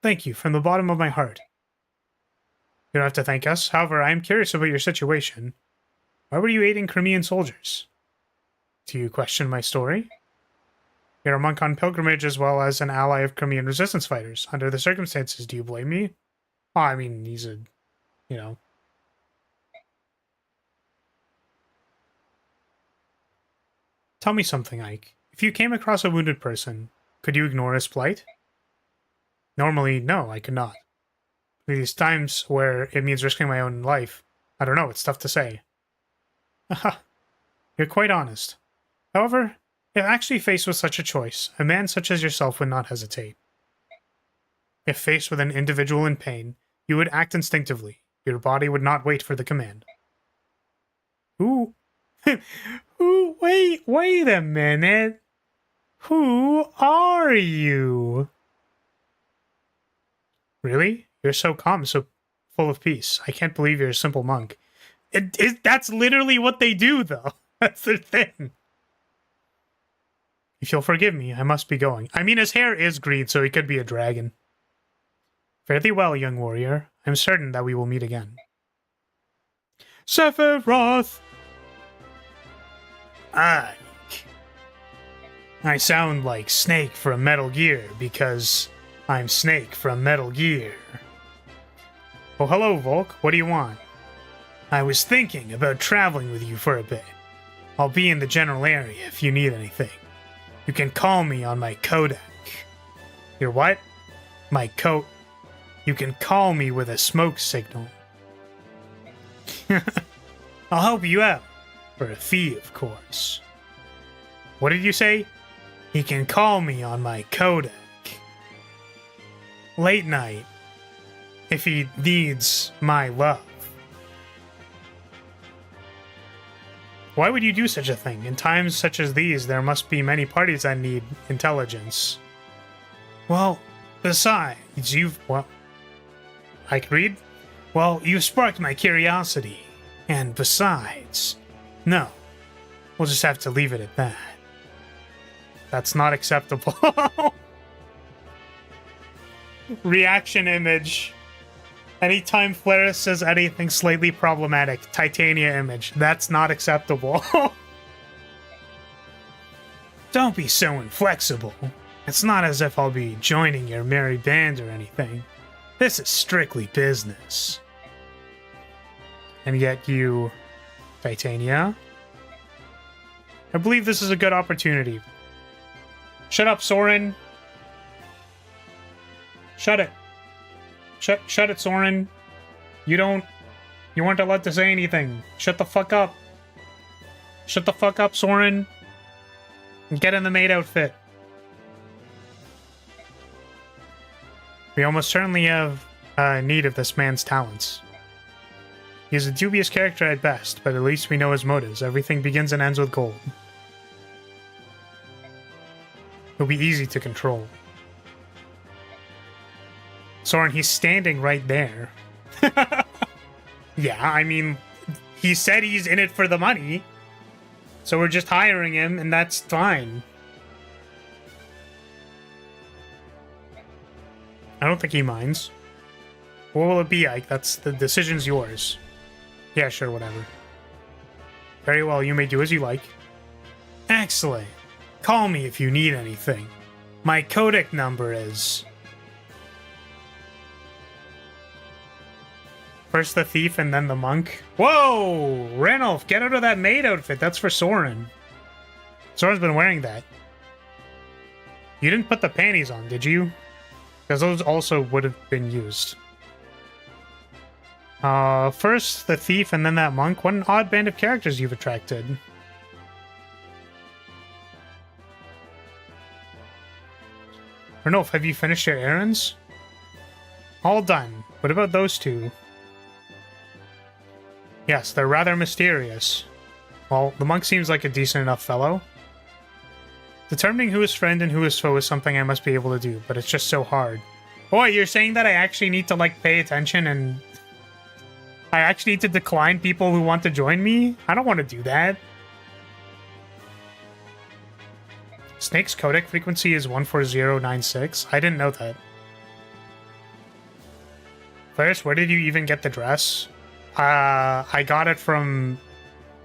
Thank you, from the bottom of my heart. You don't have to thank us. However, I am curious about your situation. Why were you aiding Crimean soldiers? Do you question my story? You're a monk on pilgrimage as well as an ally of Crimean resistance fighters. Under the circumstances, do you blame me? Oh, I mean, he's a... you know... Tell me something, Ike. If you came across a wounded person, could you ignore his plight? Normally, no, I could not. These times where it means risking my own life, I don't know, it's tough to say. Aha, you're quite honest. However, if actually faced with such a choice, a man such as yourself would not hesitate. If faced with an individual in pain, you would act instinctively. Your body would not wait for the command. Who... wait a minute. Who are you? Really? You're so calm, so full of peace. I can't believe you're a simple monk. That's literally what they do, though. That's their thing. If you'll forgive me, I must be going. I mean, his hair is green, so he could be a dragon. Fare thee well, young warrior. I'm certain that we will meet again. Sephiroth! Ike. I sound like Snake from Metal Gear because I'm Snake from Metal Gear. Oh, hello, Volk. What do you want? I was thinking about traveling with you for a bit. I'll be in the general area if you need anything. You can call me on my codec. Your what? My coat. You can call me with a smoke signal. I'll help you out. For a fee, of course. What did you say? He can call me on my codec. Late night. If he needs my love. Why would you do such a thing? In times such as these, there must be many parties that need intelligence. Well, besides, well, I can read? Well, you've sparked my curiosity. And besides, no. We'll just have to leave it at that. That's not acceptable. Reaction image. Anytime Flaris says anything slightly problematic, Titania image. That's not acceptable. Don't be so inflexible. It's not as if I'll be joining your merry band or anything. This is strictly business. And yet you... Titania? I believe this is a good opportunity. Shut up, Soren. Shut it. Shut it, Soren. You weren't allowed to say anything. Shut the fuck up. Shut the fuck up, Soren. And get in the maid outfit. We almost certainly have need of this man's talents. He is a dubious character at best, but at least we know his motives. Everything begins and ends with gold. He'll be easy to control. Soren, he's standing right there. Yeah, I mean, he said he's in it for the money. So we're just hiring him, and that's fine. I don't think he minds. What will it be, Ike? The decision's yours. Yeah, sure, whatever. Very well, you may do as you like. Excellent. Call me if you need anything. My codec number is... First the thief and then the monk. Whoa! Ranulf, get out of that maid outfit. That's for Soren. Soren's been wearing that. You didn't put the panties on, did you? Because those also would have been used. First the thief and then that monk. What an odd band of characters you've attracted. Ranulf, have you finished your errands? All done. What about those two? Yes, they're rather mysterious. Well, the monk seems like a decent enough fellow. Determining who is friend and who is foe is something I must be able to do, but it's just so hard. Boy, you're saying that I actually need to, like, pay attention and... I actually need to decline people who want to join me? I don't want to do that. Snake's codec frequency is 14096. I didn't know that. First, where did you even get the dress? I got it from...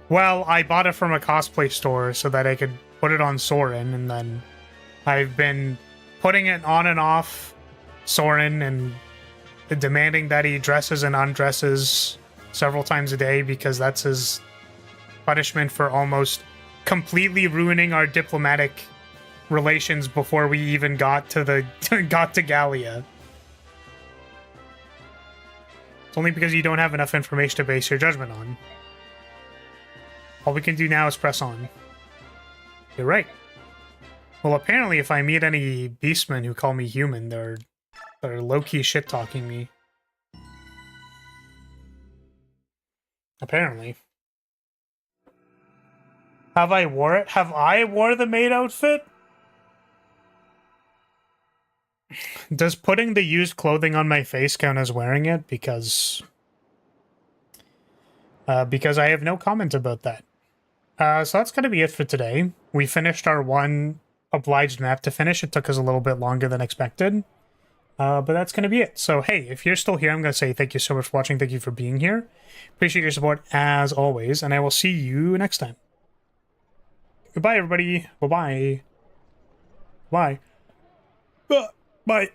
Well, I bought it from a cosplay store so that I could put it on Soren, and then I've been putting it on and off Soren and demanding that he dresses and undresses several times a day because that's his punishment for almost completely ruining our diplomatic relations before we even got to Gallia. It's only because you don't have enough information to base your judgment on. All we can do now is press on. You're right. Well, apparently if I meet any beastmen who call me human, they're low-key shit-talking me. Apparently. Have I wore it? Have I wore the maid outfit? Does putting the used clothing on my face count as wearing it? Because I have no comment about that. So that's going to be it for today. We finished our one obliged map to finish. It took us a little bit longer than expected. But that's going to be it. So, hey, if you're still here, I'm going to say thank you so much for watching. Thank you for being here. Appreciate your support as always. And I will see you next time. Goodbye, everybody. Bye-bye. Bye. Bye.